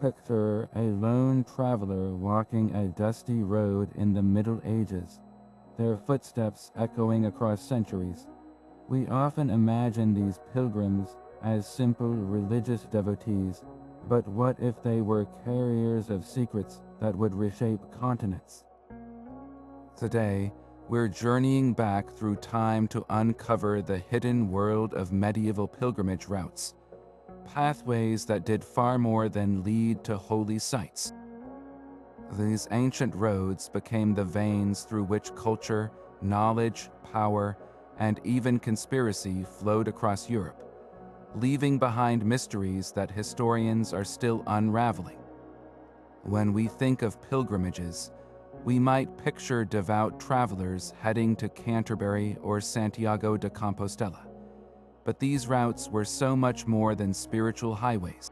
Picture a lone traveler walking a dusty road in the Middle Ages, their footsteps echoing across centuries. We often imagine these pilgrims as simple religious devotees, but what if they were carriers of secrets that would reshape continents? Today, we're journeying back through time to uncover the hidden world of medieval pilgrimage routes, pathways that did far more than lead to holy sites. These ancient roads became the veins through which culture, knowledge, power, and even conspiracy flowed across Europe, leaving behind mysteries that historians are still unraveling. When we think of pilgrimages, we might picture devout travelers heading to Canterbury or Santiago de Compostela. But these routes were so much more than spiritual highways.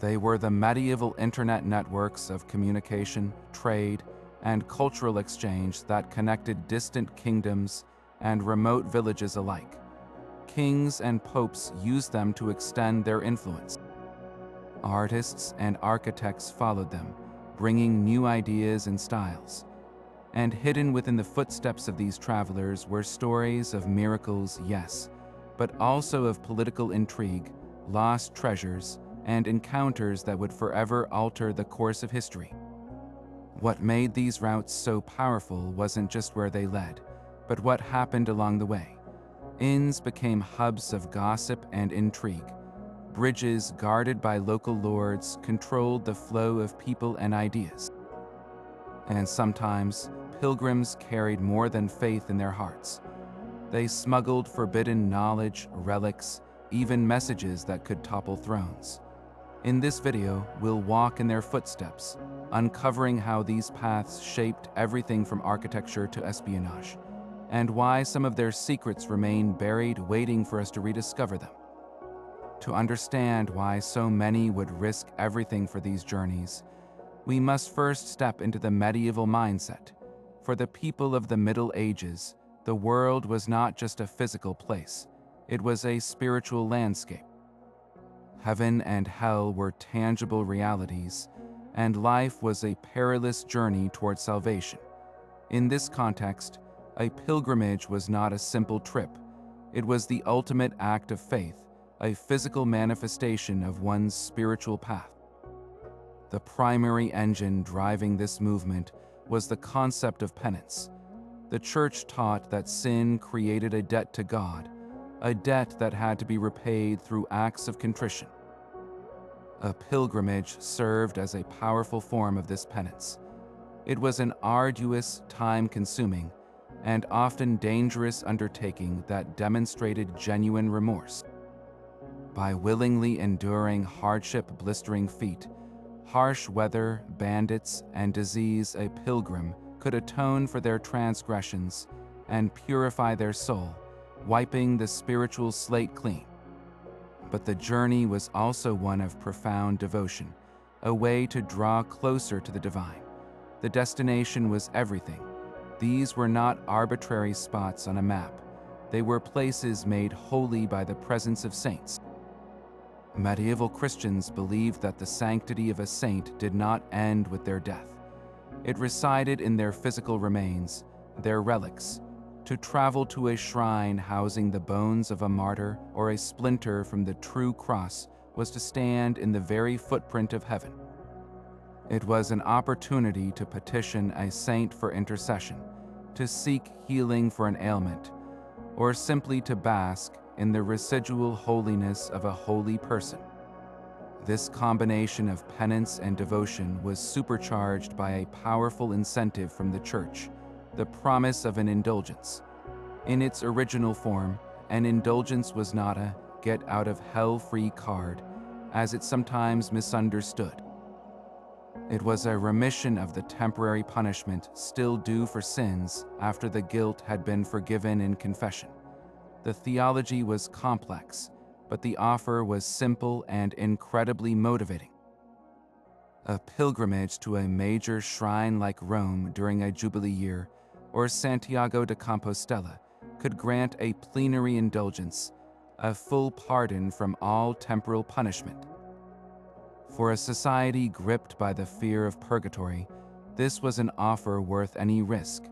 They were the medieval internet networks of communication, trade, and cultural exchange that connected distant kingdoms and remote villages alike. Kings and popes used them to extend their influence. Artists and architects followed them, bringing new ideas and styles. And hidden within the footsteps of these travelers were stories of miracles, yes, but also of political intrigue, lost treasures, and encounters that would forever alter the course of history. What made these routes so powerful wasn't just where they led, but what happened along the way. Inns became hubs of gossip and intrigue. Bridges guarded by local lords controlled the flow of people and ideas. And sometimes, pilgrims carried more than faith in their hearts. They smuggled forbidden knowledge, relics, even messages that could topple thrones. In this video, we'll walk in their footsteps, uncovering how these paths shaped everything from architecture to espionage, and why some of their secrets remain buried waiting for us to rediscover them. To understand why so many would risk everything for these journeys, we must first step into the medieval mindset. For the people of the Middle Ages, the world was not just a physical place, it was a spiritual landscape. Heaven and hell were tangible realities, and life was a perilous journey toward salvation. In this context, a pilgrimage was not a simple trip. It was the ultimate act of faith, a physical manifestation of one's spiritual path. The primary engine driving this movement was the concept of penance. The Church taught that sin created a debt to God, a debt that had to be repaid through acts of contrition. A pilgrimage served as a powerful form of this penance. It was an arduous, time-consuming, and often dangerous undertaking that demonstrated genuine remorse. By willingly enduring hardship, blistering feet, harsh weather, bandits, and disease, a pilgrim could atone for their transgressions and purify their soul, wiping the spiritual slate clean. But the journey was also one of profound devotion, a way to draw closer to the divine. The destination was everything. These were not arbitrary spots on a map. They were places made holy by the presence of saints. Medieval Christians believed that the sanctity of a saint did not end with their death. It resided in their physical remains, their relics. To travel to a shrine housing the bones of a martyr or a splinter from the true cross was to stand in the very footprint of heaven. It was an opportunity to petition a saint for intercession, to seek healing for an ailment, or simply to bask in the residual holiness of a holy person. This combination of penance and devotion was supercharged by a powerful incentive from the Church, the promise of an indulgence. In its original form, an indulgence was not a get-out-of-hell-free card, as it's sometimes misunderstood. It was a remission of the temporary punishment still due for sins after the guilt had been forgiven in confession. The theology was complex, but the offer was simple and incredibly motivating. A pilgrimage to a major shrine like Rome during a Jubilee year, or Santiago de Compostela, could grant a plenary indulgence, a full pardon from all temporal punishment. For a society gripped by the fear of purgatory, this was an offer worth any risk.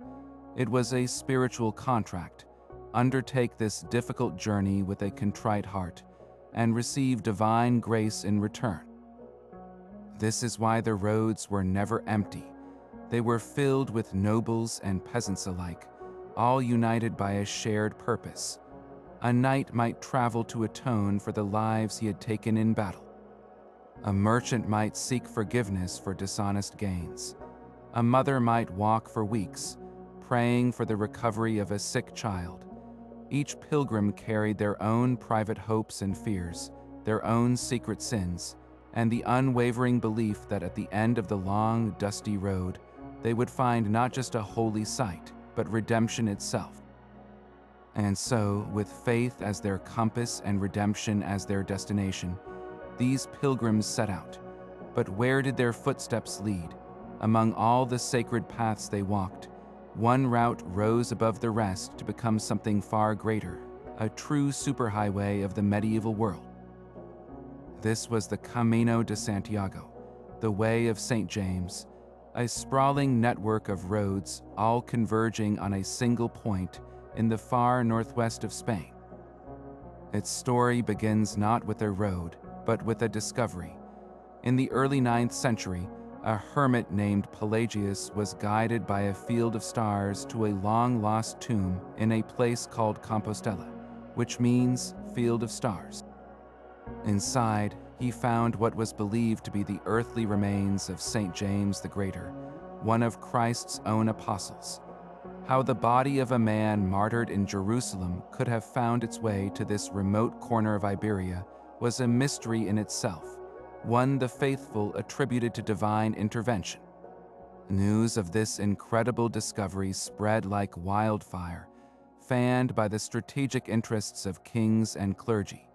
It was a spiritual contract. Undertake this difficult journey with a contrite heart, and receive divine grace in return. This is why the roads were never empty. They were filled with nobles and peasants alike, all united by a shared purpose. A knight might travel to atone for the lives he had taken in battle. A merchant might seek forgiveness for dishonest gains. A mother might walk for weeks, praying for the recovery of a sick child. Each pilgrim carried their own private hopes and fears, their own secret sins, and the unwavering belief that at the end of the long, dusty road, they would find not just a holy sight, but redemption itself. And so, with faith as their compass and redemption as their destination, these pilgrims set out. But where did their footsteps lead? Among all the sacred paths they walked, one route rose above the rest to become something far greater, a true superhighway of the medieval world. This was the Camino de Santiago, the Way of St. James, a sprawling network of roads all converging on a single point in the far northwest of Spain. Its story begins not with a road, but with a discovery. In the early 9th century, a hermit named Pelagius was guided by a field of stars to a long-lost tomb in a place called Compostela, which means field of stars. Inside, he found what was believed to be the earthly remains of St. James the Greater, one of Christ's own apostles. How the body of a man martyred in Jerusalem could have found its way to this remote corner of Iberia was a mystery in itself, one the faithful attributed to divine intervention. News of this incredible discovery spread like wildfire, fanned by the strategic interests of kings and clergy.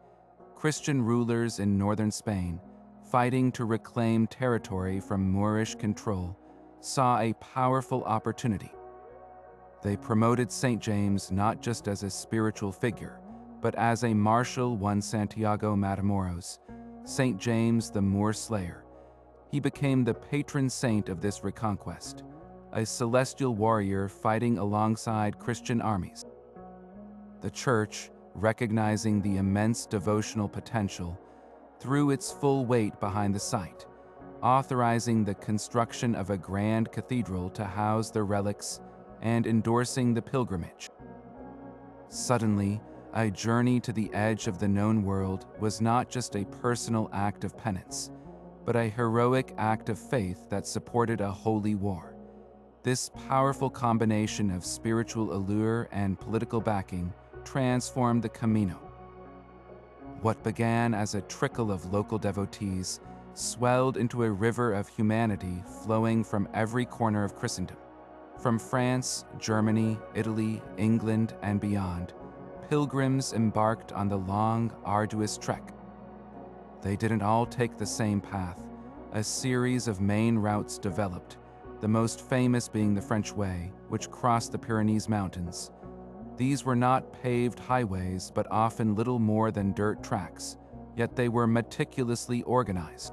Christian rulers in northern Spain, fighting to reclaim territory from Moorish control, saw a powerful opportunity. They promoted St. James not just as a spiritual figure, but as a marshal won Santiago Matamoros, St. James the Moor Slayer. He became the patron saint of this reconquest, a celestial warrior fighting alongside Christian armies. The Church, recognizing the immense devotional potential, threw its full weight behind the site, authorizing the construction of a grand cathedral to house the relics and endorsing the pilgrimage. Suddenly, a journey to the edge of the known world was not just a personal act of penance, but a heroic act of faith that supported a holy war. This powerful combination of spiritual allure and political backing transformed the Camino. What began as a trickle of local devotees swelled into a river of humanity flowing from every corner of Christendom. From France, Germany, Italy, England, and beyond, pilgrims embarked on the long, arduous trek. They didn't all take the same path. A series of main routes developed, the most famous being the French Way, which crossed the Pyrenees Mountains. These were not paved highways, but often little more than dirt tracks, yet they were meticulously organized.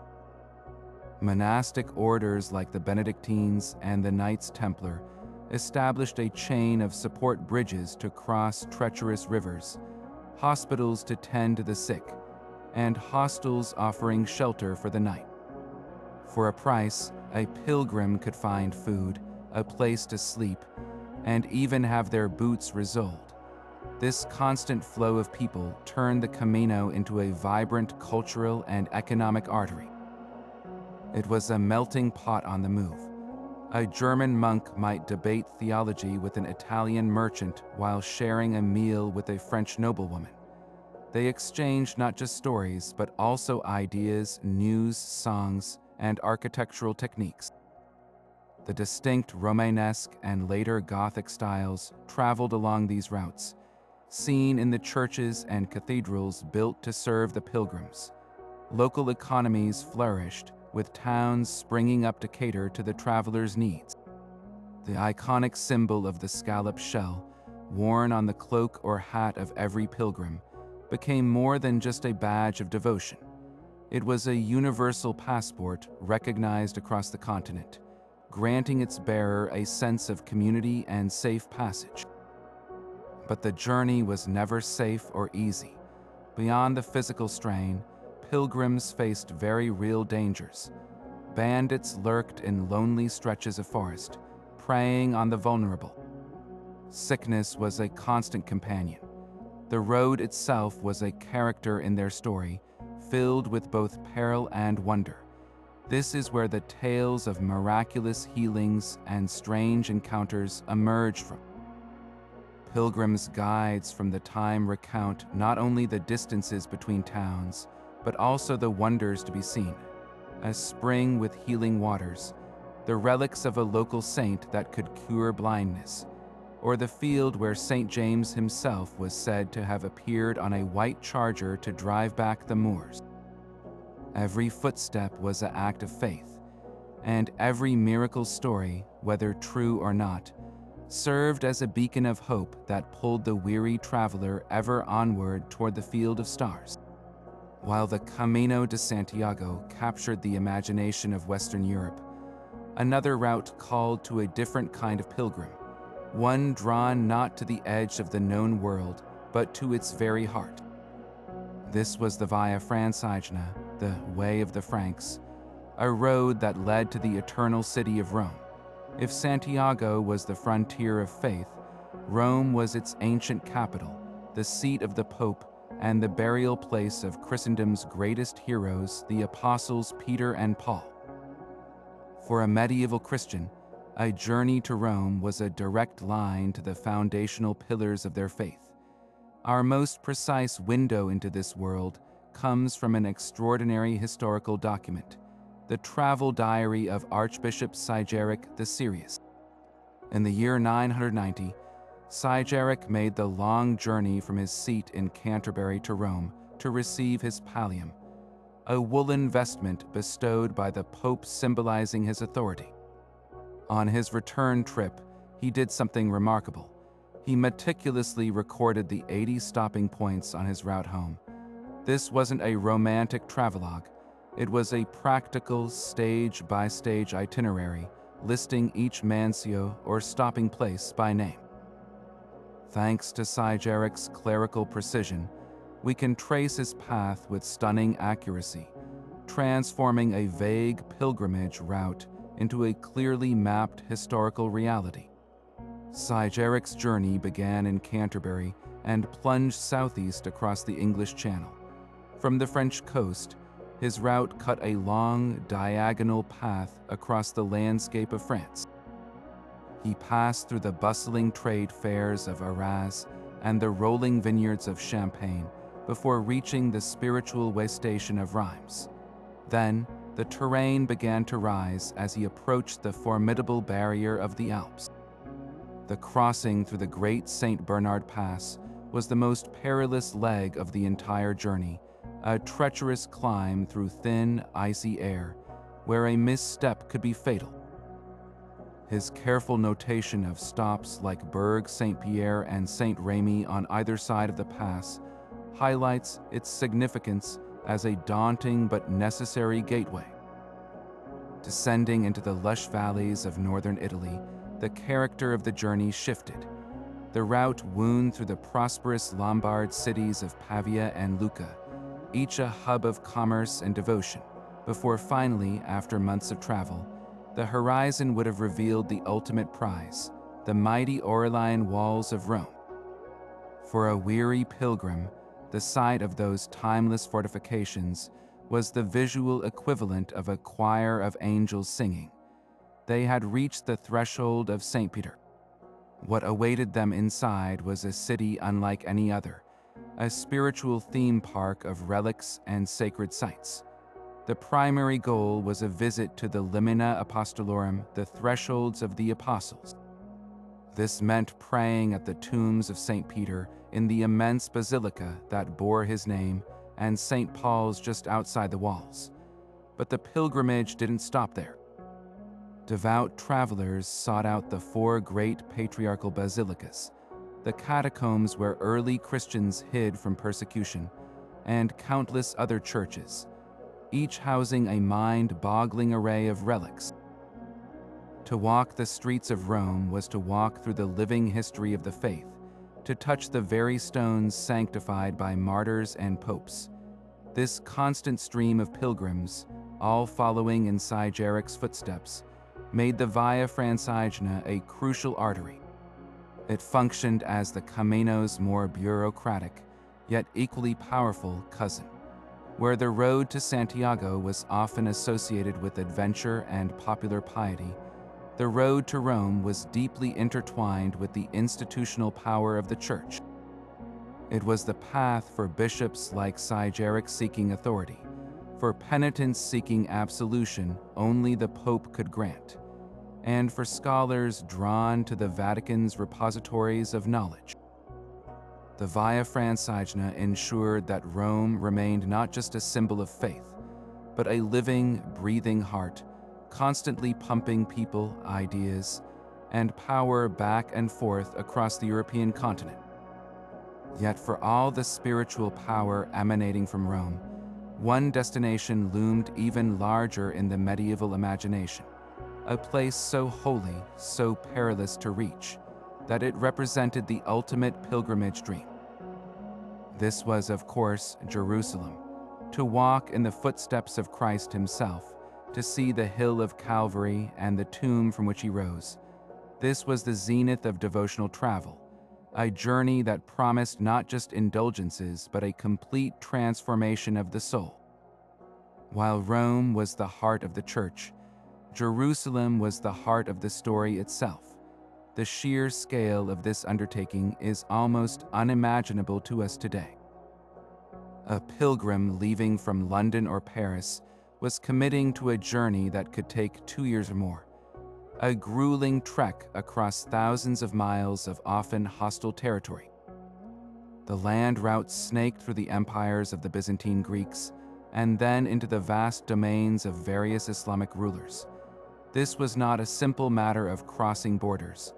Monastic orders like the Benedictines and the Knights Templar established a chain of support bridges to cross treacherous rivers, hospitals to tend to the sick, and hostels offering shelter for the night. For a price, a pilgrim could find food, a place to sleep, and even have their boots resoled. This constant flow of people turned the Camino into a vibrant cultural and economic artery. It was a melting pot on the move. A German monk might debate theology with an Italian merchant while sharing a meal with a French noblewoman. They exchanged not just stories, but also ideas, news, songs, and architectural techniques. The distinct Romanesque and later Gothic styles traveled along these routes, seen in the churches and cathedrals built to serve the pilgrims. Local economies flourished, with towns springing up to cater to the travelers' needs. The iconic symbol of the scalloped shell, worn on the cloak or hat of every pilgrim, became more than just a badge of devotion. It was a universal passport recognized across the continent, granting its bearer a sense of community and safe passage. But the journey was never safe or easy. Beyond the physical strain, pilgrims faced very real dangers. Bandits lurked in lonely stretches of forest, preying on the vulnerable. Sickness was a constant companion. The road itself was a character in their story, filled with both peril and wonder. This is where the tales of miraculous healings and strange encounters emerge from. Pilgrims' guides from the time recount not only the distances between towns, but also the wonders to be seen. A spring with healing waters, the relics of a local saint that could cure blindness, or the field where St. James himself was said to have appeared on a white charger to drive back the Moors. Every footstep was an act of faith, and every miracle story, whether true or not, served as a beacon of hope that pulled the weary traveler ever onward toward the field of stars. While the Camino de Santiago captured the imagination of Western Europe, another route called to a different kind of pilgrim, one drawn not to the edge of the known world, but to its very heart. This was the Via Francigena, the Way of the Franks, a road that led to the eternal city of Rome. If Santiago was the frontier of faith, Rome was its ancient capital, the seat of the Pope, and the burial place of Christendom's greatest heroes, the apostles Peter and Paul. For a medieval Christian, a journey to Rome was a direct line to the foundational pillars of their faith. Our most precise window into this world comes from an extraordinary historical document, the travel diary of Archbishop Sigeric the Serious. In the year 990, Sigeric made the long journey from his seat in Canterbury to Rome to receive his pallium, a woolen vestment bestowed by the Pope symbolizing his authority. On his return trip, he did something remarkable. He meticulously recorded the 80 stopping points on his route home. This wasn't a romantic travelogue. It was a practical stage-by-stage itinerary, listing each mansio or stopping place by name. Thanks to Sigeric's clerical precision, we can trace his path with stunning accuracy, transforming a vague pilgrimage route into a clearly mapped historical reality. Sigeric's journey began in Canterbury and plunged southeast across the English Channel. From the French coast, his route cut a long, diagonal path across the landscape of France. He passed through the bustling trade fairs of Arras and the rolling vineyards of Champagne before reaching the spiritual way station of Reims. Then, the terrain began to rise as he approached the formidable barrier of the Alps. The crossing through the Great St. Bernard Pass was the most perilous leg of the entire journey, a treacherous climb through thin, icy air, where a misstep could be fatal. His careful notation of stops like Berg Saint-Pierre and Saint-Rémy on either side of the pass highlights its significance as a daunting but necessary gateway. Descending into the lush valleys of northern Italy, the character of the journey shifted. The route wound through the prosperous Lombard cities of Pavia and Lucca, each a hub of commerce and devotion, before finally, after months of travel, the horizon would have revealed the ultimate prize, the mighty Aurelian walls of Rome. For a weary pilgrim, the sight of those timeless fortifications was the visual equivalent of a choir of angels singing. They had reached the threshold of St. Peter. What awaited them inside was a city unlike any other, a spiritual theme park of relics and sacred sites. The primary goal was a visit to the Limina Apostolorum, the thresholds of the apostles. This meant praying at the tombs of St. Peter in the immense basilica that bore his name and St. Paul's just outside the walls. But the pilgrimage didn't stop there. Devout travelers sought out the 4 great patriarchal basilicas, the catacombs where early Christians hid from persecution, and countless other churches. each housing a mind-boggling array of relics. To walk the streets of Rome was to walk through the living history of the faith, to touch the very stones sanctified by martyrs and popes. This constant stream of pilgrims, all following in Sigeric's footsteps, made the Via Francigena a crucial artery. It functioned as the Camino's more bureaucratic, yet equally powerful cousin. Where the road to Santiago was often associated with adventure and popular piety, the road to Rome was deeply intertwined with the institutional power of the Church. It was the path for bishops like Sigeric seeking authority, for penitents seeking absolution only the Pope could grant, and for scholars drawn to the Vatican's repositories of knowledge. The Via Francigena ensured that Rome remained not just a symbol of faith, but a living, breathing heart, constantly pumping people, ideas, and power back and forth across the European continent. Yet for all the spiritual power emanating from Rome, one destination loomed even larger in the medieval imagination, a place so holy, so perilous to reach, that it represented the ultimate pilgrimage dream. This was, of course, Jerusalem, to walk in the footsteps of Christ himself, to see the hill of Calvary and the tomb from which he rose. This was the zenith of devotional travel, a journey that promised not just indulgences but a complete transformation of the soul. While Rome was the heart of the Church, Jerusalem was the heart of the story itself. The sheer scale of this undertaking is almost unimaginable to us today. A pilgrim leaving from London or Paris was committing to a journey that could take 2 years or more, a grueling trek across thousands of miles of often hostile territory. The land route snaked through the empires of the Byzantine Greeks and then into the vast domains of various Islamic rulers. This was not a simple matter of crossing borders.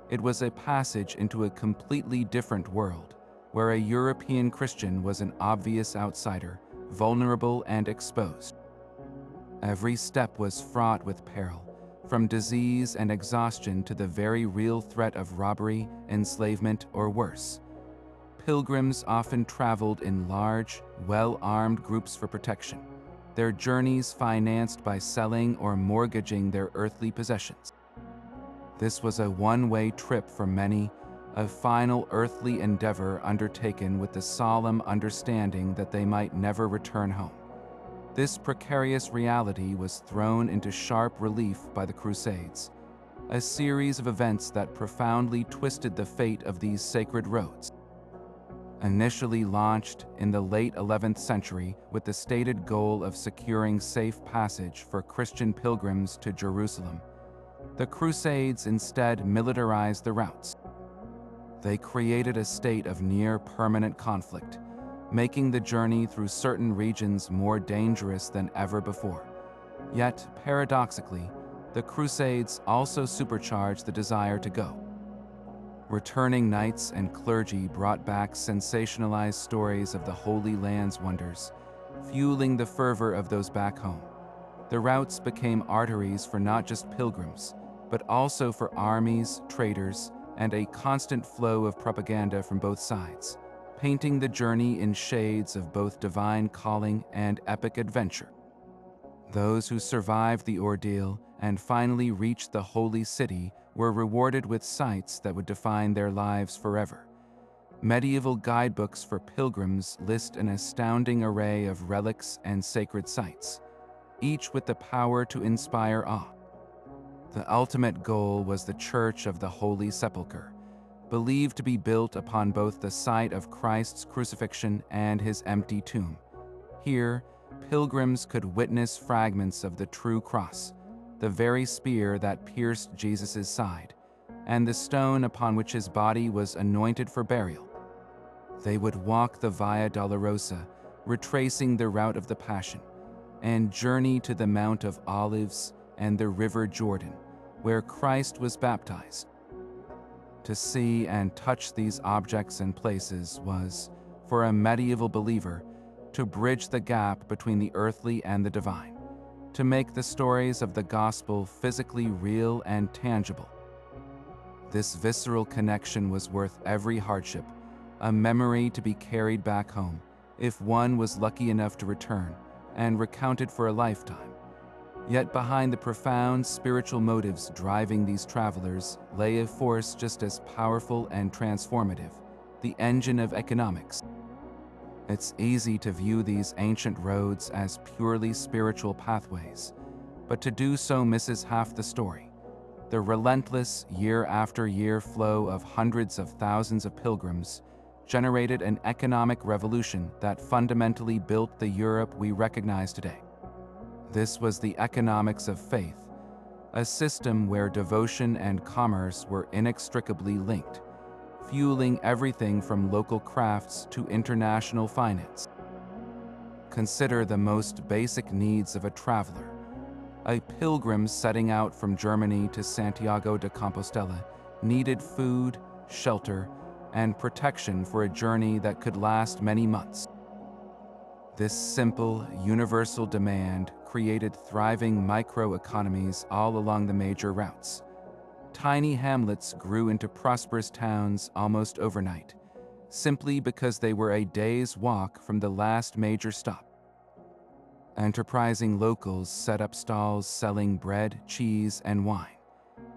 It was a passage into a completely different world, where a European Christian was an obvious outsider, vulnerable and exposed. Every step was fraught with peril, from disease and exhaustion to the very real threat of robbery, enslavement, or worse. Pilgrims often traveled in large, well-armed groups for protection, their journeys financed by selling or mortgaging their earthly possessions. This was a one-way trip for many, a final earthly endeavor undertaken with the solemn understanding that they might never return home. This precarious reality was thrown into sharp relief by the Crusades, a series of events that profoundly twisted the fate of these sacred roads. Initially launched in the late 11th century with the stated goal of securing safe passage for Christian pilgrims to Jerusalem, the Crusades instead militarized the routes. They created a state of near-permanent conflict, making the journey through certain regions more dangerous than ever before. Yet, paradoxically, the Crusades also supercharged the desire to go. Returning knights and clergy brought back sensationalized stories of the Holy Land's wonders, fueling the fervor of those back home. The routes became arteries for not just pilgrims, but also for armies, traders, and a constant flow of propaganda from both sides, painting the journey in shades of both divine calling and epic adventure. Those who survived the ordeal and finally reached the holy city were rewarded with sights that would define their lives forever. Medieval guidebooks for pilgrims list an astounding array of relics and sacred sites, each with the power to inspire awe. The ultimate goal was the Church of the Holy Sepulchre, believed to be built upon both the site of Christ's crucifixion and his empty tomb. Here, pilgrims could witness fragments of the true cross, the very spear that pierced Jesus' side, and the stone upon which his body was anointed for burial. They would walk the Via Dolorosa, retracing the route of the Passion, and journey to the Mount of Olives and the River Jordan, where Christ was baptized. To see and touch these objects and places was, for a medieval believer, to bridge the gap between the earthly and the divine, to make the stories of the gospel physically real and tangible. This visceral connection was worth every hardship, a memory to be carried back home, if one was lucky enough to return, and recounted for a lifetime. Yet behind the profound spiritual motives driving these travelers lay a force just as powerful and transformative, the engine of economics. It's easy to view these ancient roads as purely spiritual pathways, but to do so misses half the story. The relentless year-after-year flow of hundreds of thousands of pilgrims generated an economic revolution that fundamentally built the Europe we recognize today. This was the economics of faith, a system where devotion and commerce were inextricably linked, fueling everything from local crafts to international finance. Consider the most basic needs of a traveler. A pilgrim setting out from Germany to Santiago de Compostela needed food, shelter, and protection for a journey that could last many months. This simple, universal demand created thriving microeconomies all along the major routes. Tiny hamlets grew into prosperous towns almost overnight, simply because they were a day's walk from the last major stop. Enterprising locals set up stalls selling bread, cheese, and wine.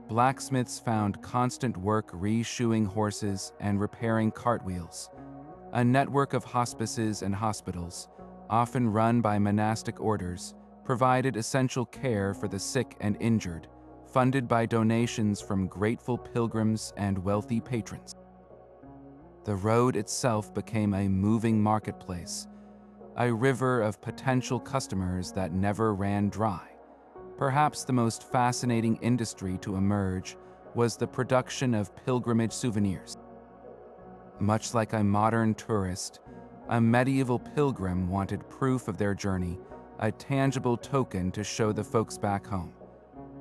Blacksmiths found constant work reshoeing horses and repairing cartwheels. A network of hospices and hospitals, often run by monastic orders, provided essential care for the sick and injured, funded by donations from grateful pilgrims and wealthy patrons. The road itself became a moving marketplace, a river of potential customers that never ran dry. Perhaps the most fascinating industry to emerge was the production of pilgrimage souvenirs. Much like a modern tourist, a medieval pilgrim wanted proof of their journey, a tangible token to show the folks back home.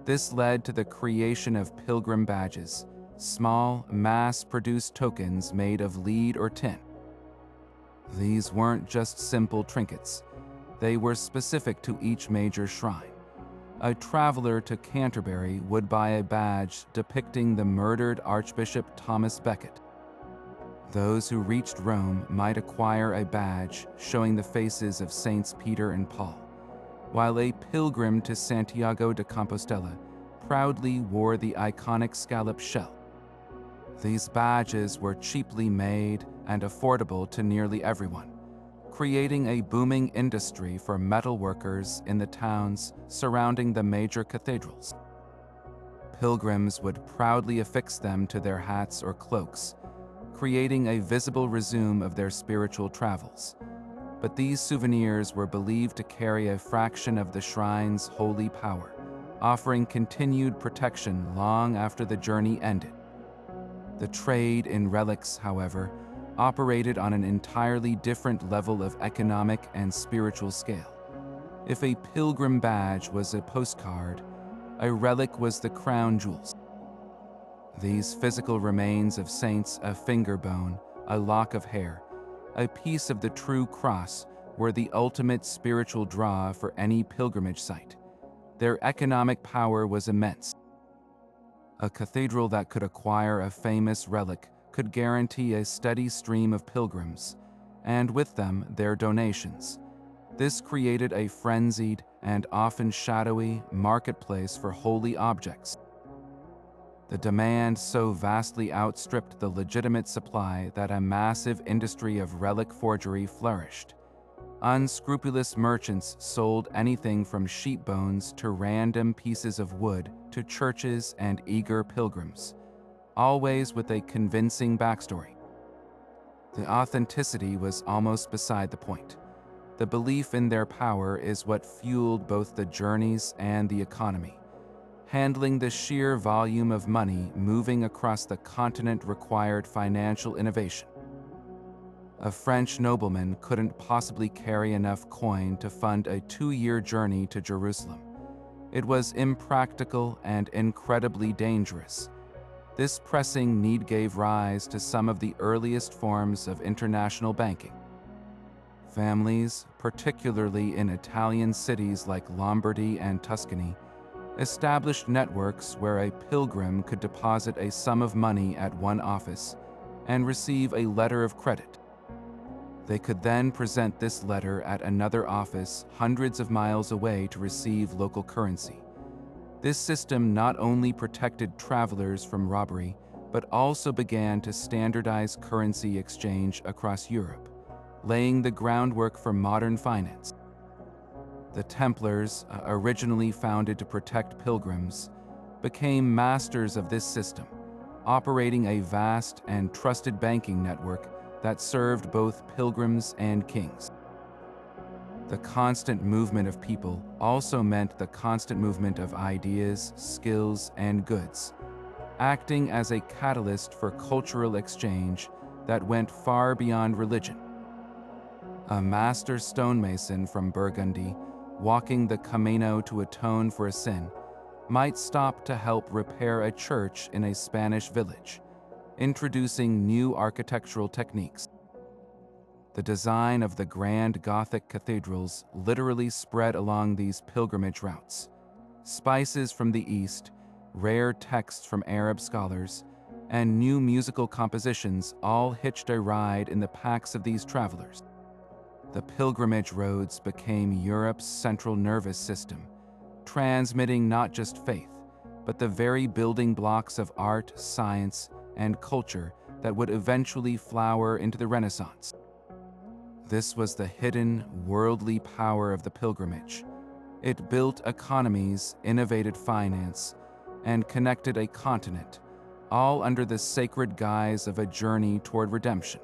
This led to the creation of pilgrim badges, small, mass-produced tokens made of lead or tin. These weren't just simple trinkets. They were specific to each major shrine. A traveler to Canterbury would buy a badge depicting the murdered Archbishop Thomas Becket. Those who reached Rome might acquire a badge showing the faces of Saints Peter and Paul, while a pilgrim to Santiago de Compostela proudly wore the iconic scallop shell. These badges were cheaply made and affordable to nearly everyone, creating a booming industry for metal workers in the towns surrounding the major cathedrals. Pilgrims would proudly affix them to their hats or cloaks, creating a visible resume of their spiritual travels. But these souvenirs were believed to carry a fraction of the shrine's holy power, offering continued protection long after the journey ended. The trade in relics, however, operated on an entirely different level of economic and spiritual scale. If a pilgrim badge was a postcard, a relic was the crown jewels. These physical remains of saints, a finger bone, a lock of hair, a piece of the true cross, were the ultimate spiritual draw for any pilgrimage site. Their economic power was immense. A cathedral that could acquire a famous relic could guarantee a steady stream of pilgrims, and with them their donations. This created a frenzied and often shadowy marketplace for holy objects. The demand so vastly outstripped the legitimate supply that a massive industry of relic forgery flourished. Unscrupulous merchants sold anything from sheep bones to random pieces of wood to churches and eager pilgrims, always with a convincing backstory. The authenticity was almost beside the point. The belief in their power is what fueled both the journeys and the economy. Handling the sheer volume of money moving across the continent required financial innovation. A French nobleman couldn't possibly carry enough coin to fund a 2-year journey to Jerusalem. It was impractical and incredibly dangerous. This pressing need gave rise to some of the earliest forms of international banking. Families, particularly in Italian cities like Lombardy and Tuscany, established networks where a pilgrim could deposit a sum of money at one office and receive a letter of credit. They could then present this letter at another office hundreds of miles away to receive local currency. This system not only protected travelers from robbery, but also began to standardize currency exchange across Europe, laying the groundwork for modern finance. The Templars, originally founded to protect pilgrims, became masters of this system, operating a vast and trusted banking network that served both pilgrims and kings. The constant movement of people also meant the constant movement of ideas, skills, and goods, acting as a catalyst for cultural exchange that went far beyond religion. A master stonemason from Burgundy, walking the Camino to atone for a sin, might stop to help repair a church in a Spanish village, introducing new architectural techniques. The design of the grand Gothic cathedrals literally spread along these pilgrimage routes. Spices from the East, rare texts from Arab scholars, and new musical compositions all hitched a ride in the packs of these travelers. The pilgrimage roads became Europe's central nervous system, transmitting not just faith, but the very building blocks of art, science, and culture that would eventually flower into the Renaissance. This was the hidden, worldly power of the pilgrimage. It built economies, innovated finance, and connected a continent, all under the sacred guise of a journey toward redemption.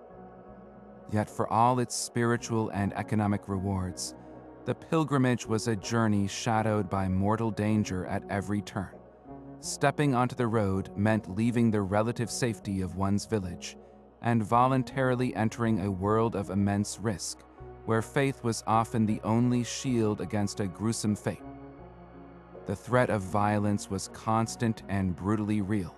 Yet for all its spiritual and economic rewards, the pilgrimage was a journey shadowed by mortal danger at every turn. Stepping onto the road meant leaving the relative safety of one's village and voluntarily entering a world of immense risk, where faith was often the only shield against a gruesome fate. The threat of violence was constant and brutally real.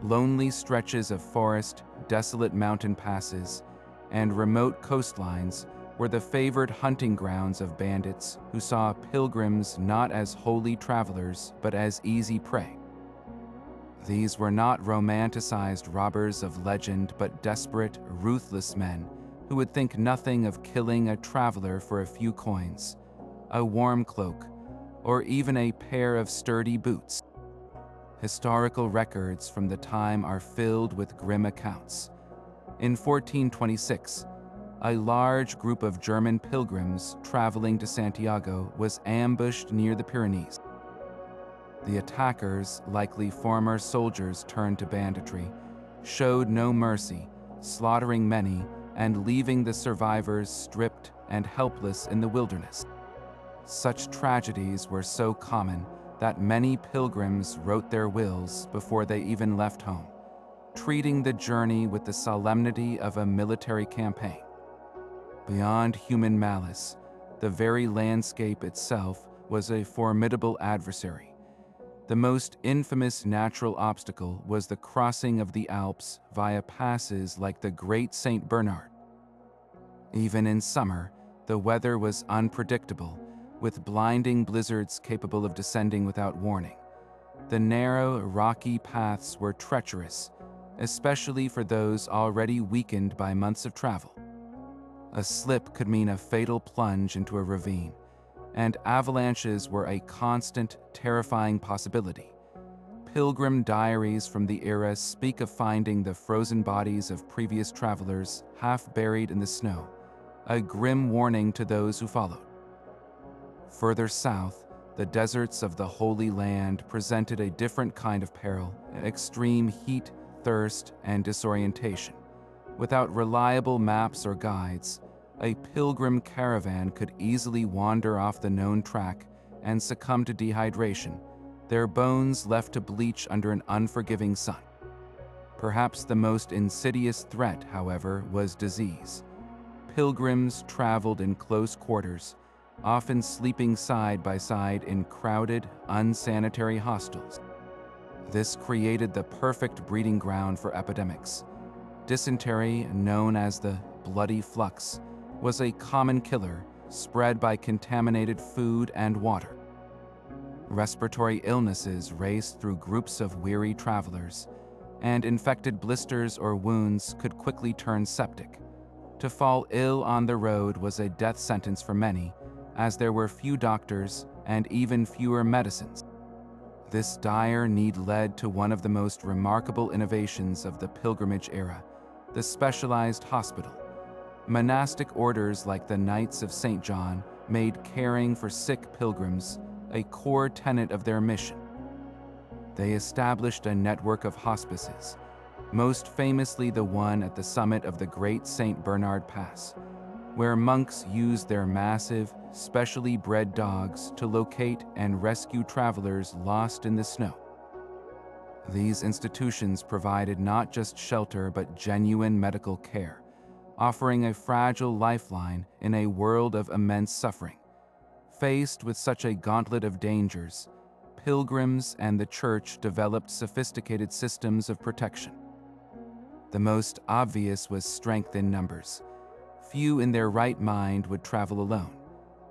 Lonely stretches of forest, desolate mountain passes, and remote coastlines were the favored hunting grounds of bandits who saw pilgrims not as holy travelers but as easy prey. These were not romanticized robbers of legend but desperate, ruthless men who would think nothing of killing a traveler for a few coins, a warm cloak, or even a pair of sturdy boots. Historical records from the time are filled with grim accounts. In 1426, a large group of German pilgrims traveling to Santiago was ambushed near the Pyrenees. The attackers, likely former soldiers turned to banditry, showed no mercy, slaughtering many and leaving the survivors stripped and helpless in the wilderness. Such tragedies were so common that many pilgrims wrote their wills before they even left home, treating the journey with the solemnity of a military campaign. Beyond human malice, the very landscape itself was a formidable adversary. The most infamous natural obstacle was the crossing of the Alps via passes like the Great St. Bernard. Even in summer, the weather was unpredictable, with blinding blizzards capable of descending without warning. The narrow, rocky paths were treacherous, especially for those already weakened by months of travel. A slip could mean a fatal plunge into a ravine, and avalanches were a constant, terrifying possibility. Pilgrim diaries from the era speak of finding the frozen bodies of previous travelers half buried in the snow, a grim warning to those who followed. Further south, the deserts of the Holy Land presented a different kind of peril, extreme heat, thirst, and disorientation. Without reliable maps or guides, a pilgrim caravan could easily wander off the known track and succumb to dehydration, their bones left to bleach under an unforgiving sun. Perhaps the most insidious threat, however, was disease. Pilgrims traveled in close quarters, often sleeping side by side in crowded, unsanitary hostels. This created the perfect breeding ground for epidemics. Dysentery, known as the bloody flux, was a common killer spread by contaminated food and water. Respiratory illnesses raced through groups of weary travelers, and infected blisters or wounds could quickly turn septic. To fall ill on the road was a death sentence for many, as there were few doctors and even fewer medicines. This dire need led to one of the most remarkable innovations of the pilgrimage era, the specialized hospital. Monastic orders like the Knights of St. John made caring for sick pilgrims a core tenet of their mission. They established a network of hospices, most famously the one at the summit of the Great St. Bernard Pass, where monks used their massive, specially bred dogs to locate and rescue travelers lost in the snow. These institutions provided not just shelter but genuine medical care, offering a fragile lifeline in a world of immense suffering. Faced with such a gauntlet of dangers, pilgrims and the Church developed sophisticated systems of protection. The most obvious was strength in numbers. Few in their right mind would travel alone.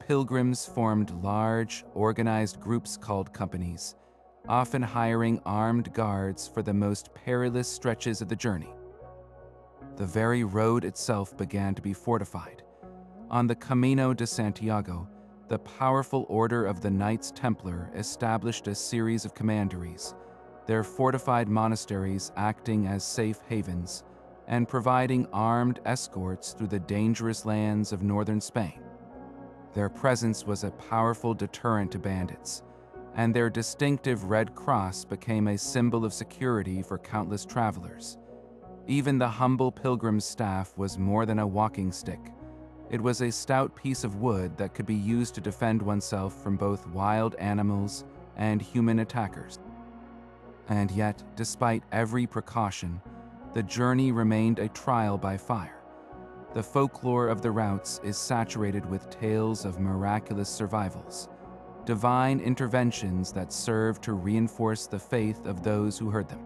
Pilgrims formed large, organized groups called companies, often hiring armed guards for the most perilous stretches of the journey. The very road itself began to be fortified. On the Camino de Santiago, the powerful order of the Knights Templar established a series of commanderies, their fortified monasteries acting as safe havens and providing armed escorts through the dangerous lands of northern Spain. Their presence was a powerful deterrent to bandits, and their distinctive red cross became a symbol of security for countless travelers. Even the humble pilgrim's staff was more than a walking stick. It was a stout piece of wood that could be used to defend oneself from both wild animals and human attackers. And yet, despite every precaution, the journey remained a trial by fire. The folklore of the routes is saturated with tales of miraculous survivals, divine interventions that serve to reinforce the faith of those who heard them.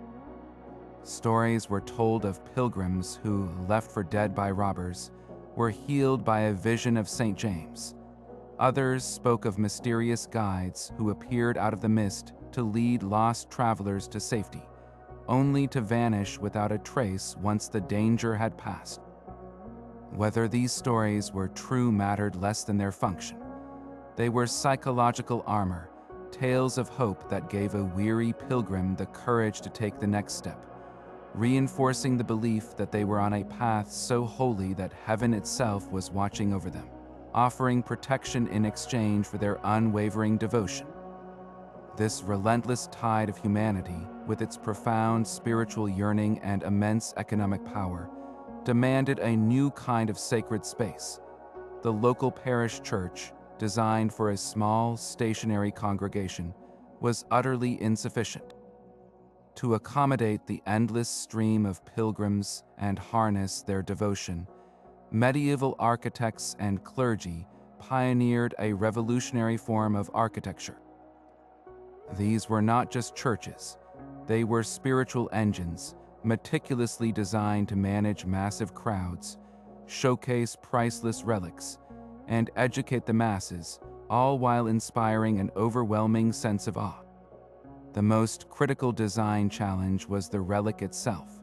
Stories were told of pilgrims who, left for dead by robbers, were healed by a vision of St. James. Others spoke of mysterious guides who appeared out of the mist to lead lost travelers to safety, only to vanish without a trace once the danger had passed. Whether these stories were true mattered less than their function. They were psychological armor, tales of hope that gave a weary pilgrim the courage to take the next step, reinforcing the belief that they were on a path so holy that heaven itself was watching over them, offering protection in exchange for their unwavering devotion. This relentless tide of humanity, with its profound spiritual yearning and immense economic power, demanded a new kind of sacred space. The local parish church, designed for a small, stationary congregation, was utterly insufficient. To accommodate the endless stream of pilgrims and harness their devotion, medieval architects and clergy pioneered a revolutionary form of architecture. These were not just churches, they were spiritual engines, meticulously designed to manage massive crowds, showcase priceless relics, and educate the masses, all while inspiring an overwhelming sense of awe. The most critical design challenge was the relic itself.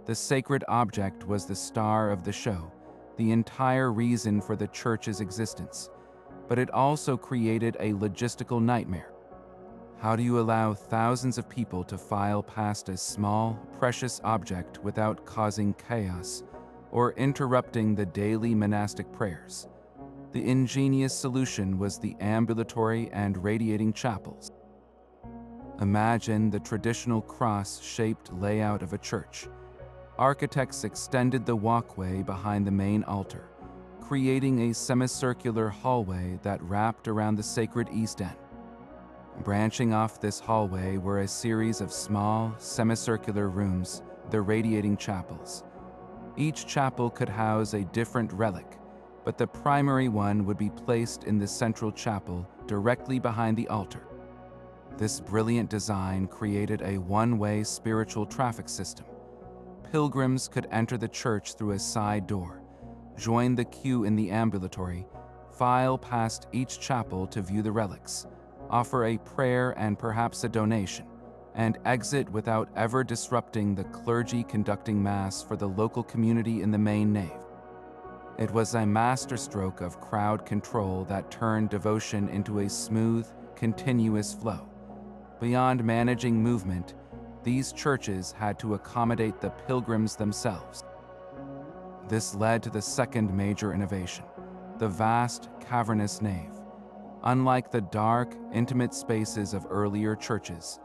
The sacred object was the star of the show, the entire reason for the church's existence, but it also created a logistical nightmare. How do you allow thousands of people to file past a small, precious object without causing chaos or interrupting the daily monastic prayers? The ingenious solution was the ambulatory and radiating chapels. Imagine the traditional cross-shaped layout of a church. Architects extended the walkway behind the main altar, creating a semicircular hallway that wrapped around the sacred east end. Branching off this hallway were a series of small, semicircular rooms, the radiating chapels. Each chapel could house a different relic, but the primary one would be placed in the central chapel directly behind the altar. This brilliant design created a one-way spiritual traffic system. Pilgrims could enter the church through a side door, join the queue in the ambulatory, file past each chapel to view the relics, offer a prayer and perhaps a donation, and exit without ever disrupting the clergy conducting Mass for the local community in the main nave. It was a masterstroke of crowd control that turned devotion into a smooth, continuous flow. Beyond managing movement, these churches had to accommodate the pilgrims themselves. This led to the second major innovation, the vast, cavernous nave. Unlike the dark, intimate spaces of earlier churches,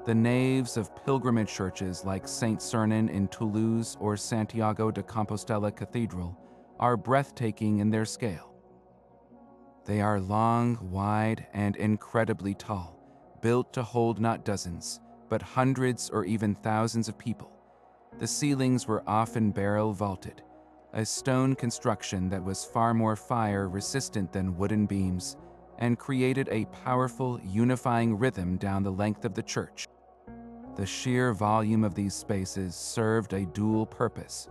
the naves of pilgrimage churches like Saint Sernin in Toulouse or Santiago de Compostela Cathedral are breathtaking in their scale. They are long, wide, and incredibly tall, built to hold not dozens, but hundreds or even thousands of people. The ceilings were often barrel vaulted, a stone construction that was far more fire-resistant than wooden beams, and created a powerful, unifying rhythm down the length of the church. The sheer volume of these spaces served a dual purpose.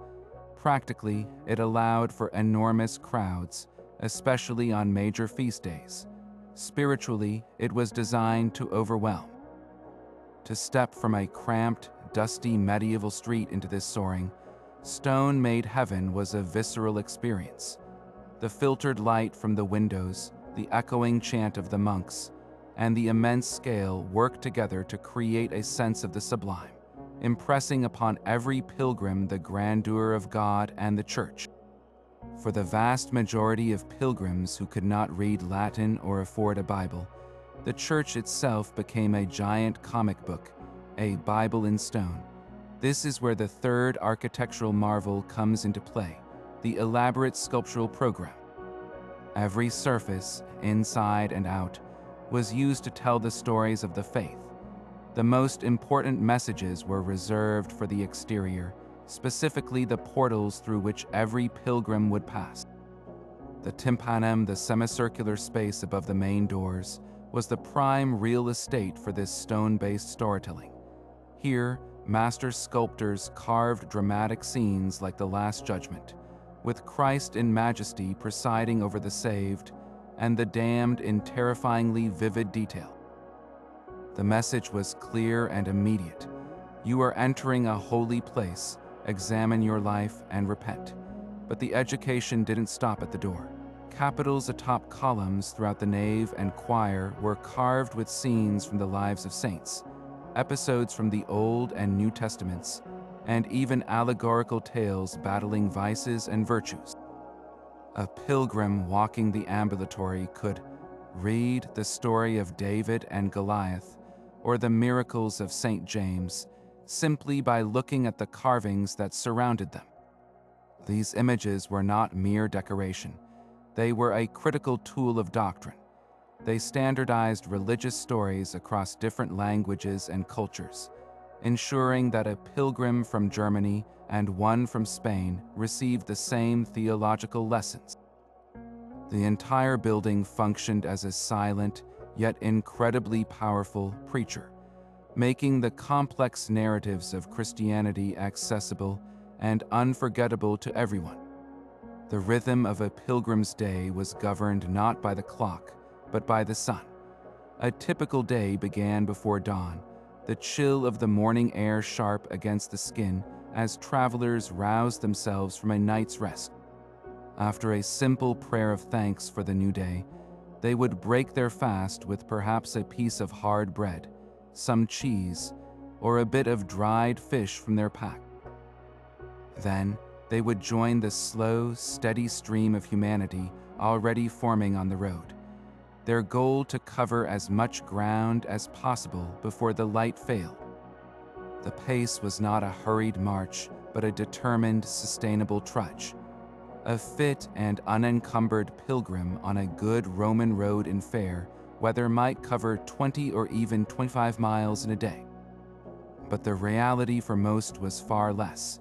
Practically, it allowed for enormous crowds, especially on major feast days. Spiritually, it was designed to overwhelm. To step from a cramped, dusty medieval street into this soaring, stone-made heaven was a visceral experience. The filtered light from the windows, the echoing chant of the monks, and the immense scale worked together to create a sense of the sublime, impressing upon every pilgrim the grandeur of God and the Church. For the vast majority of pilgrims who could not read Latin or afford a Bible, the church itself became a giant comic book, a Bible in stone. This is where the third architectural marvel comes into play, the elaborate sculptural program. Every surface, inside and out, was used to tell the stories of the faith. The most important messages were reserved for the exterior, specifically the portals through which every pilgrim would pass. The tympanum, the semicircular space above the main doors, was the prime real estate for this stone-based storytelling. Here, master sculptors carved dramatic scenes like the Last Judgment, with Christ in majesty presiding over the saved, and the damned in terrifyingly vivid detail. The message was clear and immediate. You are entering a holy place, examine your life and repent. But the education didn't stop at the door. Capitals atop columns throughout the nave and choir were carved with scenes from the lives of saints, episodes from the Old and New Testaments, and even allegorical tales battling vices and virtues. A pilgrim walking the ambulatory could read the story of David and Goliath or the miracles of St. James simply by looking at the carvings that surrounded them. These images were not mere decoration. They were a critical tool of doctrine. They standardized religious stories across different languages and cultures, ensuring that a pilgrim from Germany and one from Spain received the same theological lessons. The entire building functioned as a silent, yet incredibly powerful preacher, making the complex narratives of Christianity accessible and unforgettable to everyone. The rhythm of a pilgrim's day was governed not by the clock, but by the sun. A typical day began before dawn, the chill of the morning air sharp against the skin as travelers roused themselves from a night's rest. After a simple prayer of thanks for the new day, they would break their fast with perhaps a piece of hard bread, some cheese, or a bit of dried fish from their pack. Then, they would join the slow, steady stream of humanity already forming on the road, their goal to cover as much ground as possible before the light failed. The pace was not a hurried march, but a determined, sustainable trudge. A fit and unencumbered pilgrim on a good Roman road in fair weather might cover 20 or even 25 miles in a day. But the reality for most was far less.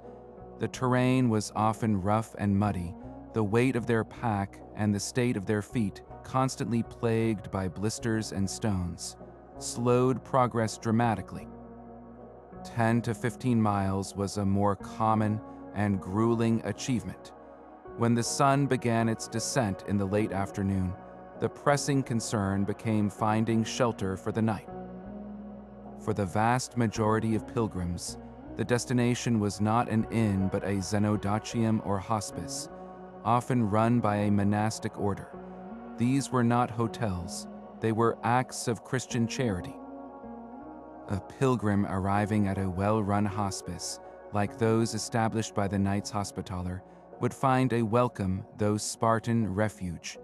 The terrain was often rough and muddy, the weight of their pack and the state of their feet constantly plagued by blisters and stones, slowed progress dramatically. 10 to 15 miles was a more common and grueling achievement. When the sun began its descent in the late afternoon, the pressing concern became finding shelter for the night. For the vast majority of pilgrims, the destination was not an inn but a xenodachium or hospice, often run by a monastic order. These were not hotels, they were acts of Christian charity. A pilgrim arriving at a well-run hospice, like those established by the Knights Hospitaller, would find a welcome, though Spartan, refuge.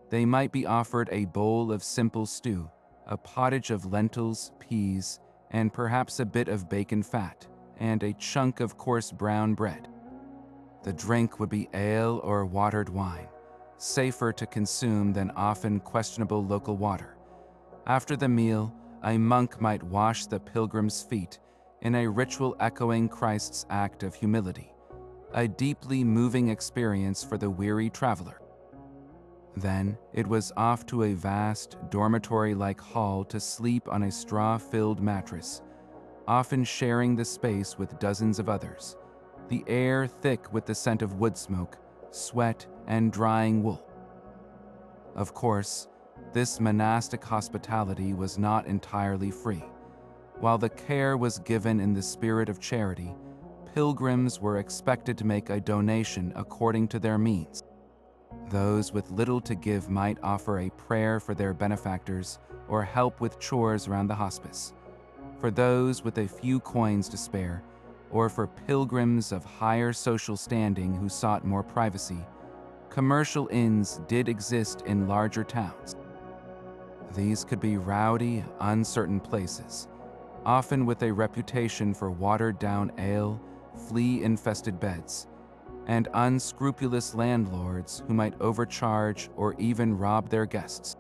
They might be offered a bowl of simple stew, a pottage of lentils, peas, and perhaps a bit of bacon fat, and a chunk of coarse brown bread. The drink would be ale or watered wine, safer to consume than often questionable local water. After the meal, a monk might wash the pilgrim's feet in a ritual echoing Christ's act of humility, a deeply moving experience for the weary traveler. Then it was off to a vast, dormitory-like hall to sleep on a straw-filled mattress, often sharing the space with dozens of others, the air thick with the scent of wood smoke, sweat, and drying wool. Of course, this monastic hospitality was not entirely free. While the care was given in the spirit of charity, pilgrims were expected to make a donation according to their means. Those with little to give might offer a prayer for their benefactors or help with chores around the hospice. For those with a few coins to spare, or for pilgrims of higher social standing who sought more privacy, commercial inns did exist in larger towns. These could be rowdy, uncertain places, often with a reputation for watered-down ale, flea-infested beds, and unscrupulous landlords who might overcharge or even rob their guests.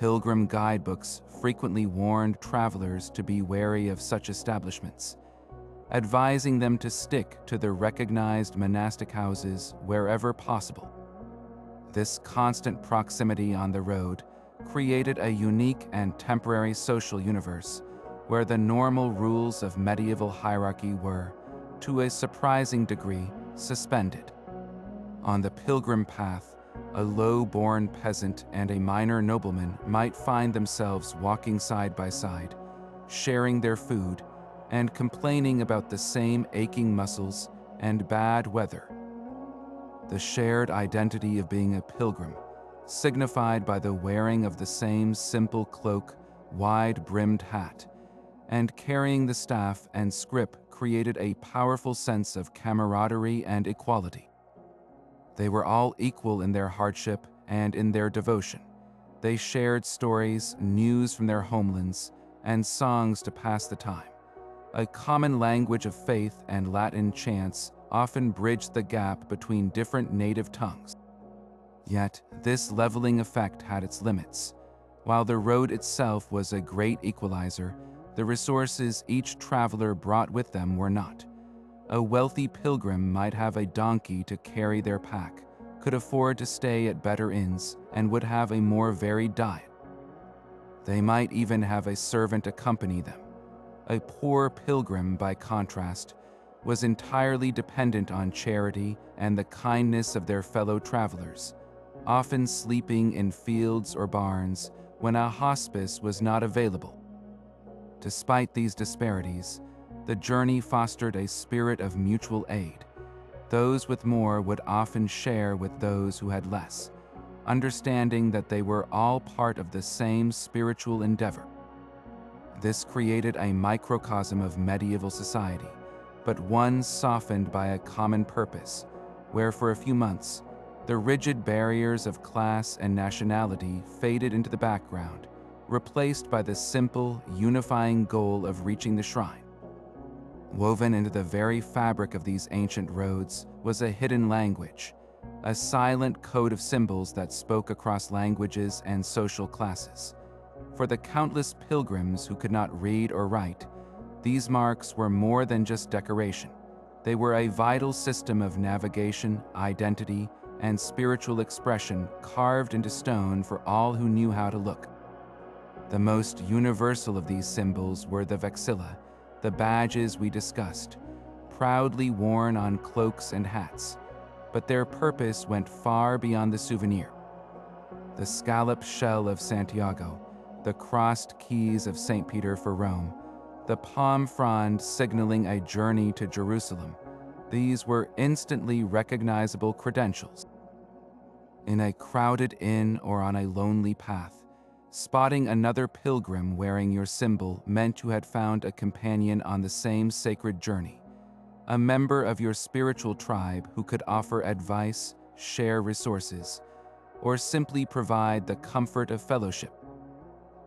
Pilgrim guidebooks frequently warned travelers to be wary of such establishments, advising them to stick to the recognized monastic houses wherever possible. This constant proximity on the road created a unique and temporary social universe where the normal rules of medieval hierarchy were, to a surprising degree, suspended. On the pilgrim path, a low-born peasant and a minor nobleman might find themselves walking side by side, sharing their food, and complaining about the same aching muscles and bad weather. The shared identity of being a pilgrim, signified by the wearing of the same simple cloak, wide-brimmed hat, and carrying the staff and scrip, created a powerful sense of camaraderie and equality. They were all equal in their hardship and in their devotion. They shared stories, news from their homelands, and songs to pass the time. A common language of faith and Latin chants often bridged the gap between different native tongues. Yet, this leveling effect had its limits. While the road itself was a great equalizer, the resources each traveler brought with them were not. A wealthy pilgrim might have a donkey to carry their pack, could afford to stay at better inns, and would have a more varied diet. They might even have a servant accompany them. A poor pilgrim, by contrast, was entirely dependent on charity and the kindness of their fellow travelers, often sleeping in fields or barns when a hospice was not available. Despite these disparities, the journey fostered a spirit of mutual aid. Those with more would often share with those who had less, understanding that they were all part of the same spiritual endeavor. This created a microcosm of medieval society, but one softened by a common purpose, where for a few months, the rigid barriers of class and nationality faded into the background, replaced by the simple, unifying goal of reaching the shrine. Woven into the very fabric of these ancient roads was a hidden language, a silent code of symbols that spoke across languages and social classes. For the countless pilgrims who could not read or write, these marks were more than just decoration. They were a vital system of navigation, identity, and spiritual expression carved into stone for all who knew how to look. The most universal of these symbols were the vexilla, the badges we discussed, proudly worn on cloaks and hats. but their purpose went far beyond the souvenir. The scallop shell of Santiago, the crossed keys of St. Peter for Rome, the palm frond signaling a journey to Jerusalem, these were instantly recognizable credentials. In a crowded inn or on a lonely path, spotting another pilgrim wearing your symbol meant you had found a companion on the same sacred journey, a member of your spiritual tribe who could offer advice, share resources, or simply provide the comfort of fellowship.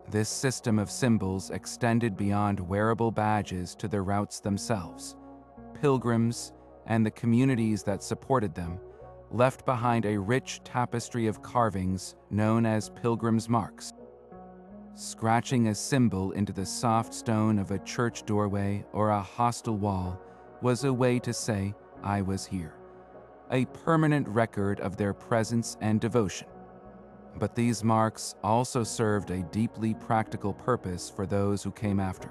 This system of symbols extended beyond wearable badges to the routes themselves. Pilgrims and the communities that supported them left behind a rich tapestry of carvings known as pilgrims' marks. Scratching a symbol into the soft stone of a church doorway or a hostel wall was a way to say, "I was here," a permanent record of their presence and devotion. But these marks also served a deeply practical purpose for those who came after.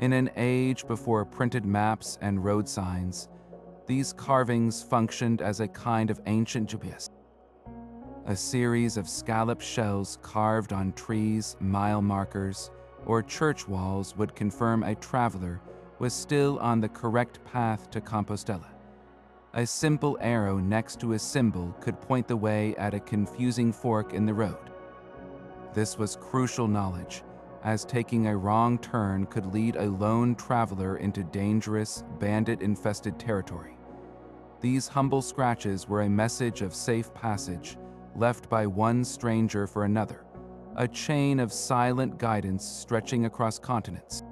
In an age before printed maps and road signs, these carvings functioned as a kind of ancient GPS. A series of scallop shells carved on trees, mile markers, or church walls would confirm a traveler was still on the correct path to Compostela. A simple arrow next to a symbol could point the way at a confusing fork in the road. This was crucial knowledge, as taking a wrong turn could lead a lone traveler into dangerous, bandit-infested territory. These humble scratches were a message of safe passage, left by one stranger for another, a chain of silent guidance stretching across continents.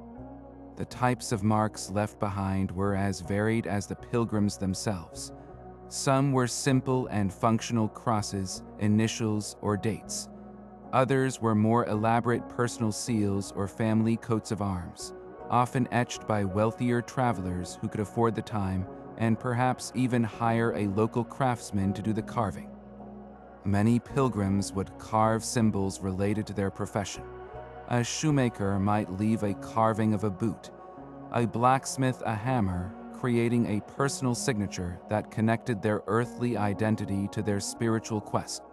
The types of marks left behind were as varied as the pilgrims themselves. Some were simple and functional crosses, initials, or dates. Others were more elaborate personal seals or family coats of arms, often etched by wealthier travelers who could afford the time and perhaps even hire a local craftsman to do the carving. Many pilgrims would carve symbols related to their profession. A shoemaker might leave a carving of a boot, a blacksmith a hammer, creating a personal signature that connected their earthly identity to their spiritual quest.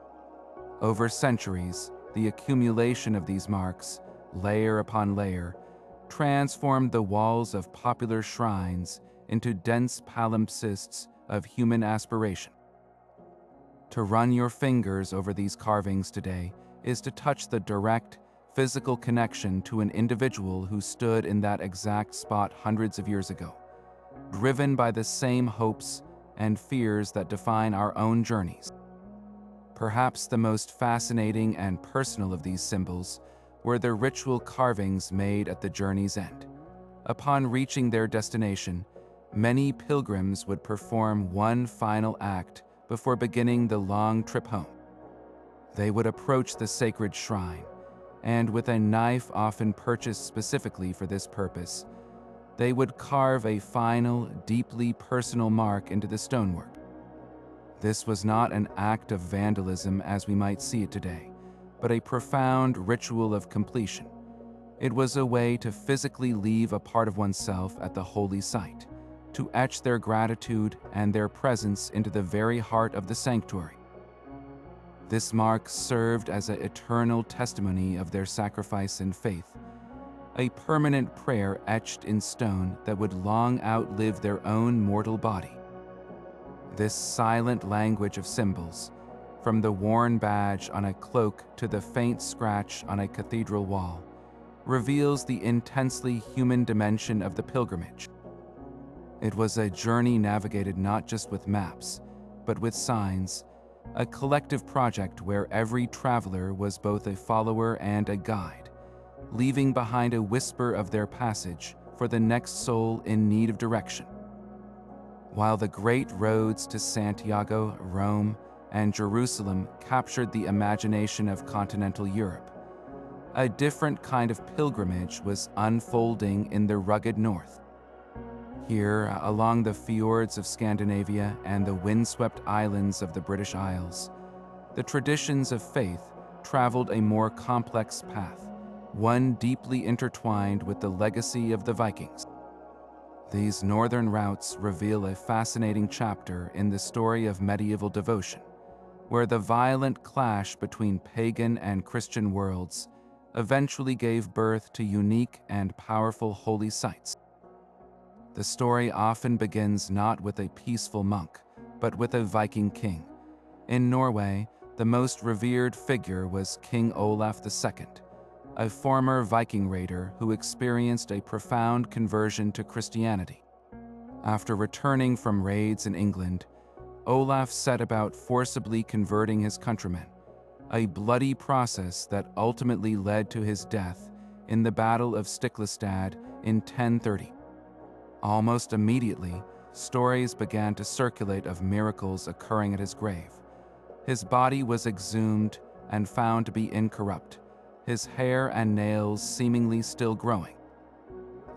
Over centuries, the accumulation of these marks, layer upon layer, transformed the walls of popular shrines into dense palimpsests of human aspiration. To run your fingers over these carvings today is to touch the direct, physical connection to an individual who stood in that exact spot hundreds of years ago, driven by the same hopes and fears that define our own journeys. Perhaps the most fascinating and personal of these symbols were the ritual carvings made at the journey's end. Upon reaching their destination, many pilgrims would perform one final act before beginning the long trip home. They would approach the sacred shrine, and with a knife often purchased specifically for this purpose, they would carve a final, deeply personal mark into the stonework. This was not an act of vandalism as we might see it today, but a profound ritual of completion. It was a way to physically leave a part of oneself at the holy site, to etch their gratitude and their presence into the very heart of the sanctuary. This mark served as an eternal testimony of their sacrifice and faith, a permanent prayer etched in stone that would long outlive their own mortal body. This silent language of symbols, from the worn badge on a cloak to the faint scratch on a cathedral wall, reveals the intensely human dimension of the pilgrimage. It was a journey navigated not just with maps, but with signs, a collective project where every traveler was both a follower and a guide, leaving behind a whisper of their passage for the next soul in need of direction. While the great roads to Santiago, Rome, and Jerusalem captured the imagination of continental Europe, a different kind of pilgrimage was unfolding in the rugged north. Here, along the fjords of Scandinavia and the windswept islands of the British Isles, the traditions of faith traveled a more complex path, one deeply intertwined with the legacy of the Vikings. These northern routes reveal a fascinating chapter in the story of medieval devotion, where the violent clash between pagan and Christian worlds eventually gave birth to unique and powerful holy sites. The story often begins not with a peaceful monk, but with a Viking king. In Norway, the most revered figure was King Olaf II, a former Viking raider who experienced a profound conversion to Christianity. After returning from raids in England, Olaf set about forcibly converting his countrymen, a bloody process that ultimately led to his death in the Battle of Stiklestad in 1030. Almost immediately, stories began to circulate of miracles occurring at his grave. His body was exhumed and found to be incorrupt, his hair and nails seemingly still growing.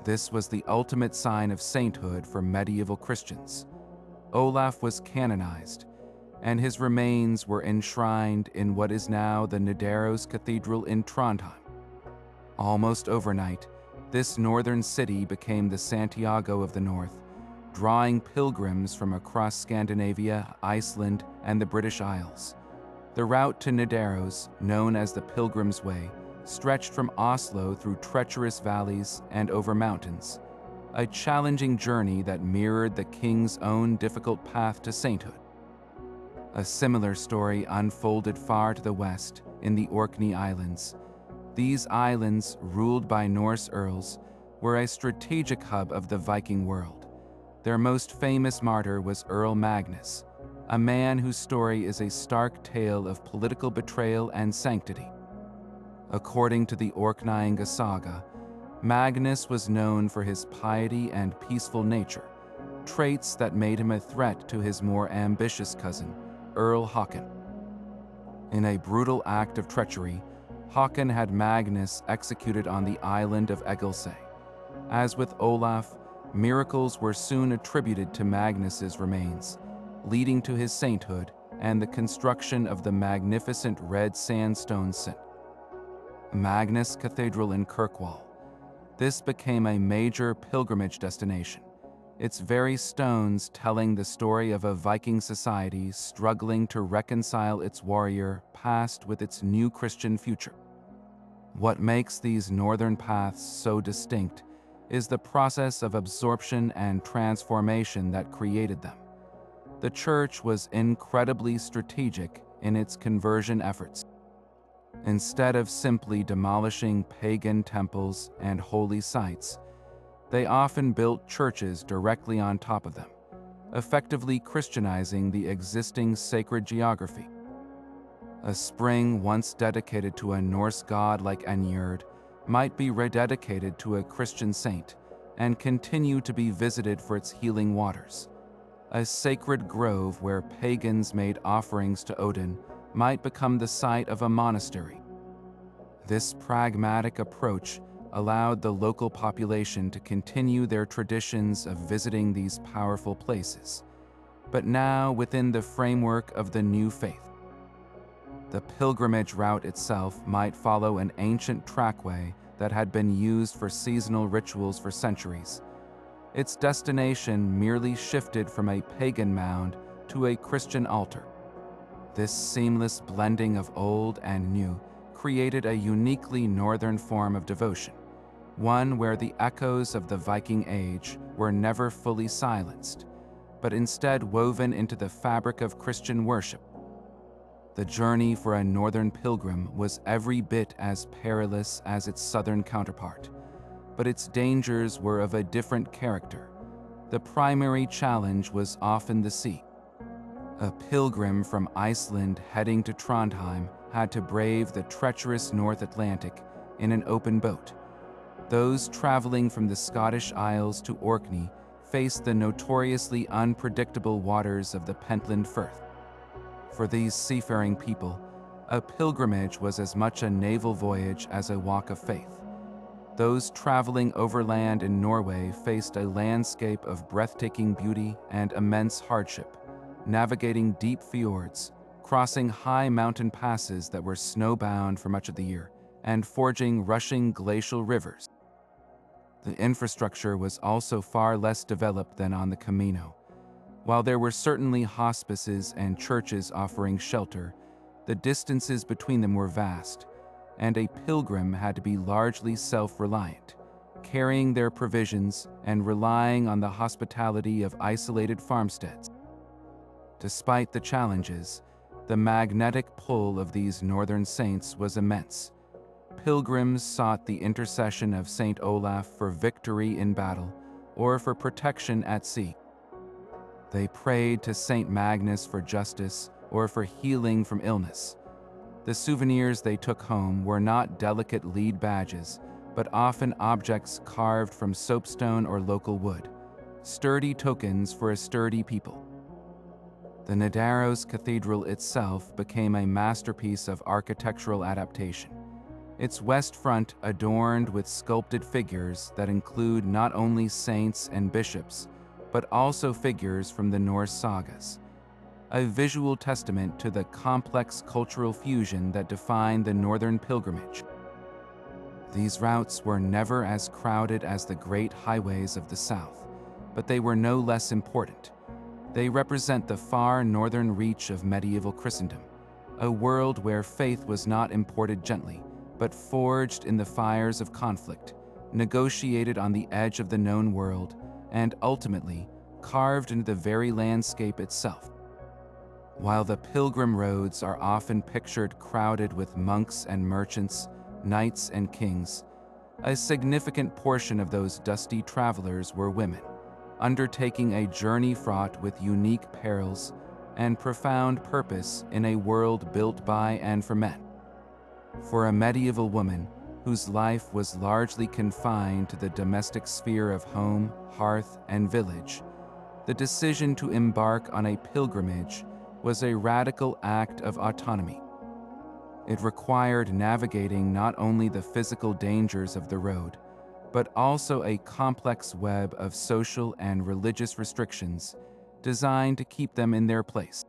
This was the ultimate sign of sainthood for medieval Christians. Olaf was canonized, and his remains were enshrined in what is now the Nidaros Cathedral in Trondheim. Almost overnight, this northern city became the Santiago of the North, drawing pilgrims from across Scandinavia, Iceland, and the British Isles. The route to Nidaros, known as the Pilgrim's Way, stretched from Oslo through treacherous valleys and over mountains, a challenging journey that mirrored the king's own difficult path to sainthood. A similar story unfolded far to the west, in the Orkney Islands. These islands, ruled by Norse earls, were a strategic hub of the Viking world. Their most famous martyr was Earl Magnus, a man whose story is a stark tale of political betrayal and sanctity. According to the Orkneyinga saga, Magnus was known for his piety and peaceful nature, traits that made him a threat to his more ambitious cousin, Earl Håkon. In a brutal act of treachery, Håkon had Magnus executed on the island of Egilsay. As with Olaf, miracles were soon attributed to Magnus's remains, leading to his sainthood and the construction of the magnificent red sandstone St. Magnus Cathedral in Kirkwall. This became a major pilgrimage destination, its very stones telling the story of a Viking society struggling to reconcile its warrior past with its new Christian future. What makes these northern paths so distinct is the process of absorption and transformation that created them. The church was incredibly strategic in its conversion efforts. Instead of simply demolishing pagan temples and holy sites, they often built churches directly on top of them, effectively Christianizing the existing sacred geography. A spring once dedicated to a Norse god like Njord might be rededicated to a Christian saint and continue to be visited for its healing waters. A sacred grove where pagans made offerings to Odin might become the site of a monastery. This pragmatic approach allowed the local population to continue their traditions of visiting these powerful places, but now within the framework of the new faith. The pilgrimage route itself might follow an ancient trackway that had been used for seasonal rituals for centuries. Its destination merely shifted from a pagan mound to a Christian altar. This seamless blending of old and new created a uniquely northern form of devotion, one where the echoes of the Viking Age were never fully silenced, but instead woven into the fabric of Christian worship. The journey for a northern pilgrim was every bit as perilous as its southern counterpart, but its dangers were of a different character. The primary challenge was often the sea. A pilgrim from Iceland heading to Trondheim had to brave the treacherous North Atlantic in an open boat. Those traveling from the Scottish Isles to Orkney faced the notoriously unpredictable waters of the Pentland Firth. For these seafaring people, a pilgrimage was as much a naval voyage as a walk of faith. Those traveling overland in Norway faced a landscape of breathtaking beauty and immense hardship, navigating deep fjords, crossing high mountain passes that were snowbound for much of the year, and forging rushing glacial rivers. The infrastructure was also far less developed than on the Camino. While there were certainly hospices and churches offering shelter, the distances between them were vast, and a pilgrim had to be largely self-reliant, carrying their provisions and relying on the hospitality of isolated farmsteads. Despite the challenges, the magnetic pull of these northern saints was immense. Pilgrims sought the intercession of Saint Olaf for victory in battle or for protection at sea. They prayed to Saint Magnus for justice or for healing from illness. The souvenirs they took home were not delicate lead badges, but often objects carved from soapstone or local wood, sturdy tokens for a sturdy people. The Nidaros Cathedral itself became a masterpiece of architectural adaptation. Its west front adorned with sculpted figures that include not only saints and bishops, but also figures from the Norse sagas, a visual testament to the complex cultural fusion that defined the northern pilgrimage. These routes were never as crowded as the great highways of the south, but they were no less important. They represent the far northern reach of medieval Christendom, a world where faith was not imported gently, but forged in the fires of conflict, negotiated on the edge of the known world, and ultimately carved into the very landscape itself. While the pilgrim roads are often pictured crowded with monks and merchants, knights and kings, a significant portion of those dusty travelers were women, undertaking a journey fraught with unique perils and profound purpose in a world built by and for men. For a medieval woman whose life was largely confined to the domestic sphere of home, hearth, and village, the decision to embark on a pilgrimage was a radical act of autonomy. It required navigating not only the physical dangers of the road, but also a complex web of social and religious restrictions designed to keep them in their place.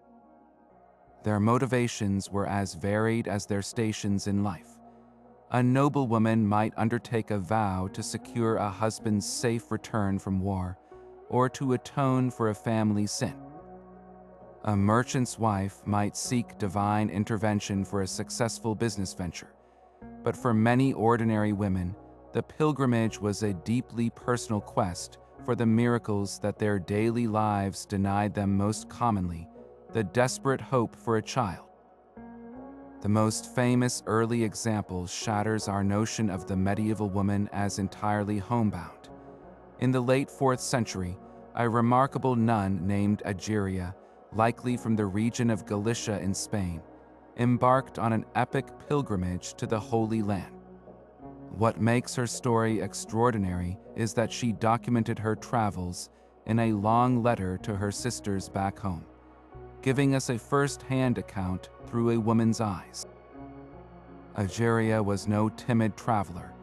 Their motivations were as varied as their stations in life. A noblewoman might undertake a vow to secure a husband's safe return from war, or to atone for a family sin. A merchant's wife might seek divine intervention for a successful business venture, but for many ordinary women, the pilgrimage was a deeply personal quest for the miracles that their daily lives denied them most commonly, the desperate hope for a child. The most famous early example shatters our notion of the medieval woman as entirely homebound. In the late 4th century, a remarkable nun named Egeria, likely from the region of Galicia in Spain, embarked on an epic pilgrimage to the Holy Land. What makes her story extraordinary is that she documented her travels in a long letter to her sisters back home, giving us a first-hand account through a woman's eyes. Egeria was no timid traveler.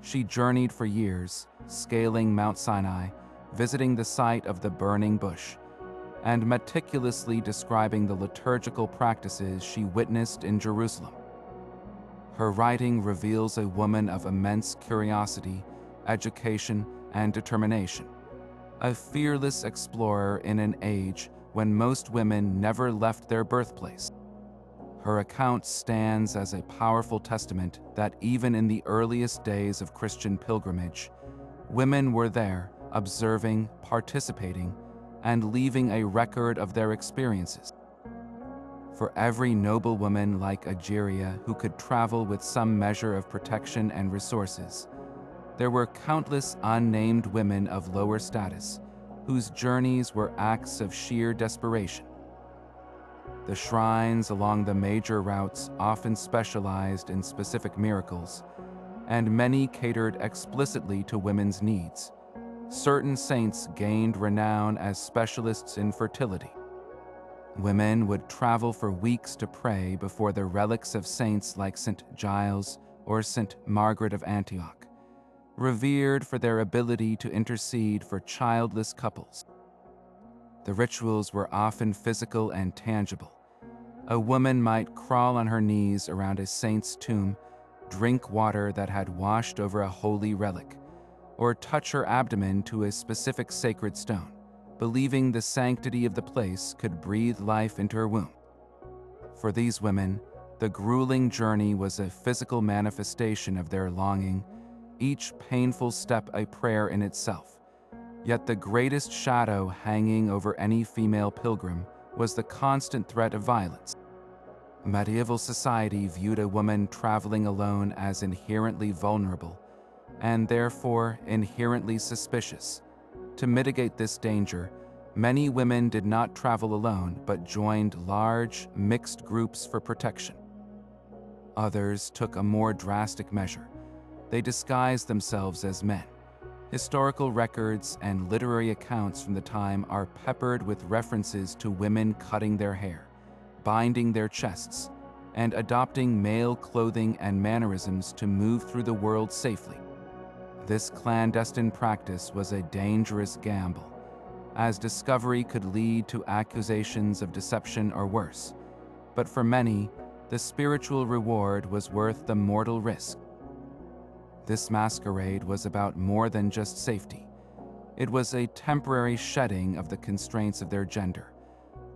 She journeyed for years, scaling Mount Sinai, visiting the site of the burning bush, and meticulously describing the liturgical practices she witnessed in Jerusalem. Her writing reveals a woman of immense curiosity, education, and determination, a fearless explorer in an age when most women never left their birthplace. Her account stands as a powerful testament that even in the earliest days of Christian pilgrimage, women were there, observing, participating, and leaving a record of their experiences. For every noblewoman like Egeria who could travel with some measure of protection and resources, there were countless unnamed women of lower status whose journeys were acts of sheer desperation. The shrines along the major routes often specialized in specific miracles, and many catered explicitly to women's needs. Certain saints gained renown as specialists in fertility. Women would travel for weeks to pray before the relics of saints like St. Giles or St. Margaret of Antioch, revered for their ability to intercede for childless couples. The rituals were often physical and tangible. A woman might crawl on her knees around a saint's tomb, drink water that had washed over a holy relic, or touch her abdomen to a specific sacred stone, believing the sanctity of the place could breathe life into her womb. For these women, the grueling journey was a physical manifestation of their longing, each painful step a prayer in itself. Yet the greatest shadow hanging over any female pilgrim was the constant threat of violence. Medieval society viewed a woman traveling alone as inherently vulnerable, and therefore inherently suspicious. To mitigate this danger, many women did not travel alone but joined large, mixed groups for protection. Others took a more drastic measure. They disguised themselves as men. Historical records and literary accounts from the time are peppered with references to women cutting their hair, binding their chests, and adopting male clothing and mannerisms to move through the world safely. This clandestine practice was a dangerous gamble, as discovery could lead to accusations of deception or worse. But for many, the spiritual reward was worth the mortal risk. This masquerade was about more than just safety. It was a temporary shedding of the constraints of their gender,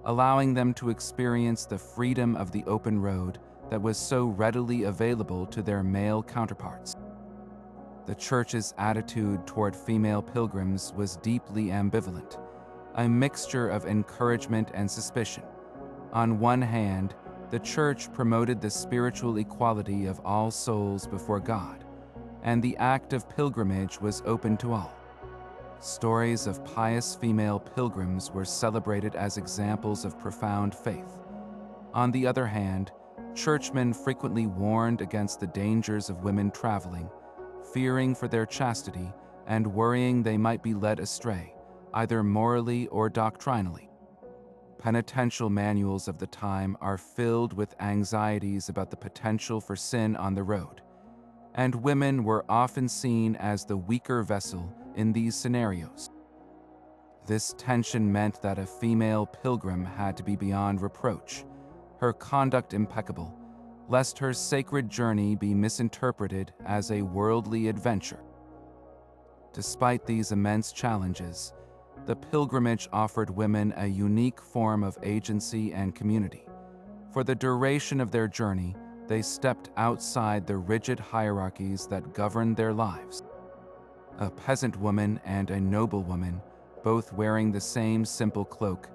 allowing them to experience the freedom of the open road that was so readily available to their male counterparts. The Church's attitude toward female pilgrims was deeply ambivalent, a mixture of encouragement and suspicion. On one hand, the Church promoted the spiritual equality of all souls before God, and the act of pilgrimage was open to all. Stories of pious female pilgrims were celebrated as examples of profound faith. On the other hand, churchmen frequently warned against the dangers of women traveling, fearing for their chastity and worrying they might be led astray, either morally or doctrinally. Penitential manuals of the time are filled with anxieties about the potential for sin on the road, and women were often seen as the weaker vessel in these scenarios. This tension meant that a female pilgrim had to be beyond reproach, her conduct impeccable, lest her sacred journey be misinterpreted as a worldly adventure. Despite these immense challenges, the pilgrimage offered women a unique form of agency and community. For the duration of their journey, they stepped outside the rigid hierarchies that governed their lives. A peasant woman and a noble woman, both wearing the same simple cloak,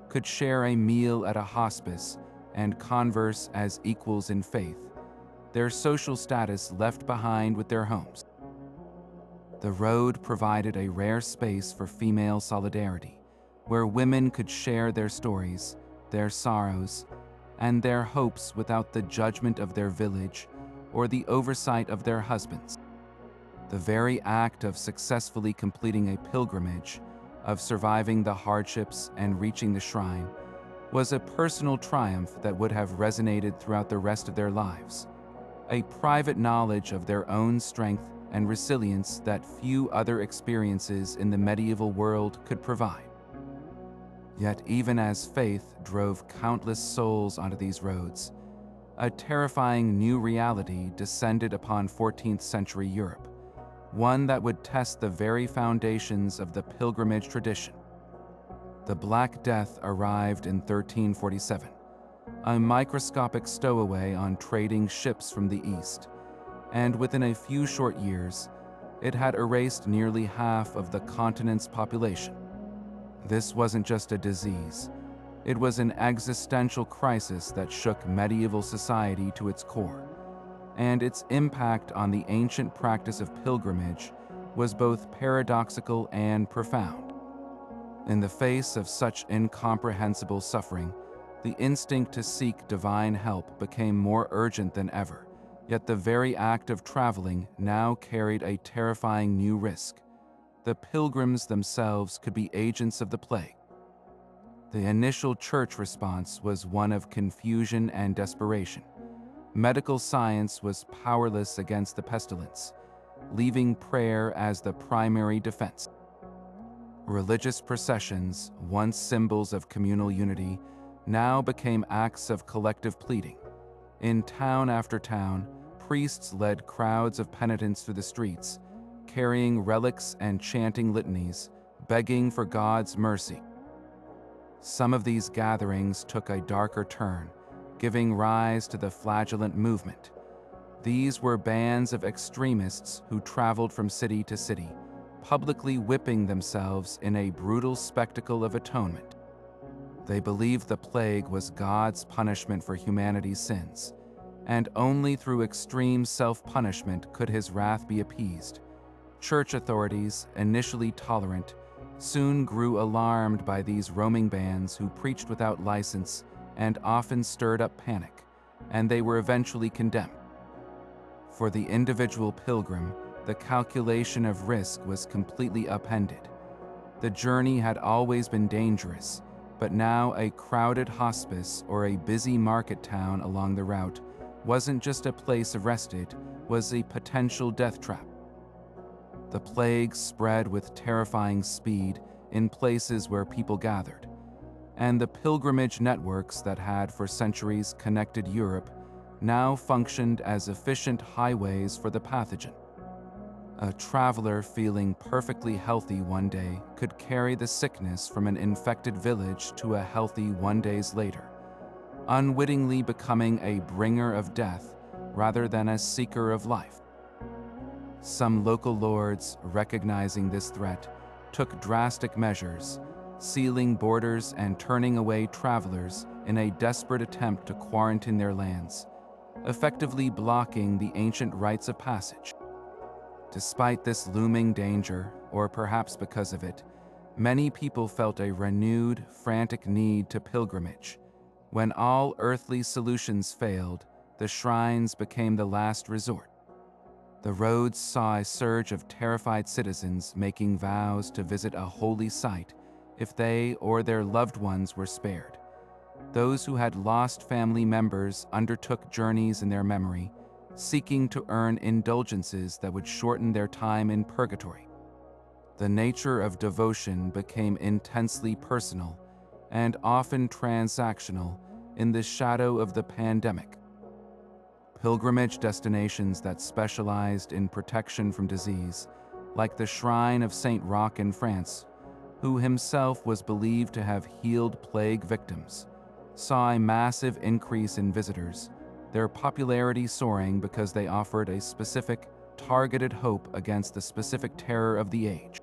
could share a meal at a hospice and converse as equals in faith, their social status left behind with their homes. The road provided a rare space for female solidarity, where women could share their stories, their sorrows, and their hopes without the judgment of their village or the oversight of their husbands. The very act of successfully completing a pilgrimage, of surviving the hardships and reaching the shrine, was a personal triumph that would have resonated throughout the rest of their lives, a private knowledge of their own strength and resilience that few other experiences in the medieval world could provide. Yet even as faith drove countless souls onto these roads, a terrifying new reality descended upon 14th century Europe, one that would test the very foundations of the pilgrimage tradition. The Black Death arrived in 1347, a microscopic stowaway on trading ships from the east, and within a few short years, it had erased nearly half of the continent's population. This wasn't just a disease. It was an existential crisis that shook medieval society to its core, and its impact on the ancient practice of pilgrimage was both paradoxical and profound. In the face of such incomprehensible suffering, the instinct to seek divine help became more urgent than ever, yet the very act of traveling now carried a terrifying new risk. The pilgrims themselves could be agents of the plague. The initial church response was one of confusion and desperation. Medical science was powerless against the pestilence, leaving prayer as the primary defense. Religious processions, once symbols of communal unity, now became acts of collective pleading. In town after town, priests led crowds of penitents through the streets, carrying relics and chanting litanies, begging for God's mercy. Some of these gatherings took a darker turn, giving rise to the flagellant movement. These were bands of extremists who traveled from city to city, publicly whipping themselves in a brutal spectacle of atonement. They believed the plague was God's punishment for humanity's sins, and only through extreme self-punishment could his wrath be appeased. Church authorities, initially tolerant, soon grew alarmed by these roaming bands who preached without license and often stirred up panic, and they were eventually condemned. For the individual pilgrim, the calculation of risk was completely upended. The journey had always been dangerous, but now a crowded hospice or a busy market town along the route wasn't just a place of respite, was a potential death trap. The plague spread with terrifying speed in places where people gathered, and the pilgrimage networks that had for centuries connected Europe now functioned as efficient highways for the pathogen. A traveler feeling perfectly healthy one day could carry the sickness from an infected village to a healthy 1 day later, unwittingly becoming a bringer of death rather than a seeker of life. Some local lords, recognizing this threat, took drastic measures, sealing borders and turning away travelers in a desperate attempt to quarantine their lands, effectively blocking the ancient rites of passage. Despite this looming danger, or perhaps because of it, many people felt a renewed, frantic need to pilgrimage. When all earthly solutions failed, the shrines became the last resort. The roads saw a surge of terrified citizens making vows to visit a holy site if they or their loved ones were spared. Those who had lost family members undertook journeys in their memory, seeking to earn indulgences that would shorten their time in purgatory. The nature of devotion became intensely personal and often transactional in the shadow of the pandemic. Pilgrimage destinations that specialized in protection from disease, like the Shrine of Saint Roch in France, who himself was believed to have healed plague victims, saw a massive increase in visitors, their popularity soaring because they offered a specific, targeted hope against the specific terror of the age.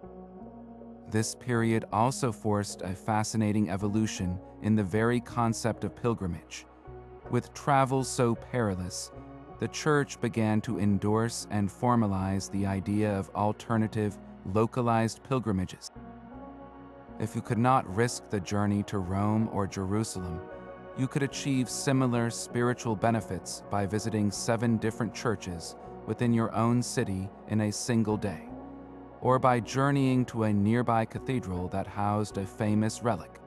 This period also forced a fascinating evolution in the very concept of pilgrimage. With travel so perilous, the Church began to endorse and formalize the idea of alternative, localized pilgrimages. If you could not risk the journey to Rome or Jerusalem, you could achieve similar spiritual benefits by visiting 7 different churches within your own city in a single day, or by journeying to a nearby cathedral that housed a famous relic.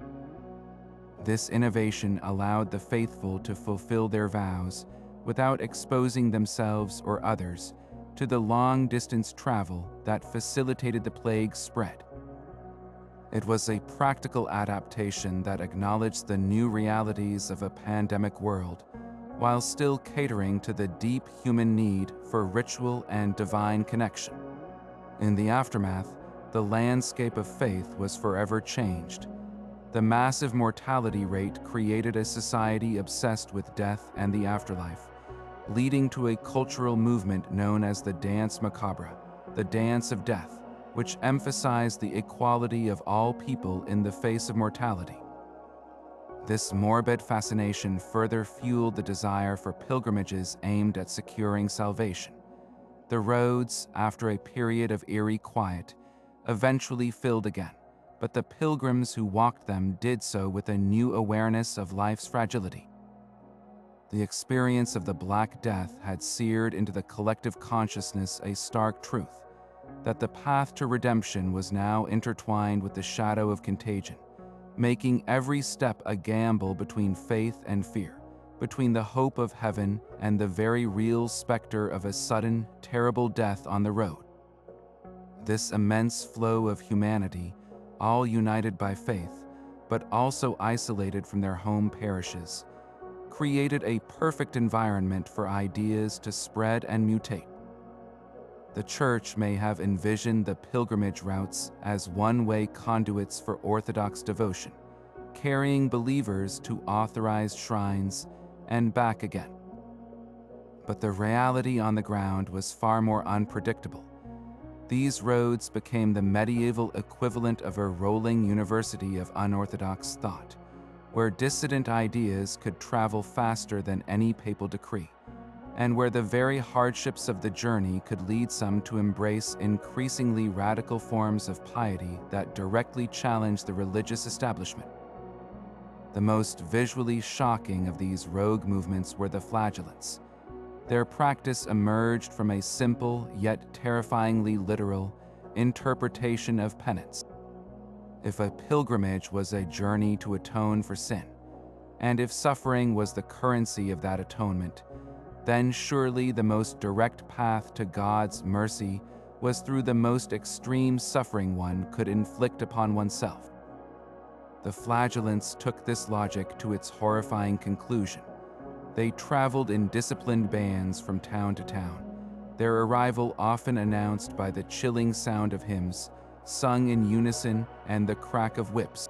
This innovation allowed the faithful to fulfill their vows without exposing themselves or others to the long-distance travel that facilitated the plague's spread. It was a practical adaptation that acknowledged the new realities of a pandemic world, while still catering to the deep human need for ritual and divine connection. In the aftermath, the landscape of faith was forever changed. The massive mortality rate created a society obsessed with death and the afterlife, leading to a cultural movement known as the Danse Macabre, the dance of death, which emphasized the equality of all people in the face of mortality. This morbid fascination further fueled the desire for pilgrimages aimed at securing salvation. The roads, after a period of eerie quiet, eventually filled again, but the pilgrims who walked them did so with a new awareness of life's fragility. The experience of the Black Death had seared into the collective consciousness a stark truth, that the path to redemption was now intertwined with the shadow of contagion, making every step a gamble between faith and fear, between the hope of heaven and the very real specter of a sudden, terrible death on the road. This immense flow of humanity, all united by faith, but also isolated from their home parishes, created a perfect environment for ideas to spread and mutate. The Church may have envisioned the pilgrimage routes as one-way conduits for Orthodox devotion, carrying believers to authorized shrines and back again. But the reality on the ground was far more unpredictable. These roads became the medieval equivalent of a rolling university of unorthodox thought, where dissident ideas could travel faster than any papal decree, and where the very hardships of the journey could lead some to embrace increasingly radical forms of piety that directly challenged the religious establishment. The most visually shocking of these rogue movements were the flagellants. Their practice emerged from a simple yet terrifyingly literal interpretation of penance. If a pilgrimage was a journey to atone for sin, and if suffering was the currency of that atonement, then surely the most direct path to God's mercy was through the most extreme suffering one could inflict upon oneself. The flagellants took this logic to its horrifying conclusion. They traveled in disciplined bands from town to town, their arrival often announced by the chilling sound of hymns, sung in unison, and the crack of whips.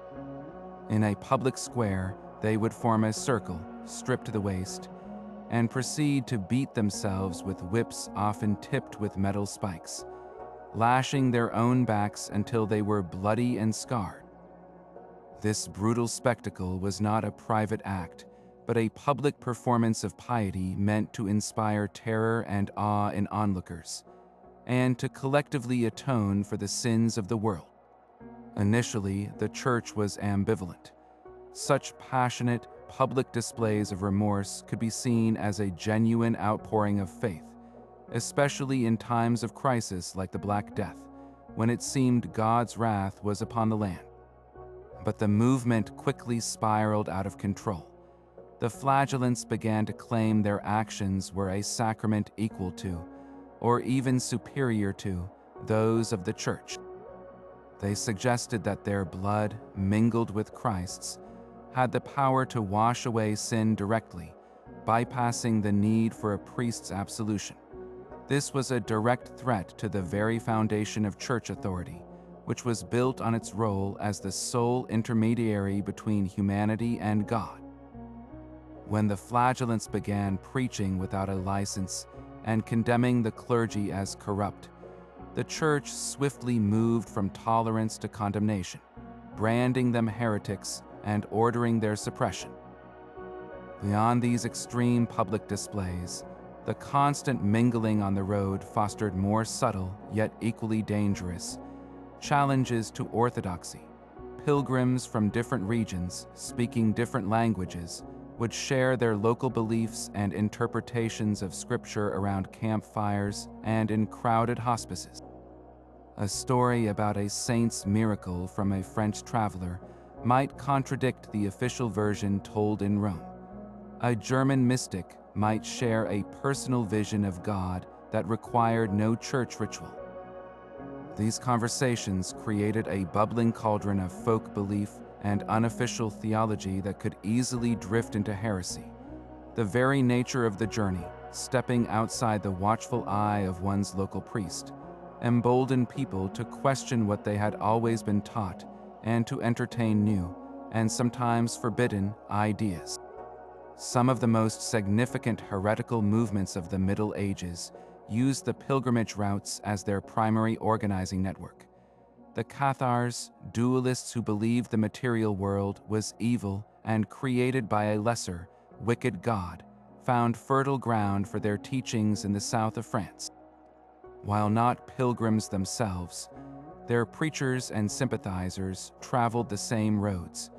In a public square, they would form a circle, stripped to the waist, and proceed to beat themselves with whips often tipped with metal spikes, lashing their own backs until they were bloody and scarred. This brutal spectacle was not a private act, but a public performance of piety meant to inspire terror and awe in onlookers, and to collectively atone for the sins of the world. Initially, the Church was ambivalent. Such passionate, public displays of remorse could be seen as a genuine outpouring of faith, especially in times of crisis like the Black Death, when it seemed God's wrath was upon the land. But the movement quickly spiraled out of control. The flagellants began to claim their actions were a sacrament equal to, or even superior to, those of the Church. They suggested that their blood, mingled with Christ's, had the power to wash away sin directly, bypassing the need for a priest's absolution. This was a direct threat to the very foundation of church authority, which was built on its role as the sole intermediary between humanity and God. When the flagellants began preaching without a license and condemning the clergy as corrupt, the Church swiftly moved from tolerance to condemnation, branding them heretics and ordering their suppression. Beyond these extreme public displays, the constant mingling on the road fostered more subtle, yet equally dangerous, challenges to orthodoxy. Pilgrims from different regions, speaking different languages, would share their local beliefs and interpretations of Scripture around campfires and in crowded hospices. A story about a saint's miracle from a French traveler might contradict the official version told in Rome. A German mystic might share a personal vision of God that required no church ritual. These conversations created a bubbling cauldron of folk belief and unofficial theology that could easily drift into heresy. The very nature of the journey, stepping outside the watchful eye of one's local priest, emboldened people to question what they had always been taught and to entertain new, and sometimes forbidden, ideas. Some of the most significant heretical movements of the Middle Ages used the pilgrimage routes as their primary organizing network. The Cathars, dualists who believed the material world was evil and created by a lesser, wicked god, found fertile ground for their teachings in the south of France. While not pilgrims themselves, their preachers and sympathizers traveled the same roads,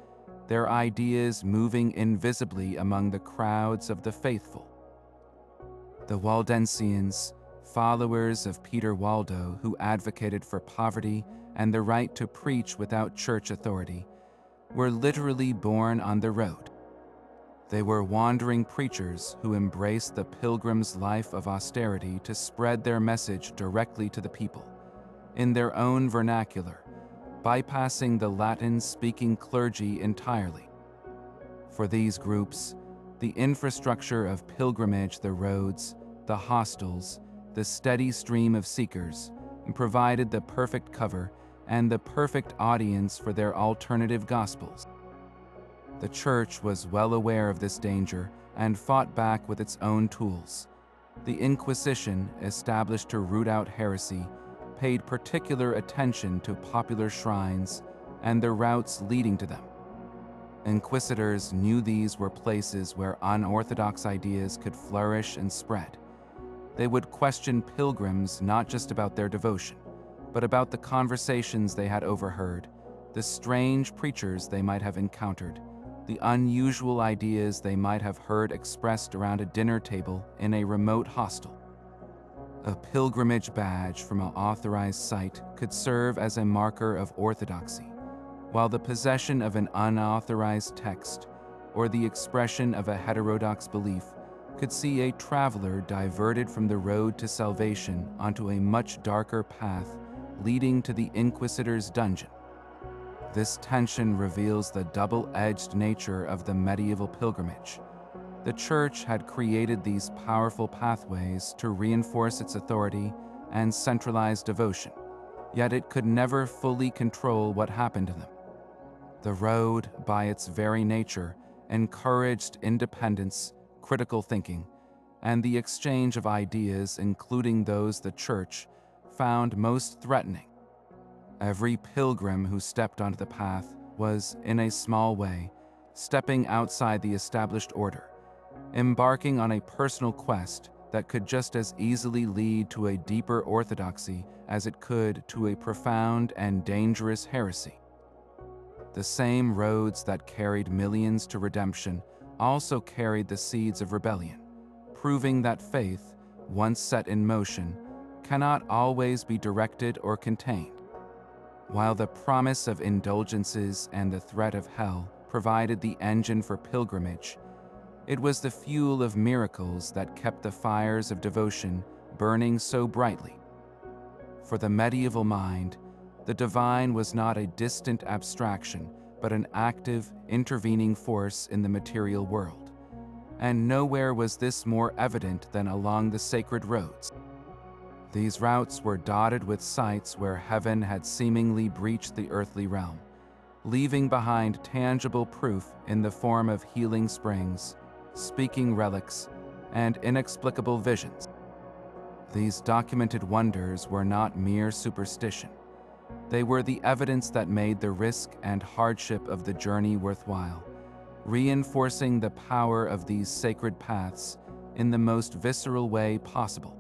their ideas moving invisibly among the crowds of the faithful. The Waldensians, followers of Peter Waldo who advocated for poverty and the right to preach without church authority, were literally born on the road. They were wandering preachers who embraced the pilgrim's life of austerity to spread their message directly to the people, in their own vernacular, bypassing the Latin-speaking clergy entirely. For these groups, the infrastructure of pilgrimage, the roads, the hostels, the steady stream of seekers, and provided the perfect cover and the perfect audience for their alternative gospels. The Church was well aware of this danger and fought back with its own tools. The Inquisition, established to root out heresy, paid particular attention to popular shrines and the routes leading to them. Inquisitors knew these were places where unorthodox ideas could flourish and spread. They would question pilgrims not just about their devotion, but about the conversations they had overheard, the strange preachers they might have encountered, the unusual ideas they might have heard expressed around a dinner table in a remote hostel. A pilgrimage badge from an authorized site could serve as a marker of orthodoxy, while the possession of an unauthorized text or the expression of a heterodox belief could see a traveler diverted from the road to salvation onto a much darker path leading to the Inquisitor's dungeon. This tension reveals the double-edged nature of the medieval pilgrimage. The Church had created these powerful pathways to reinforce its authority and centralize devotion, yet it could never fully control what happened to them. The road, by its very nature, encouraged independence, critical thinking, and the exchange of ideas, including those the Church found most threatening. Every pilgrim who stepped onto the path was, in a small way, stepping outside the established order, embarking on a personal quest that could just as easily lead to a deeper orthodoxy as it could to a profound and dangerous heresy. The same roads that carried millions to redemption also carried the seeds of rebellion, proving that faith, once set in motion, cannot always be directed or contained. While the promise of indulgences and the threat of hell provided the engine for pilgrimage, it was the fuel of miracles that kept the fires of devotion burning so brightly. For the medieval mind, the divine was not a distant abstraction, but an active, intervening force in the material world. And nowhere was this more evident than along the sacred roads. These routes were dotted with sites where heaven had seemingly breached the earthly realm, leaving behind tangible proof in the form of healing springs, speaking relics, and inexplicable visions. These documented wonders were not mere superstition. They were the evidence that made the risk and hardship of the journey worthwhile, reinforcing the power of these sacred paths in the most visceral way possible.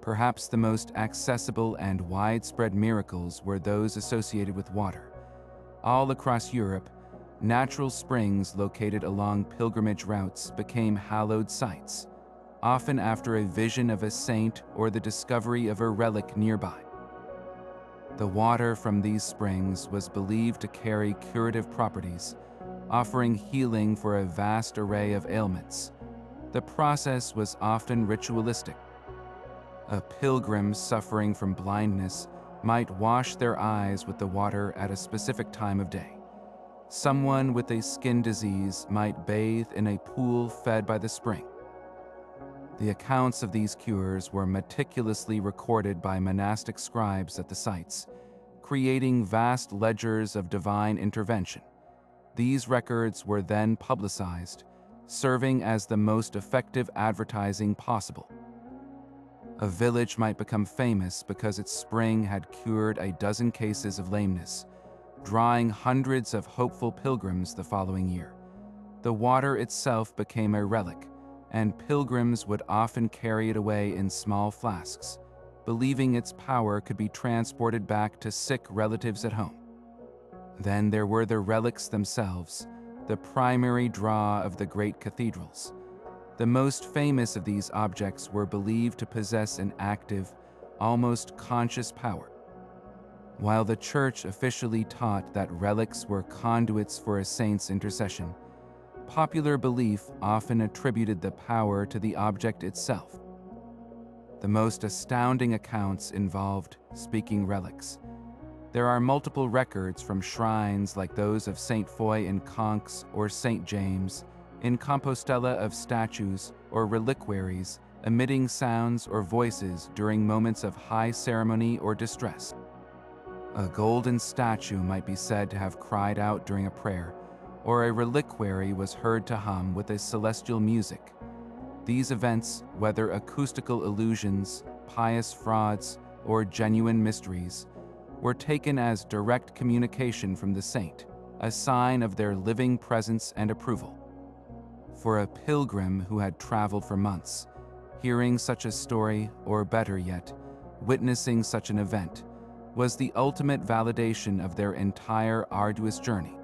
Perhaps the most accessible and widespread miracles were those associated with water. All across Europe, natural springs located along pilgrimage routes became hallowed sites, often after a vision of a saint or the discovery of a relic nearby. The water from these springs was believed to carry curative properties, offering healing for a vast array of ailments. The process was often ritualistic. A pilgrim suffering from blindness might wash their eyes with the water at a specific time of day. Someone with a skin disease might bathe in a pool fed by the spring. The accounts of these cures were meticulously recorded by monastic scribes at the sites, creating vast ledgers of divine intervention. These records were then publicized, serving as the most effective advertising possible. A village might become famous because its spring had cured a dozen cases of lameness, drawing hundreds of hopeful pilgrims the following year. The water itself became a relic, and pilgrims would often carry it away in small flasks, believing its power could be transported back to sick relatives at home. Then there were the relics themselves, the primary draw of the great cathedrals. The most famous of these objects were believed to possess an active, almost conscious power. While the Church officially taught that relics were conduits for a saint's intercession, popular belief often attributed the power to the object itself. The most astounding accounts involved speaking relics. There are multiple records from shrines like those of Saint Foy in Conques or Saint James, in Compostela of statues or reliquaries emitting sounds or voices during moments of high ceremony or distress. A golden statue might be said to have cried out during a prayer, or a reliquary was heard to hum with a celestial music. These events, whether acoustical illusions, pious frauds, or genuine mysteries, were taken as direct communication from the saint, a sign of their living presence and approval. For a pilgrim who had traveled for months, hearing such a story, or better yet, witnessing such an event, was the ultimate validation of their entire arduous journey.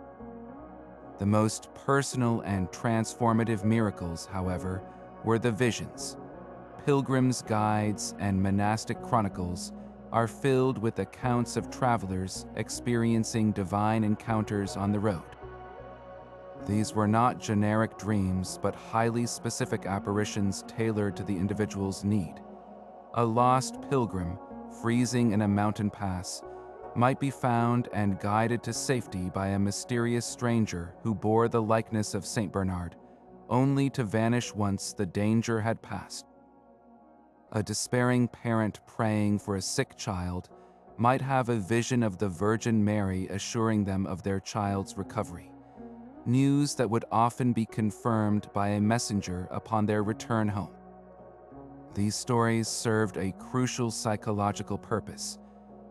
The most personal and transformative miracles, however, were the visions. Pilgrims' guides and monastic chronicles are filled with accounts of travelers experiencing divine encounters on the road. These were not generic dreams, but highly specific apparitions tailored to the individual's need. A lost pilgrim, freezing in a mountain pass, might be found and guided to safety by a mysterious stranger who bore the likeness of Saint Bernard, only to vanish once the danger had passed. A despairing parent praying for a sick child might have a vision of the Virgin Mary assuring them of their child's recovery, news that would often be confirmed by a messenger upon their return home. These stories served a crucial psychological purpose.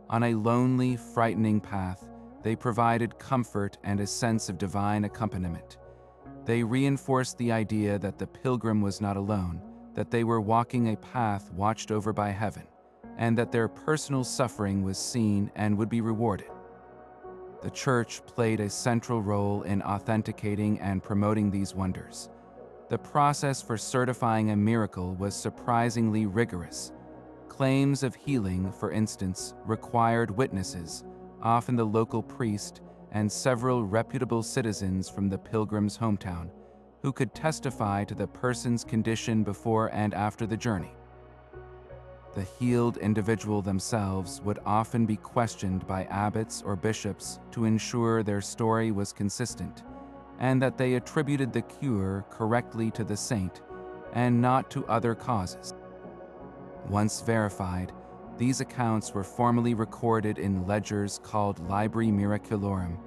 On a lonely, frightening path, they provided comfort and a sense of divine accompaniment. They reinforced the idea that the pilgrim was not alone, that they were walking a path watched over by heaven, and that their personal suffering was seen and would be rewarded. The Church played a central role in authenticating and promoting these wonders. The process for certifying a miracle was surprisingly rigorous. Claims of healing, for instance, required witnesses, often the local priest and several reputable citizens from the pilgrim's hometown, who could testify to the person's condition before and after the journey. The healed individual themselves would often be questioned by abbots or bishops to ensure their story was consistent, and that they attributed the cure correctly to the saint and not to other causes. Once verified, these accounts were formally recorded in ledgers called Libri Miraculorum,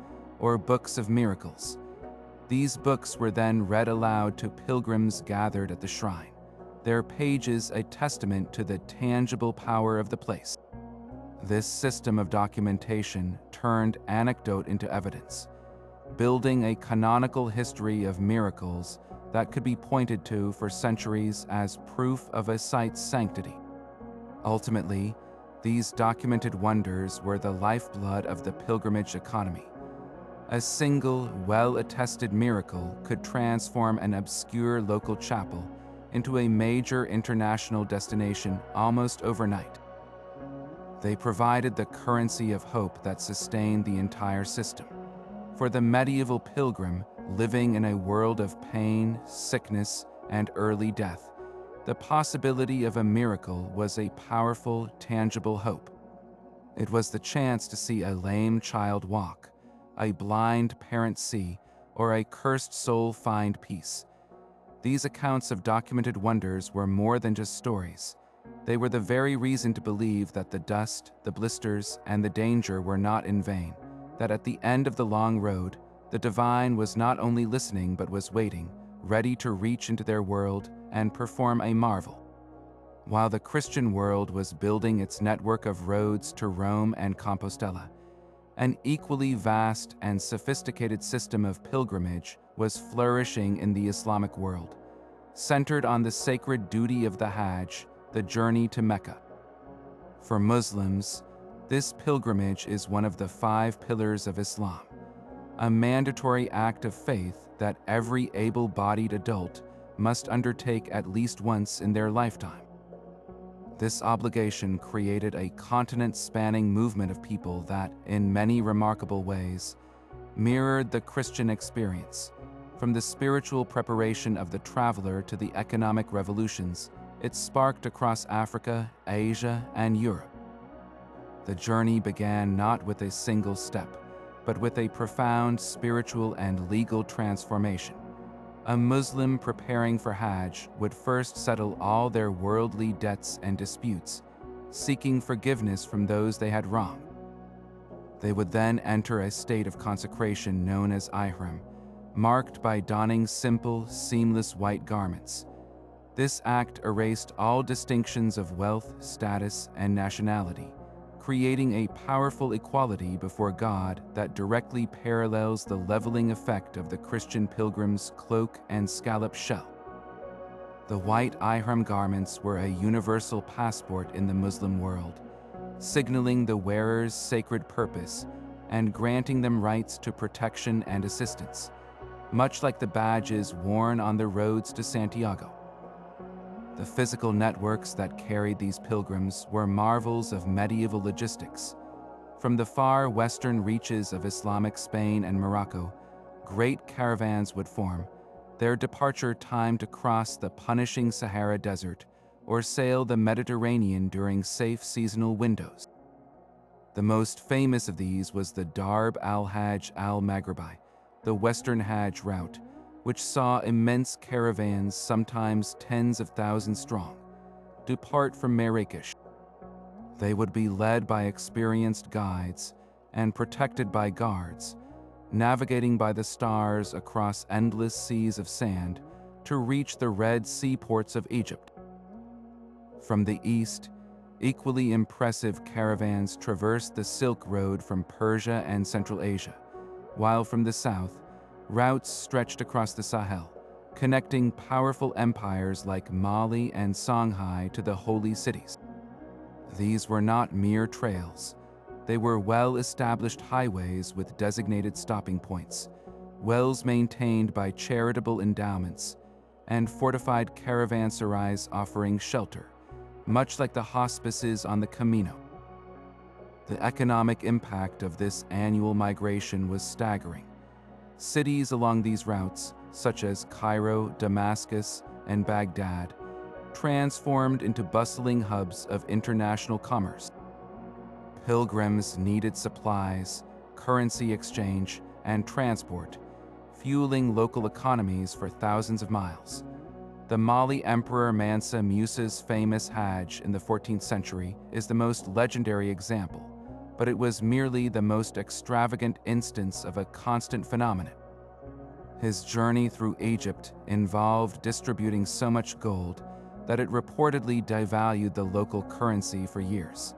or Books of Miracles. These books were then read aloud to pilgrims gathered at the shrine, their pages a testament to the tangible power of the place. This system of documentation turned anecdote into evidence, building a canonical history of miracles that could be pointed to for centuries as proof of a site's sanctity. Ultimately, these documented wonders were the lifeblood of the pilgrimage economy. A single, well-attested miracle could transform an obscure local chapel into a major international destination almost overnight. They provided the currency of hope that sustained the entire system. For the medieval pilgrim living in a world of pain, sickness, and early death, the possibility of a miracle was a powerful, tangible hope. It was the chance to see a lame child walk, a blind parent see, or a cursed soul find peace. These accounts of documented wonders were more than just stories. They were the very reason to believe that the dust, the blisters, and the danger were not in vain, that at the end of the long road, the divine was not only listening but was waiting, ready to reach into their world and perform a marvel. While the Christian world was building its network of roads to Rome and Compostela, an equally vast and sophisticated system of pilgrimage was flourishing in the Islamic world, centered on the sacred duty of the Hajj, the journey to Mecca. For Muslims, this pilgrimage is one of the 5 pillars of Islam, a mandatory act of faith that every able-bodied adult must undertake at least once in their lifetime. This obligation created a continent-spanning movement of people that, in many remarkable ways, mirrored the Christian experience. From the spiritual preparation of the traveler to the economic revolutions it sparked across Africa, Asia, and Europe. The journey began not with a single step, but with a profound spiritual and legal transformation. A Muslim preparing for Hajj would first settle all their worldly debts and disputes, seeking forgiveness from those they had wronged. They would then enter a state of consecration known as ihram, marked by donning simple, seamless white garments. This act erased all distinctions of wealth, status, and nationality, creating a powerful equality before God that directly parallels the leveling effect of the Christian pilgrim's cloak and scallop shell. The white ihram garments were a universal passport in the Muslim world, signaling the wearer's sacred purpose and granting them rights to protection and assistance, much like the badges worn on the roads to Santiago. The physical networks that carried these pilgrims were marvels of medieval logistics. From the far western reaches of Islamic Spain and Morocco, great caravans would form, their departure timed to cross the punishing Sahara Desert or sail the Mediterranean during safe seasonal windows. The most famous of these was the Darb al-Hajj al-Maghribi, the Western Hajj route, which saw immense caravans, sometimes tens of thousands strong, depart from Marrakesh. They would be led by experienced guides and protected by guards, navigating by the stars across endless seas of sand to reach the Red Sea ports of Egypt. From the east, equally impressive caravans traversed the Silk Road from Persia and Central Asia, while from the south, routes stretched across the Sahel, connecting powerful empires like Mali and Songhai to the holy cities. These were not mere trails. They were well-established highways with designated stopping points, wells maintained by charitable endowments, and fortified caravanserais offering shelter, much like the hospices on the Camino. The economic impact of this annual migration was staggering. Cities along these routes, such as Cairo, Damascus, and Baghdad, transformed into bustling hubs of international commerce. Pilgrims needed supplies, currency exchange, and transport, fueling local economies for thousands of miles. The Mali Emperor Mansa Musa's famous Hajj in the 14th century is the most legendary example, but it was merely the most extravagant instance of a constant phenomenon. His journey through Egypt involved distributing so much gold that it reportedly devalued the local currency for years,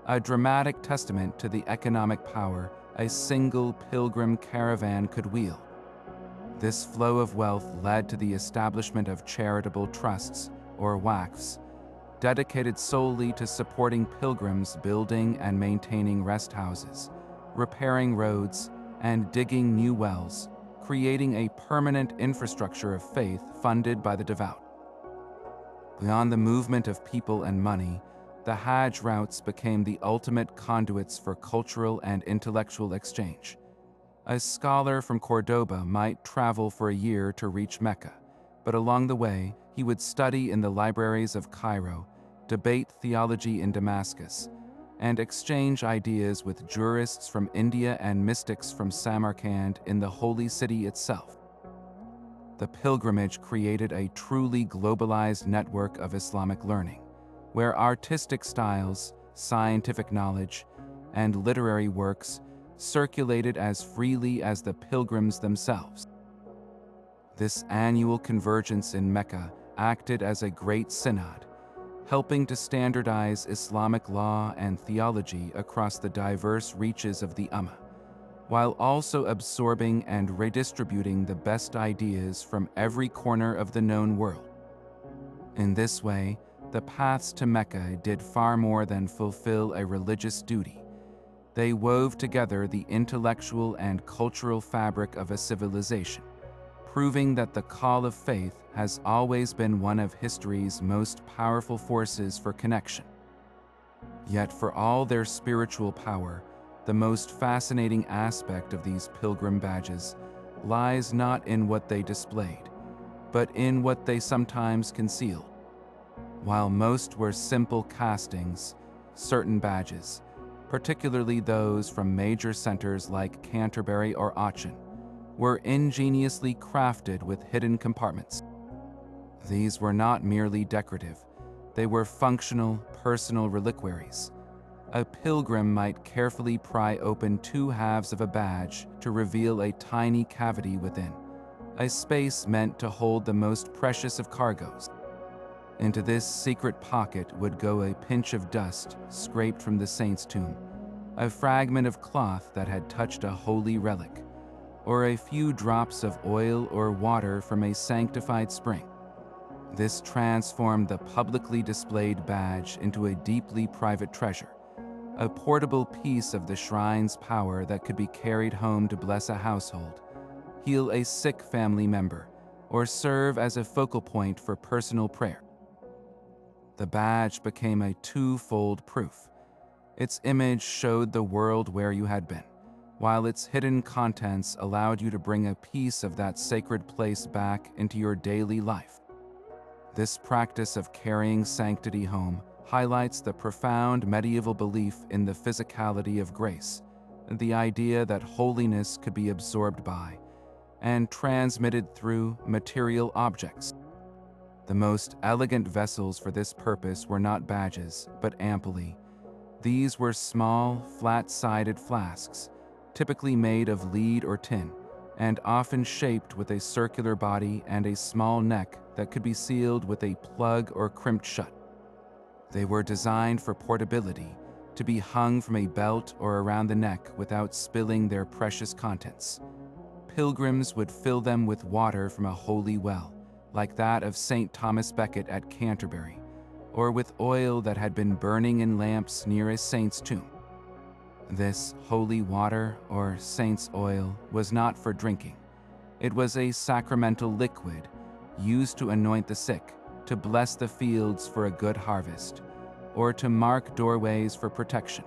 a dramatic testament to the economic power a single pilgrim caravan could wield. This flow of wealth led to the establishment of charitable trusts, or waqfs, dedicated solely to supporting pilgrims building and maintaining rest houses, repairing roads, and digging new wells, creating a permanent infrastructure of faith funded by the devout. Beyond the movement of people and money, the Hajj routes became the ultimate conduits for cultural and intellectual exchange. A scholar from Cordoba might travel for a year to reach Mecca, but along the way, he would study in the libraries of Cairo, debate theology in Damascus, and exchange ideas with jurists from India and mystics from Samarkand in the holy city itself. The pilgrimage created a truly globalized network of Islamic learning, where artistic styles, scientific knowledge, and literary works circulated as freely as the pilgrims themselves. This annual convergence in Mecca acted as a great synod, helping to standardize Islamic law and theology across the diverse reaches of the Ummah, while also absorbing and redistributing the best ideas from every corner of the known world. In this way, the paths to Mecca did far more than fulfill a religious duty. They wove together the intellectual and cultural fabric of a civilization, proving that the call of faith has always been one of history's most powerful forces for connection. Yet for all their spiritual power, the most fascinating aspect of these pilgrim badges lies not in what they displayed, but in what they sometimes concealed. While most were simple castings, certain badges, particularly those from major centers like Canterbury or Aachen, were ingeniously crafted with hidden compartments. These were not merely decorative, they were functional, personal reliquaries. A pilgrim might carefully pry open two halves of a badge to reveal a tiny cavity within, a space meant to hold the most precious of cargoes. Into this secret pocket would go a pinch of dust scraped from the saint's tomb, a fragment of cloth that had touched a holy relic, or a few drops of oil or water from a sanctified spring. This transformed the publicly displayed badge into a deeply private treasure, a portable piece of the shrine's power that could be carried home to bless a household, heal a sick family member, or serve as a focal point for personal prayer. The badge became a two-fold proof. Its image showed the world where you had been, while its hidden contents allowed you to bring a piece of that sacred place back into your daily life. This practice of carrying sanctity home highlights the profound medieval belief in the physicality of grace, the idea that holiness could be absorbed by and transmitted through material objects. The most elegant vessels for this purpose were not badges, but ampuli. These were small, flat-sided flasks, typically made of lead or tin, and often shaped with a circular body and a small neck that could be sealed with a plug or crimped shut. They were designed for portability, to be hung from a belt or around the neck without spilling their precious contents. Pilgrims would fill them with water from a holy well, like that of St. Thomas Becket at Canterbury, or with oil that had been burning in lamps near a saint's tomb. This holy water, or saint's oil, was not for drinking. It was a sacramental liquid used to anoint the sick, to bless the fields for a good harvest, or to mark doorways for protection.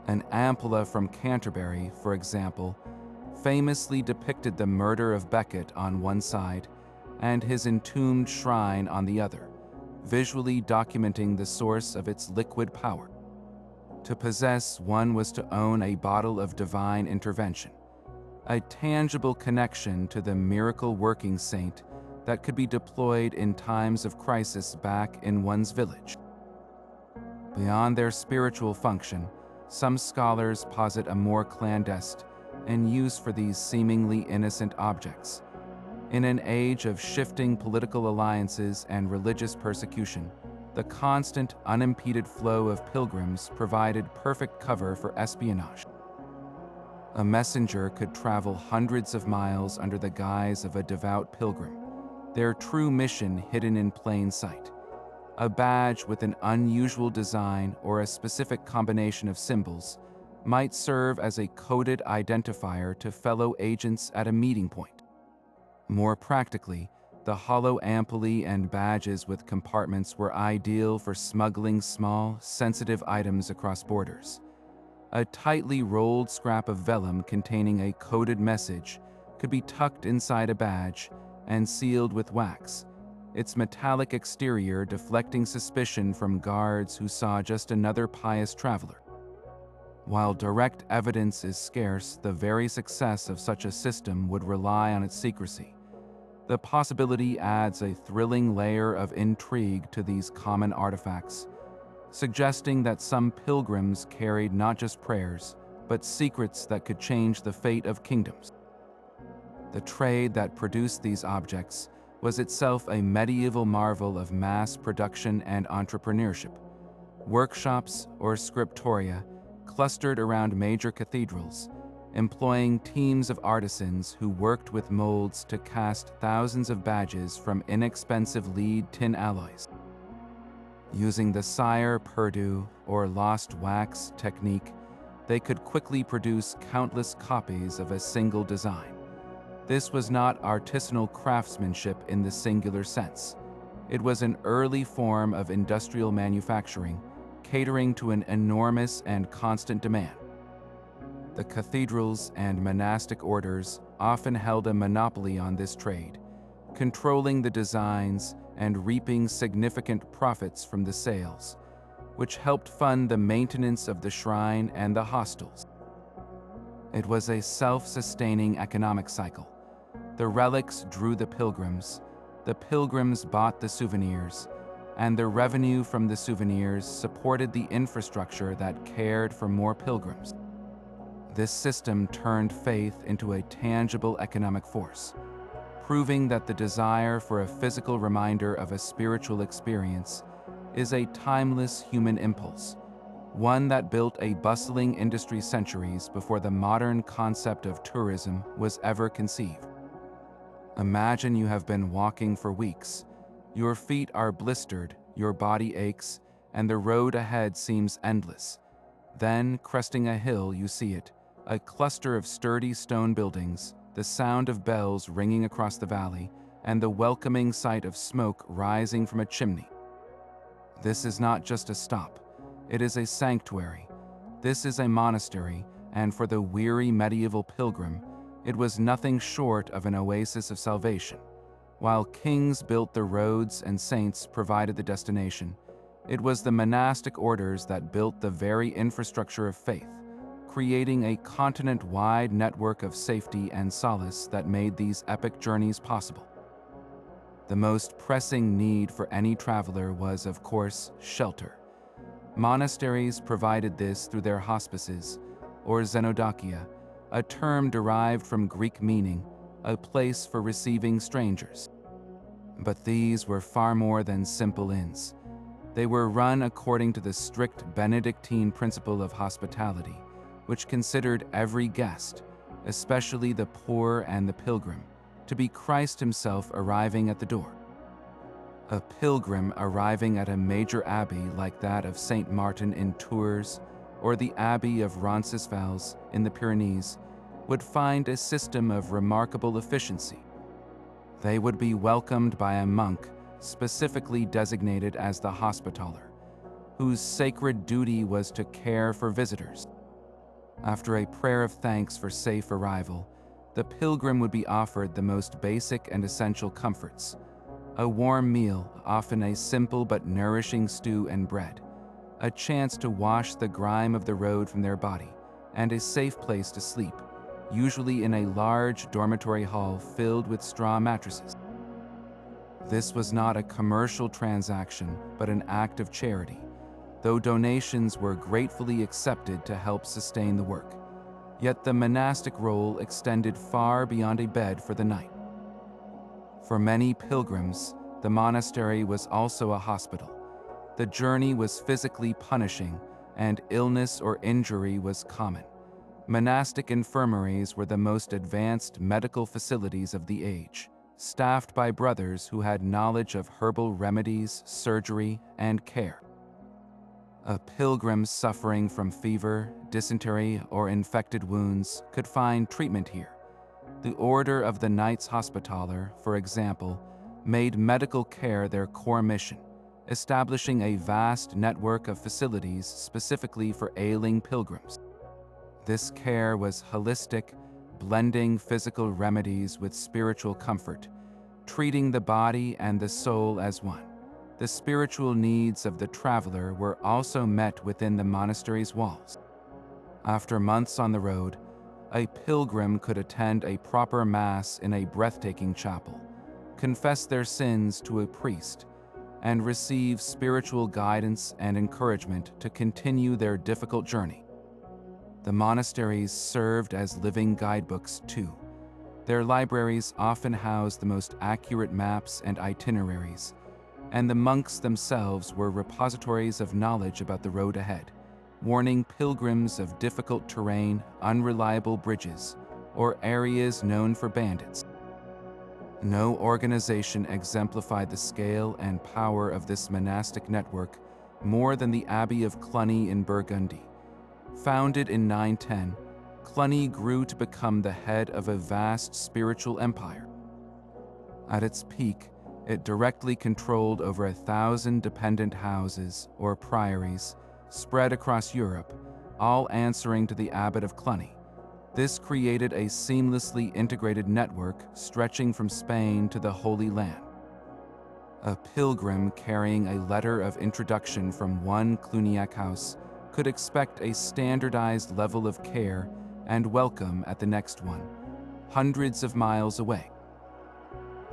An ampulla from Canterbury, for example, famously depicted the murder of Becket on one side and his entombed shrine on the other, visually documenting the source of its liquid power. To possess one was to own a bottle of divine intervention, a tangible connection to the miracle-working saint that could be deployed in times of crisis back in one's village. Beyond their spiritual function, some scholars posit a more clandestine and use for these seemingly innocent objects. In an age of shifting political alliances and religious persecution, the constant, unimpeded flow of pilgrims provided perfect cover for espionage. A messenger could travel hundreds of miles under the guise of a devout pilgrim, their true mission hidden in plain sight. A badge with an unusual design or a specific combination of symbols might serve as a coded identifier to fellow agents at a meeting point. More practically, the hollow ampuli and badges with compartments were ideal for smuggling small, sensitive items across borders. A tightly rolled scrap of vellum containing a coded message could be tucked inside a badge and sealed with wax, its metallic exterior deflecting suspicion from guards who saw just another pious traveler. While direct evidence is scarce, the very success of such a system would rely on its secrecy. The possibility adds a thrilling layer of intrigue to these common artifacts, suggesting that some pilgrims carried not just prayers, but secrets that could change the fate of kingdoms. The trade that produced these objects was itself a medieval marvel of mass production and entrepreneurship. Workshops, or scriptoria, clustered around major cathedrals, employing teams of artisans who worked with molds to cast thousands of badges from inexpensive lead tin alloys. Using the Sire Perdue or lost wax technique, they could quickly produce countless copies of a single design. This was not artisanal craftsmanship in the singular sense. It was an early form of industrial manufacturing, catering to an enormous and constant demand. The cathedrals and monastic orders often held a monopoly on this trade, controlling the designs and reaping significant profits from the sales, which helped fund the maintenance of the shrine and the hostels. It was a self-sustaining economic cycle. The relics drew the pilgrims bought the souvenirs, and the revenue from the souvenirs supported the infrastructure that cared for more pilgrims. This system turned faith into a tangible economic force, proving that the desire for a physical reminder of a spiritual experience is a timeless human impulse, one that built a bustling industry centuries before the modern concept of tourism was ever conceived. Imagine you have been walking for weeks. Your feet are blistered, your body aches, and the road ahead seems endless. Then, cresting a hill, you see it, a cluster of sturdy stone buildings, the sound of bells ringing across the valley, and the welcoming sight of smoke rising from a chimney. This is not just a stop. It is a sanctuary. This is a monastery, and for the weary medieval pilgrim, it was nothing short of an oasis of salvation. While kings built the roads and saints provided the destination, it was the monastic orders that built the very infrastructure of faith, creating a continent-wide network of safety and solace that made these epic journeys possible. The most pressing need for any traveler was, of course, shelter. Monasteries provided this through their hospices, or xenodokia, a term derived from Greek meaning, a place for receiving strangers. But these were far more than simple inns. They were run according to the strict Benedictine principle of hospitality, which considered every guest, especially the poor and the pilgrim, to be Christ himself arriving at the door. A pilgrim arriving at a major abbey like that of Saint Martin in Tours or the Abbey of Roncesvalles in the Pyrenees would find a system of remarkable efficiency. They would be welcomed by a monk specifically designated as the hospitaller, whose sacred duty was to care for visitors. After a prayer of thanks for safe arrival, the pilgrim would be offered the most basic and essential comforts: a warm meal, often a simple but nourishing stew and bread, a chance to wash the grime of the road from their body, and a safe place to sleep, usually in a large dormitory hall filled with straw mattresses. This was not a commercial transaction, but an act of charity, though donations were gratefully accepted to help sustain the work. Yet the monastic role extended far beyond a bed for the night. For many pilgrims, the monastery was also a hospital. The journey was physically punishing, and illness or injury was common. Monastic infirmaries were the most advanced medical facilities of the age, staffed by brothers who had knowledge of herbal remedies, surgery, and care. A pilgrim suffering from fever, dysentery, or infected wounds could find treatment here. The Order of the Knights Hospitaller, for example, made medical care their core mission, establishing a vast network of facilities specifically for ailing pilgrims. This care was holistic, blending physical remedies with spiritual comfort, treating the body and the soul as one. The spiritual needs of the traveler were also met within the monastery's walls. After months on the road, a pilgrim could attend a proper mass in a breathtaking chapel, confess their sins to a priest, and receive spiritual guidance and encouragement to continue their difficult journey. The monasteries served as living guidebooks too. Their libraries often housed the most accurate maps and itineraries, and the monks themselves were repositories of knowledge about the road ahead, warning pilgrims of difficult terrain, unreliable bridges, or areas known for bandits. No organization exemplified the scale and power of this monastic network more than the Abbey of Cluny in Burgundy. Founded in 910, Cluny grew to become the head of a vast spiritual empire. At its peak, it directly controlled over 1,000 dependent houses, or priories, spread across Europe, all answering to the Abbot of Cluny. This created a seamlessly integrated network stretching from Spain to the Holy Land. A pilgrim carrying a letter of introduction from one Cluniac house could expect a standardized level of care and welcome at the next one, hundreds of miles away.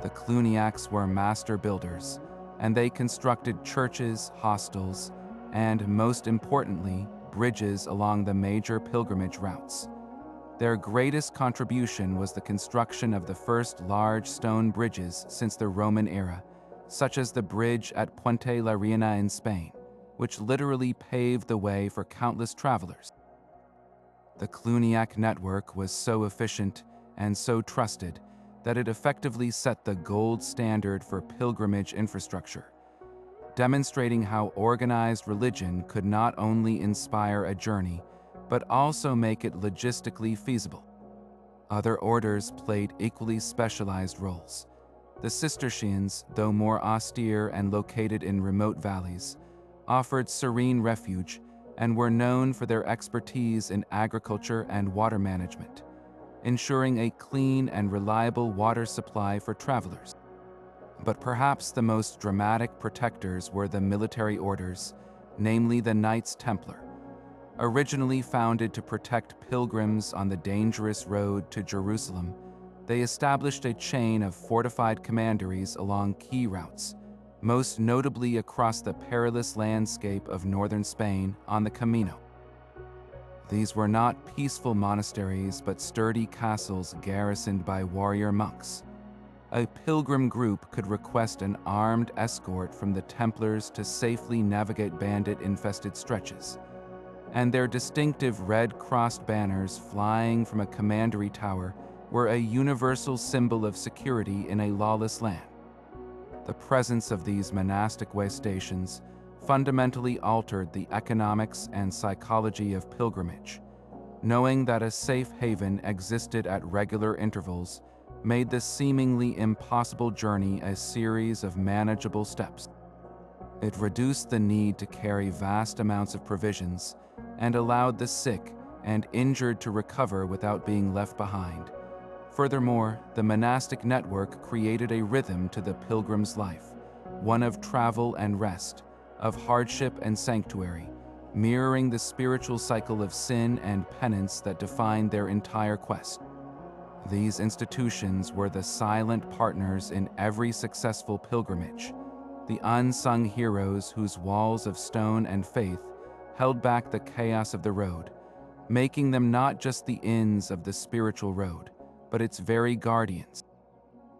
The Cluniacs were master builders, and they constructed churches, hostels, and, most importantly, bridges along the major pilgrimage routes. Their greatest contribution was the construction of the first large stone bridges since the Roman era, such as the bridge at Puente la Reina in Spain, which literally paved the way for countless travelers. The Cluniac network was so efficient and so trusted that it effectively set the gold standard for pilgrimage infrastructure, demonstrating how organized religion could not only inspire a journey, but also make it logistically feasible. Other orders played equally specialized roles. The Cistercians, though more austere and located in remote valleys, offered serene refuge and were known for their expertise in agriculture and water management, ensuring a clean and reliable water supply for travelers. But perhaps the most dramatic protectors were the military orders, namely the Knights Templar. Originally founded to protect pilgrims on the dangerous road to Jerusalem, they established a chain of fortified commanderies along key routes, most notably across the perilous landscape of northern Spain on the Camino. These were not peaceful monasteries but sturdy castles garrisoned by warrior monks. A pilgrim group could request an armed escort from the Templars to safely navigate bandit-infested stretches, and their distinctive red-crossed banners flying from a commandery tower were a universal symbol of security in a lawless land. The presence of these monastic way stations fundamentally altered the economics and psychology of pilgrimage. Knowing that a safe haven existed at regular intervals made the seemingly impossible journey a series of manageable steps. It reduced the need to carry vast amounts of provisions and allowed the sick and injured to recover without being left behind. Furthermore, the monastic network created a rhythm to the pilgrim's life, one of travel and rest, of hardship and sanctuary, mirroring the spiritual cycle of sin and penance that defined their entire quest. These institutions were the silent partners in every successful pilgrimage, the unsung heroes whose walls of stone and faith held back the chaos of the road, making them not just the inns of the spiritual road, but its very guardians.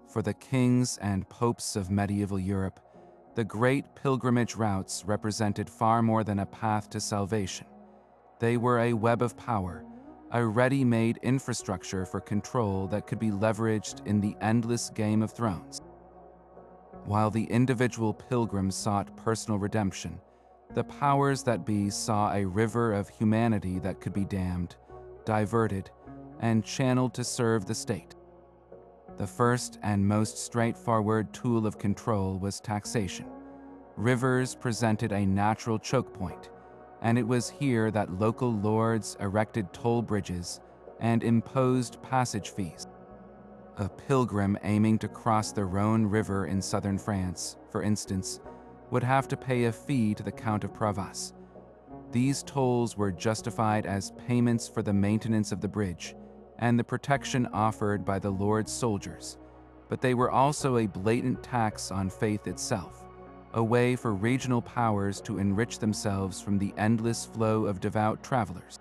For the kings and popes of medieval Europe, the great pilgrimage routes represented far more than a path to salvation. They were a web of power, a ready-made infrastructure for control that could be leveraged in the endless Game of Thrones. While the individual pilgrims sought personal redemption, the powers that be saw a river of humanity that could be dammed, diverted, and channeled to serve the state. The first and most straightforward tool of control was taxation. Rivers presented a natural choke point, and it was here that local lords erected toll bridges and imposed passage fees. A pilgrim aiming to cross the Rhône River in southern France, for instance, would have to pay a fee to the Count of Provence. These tolls were justified as payments for the maintenance of the bridge and the protection offered by the Lord's soldiers, but they were also a blatant tax on faith itself, a way for regional powers to enrich themselves from the endless flow of devout travelers.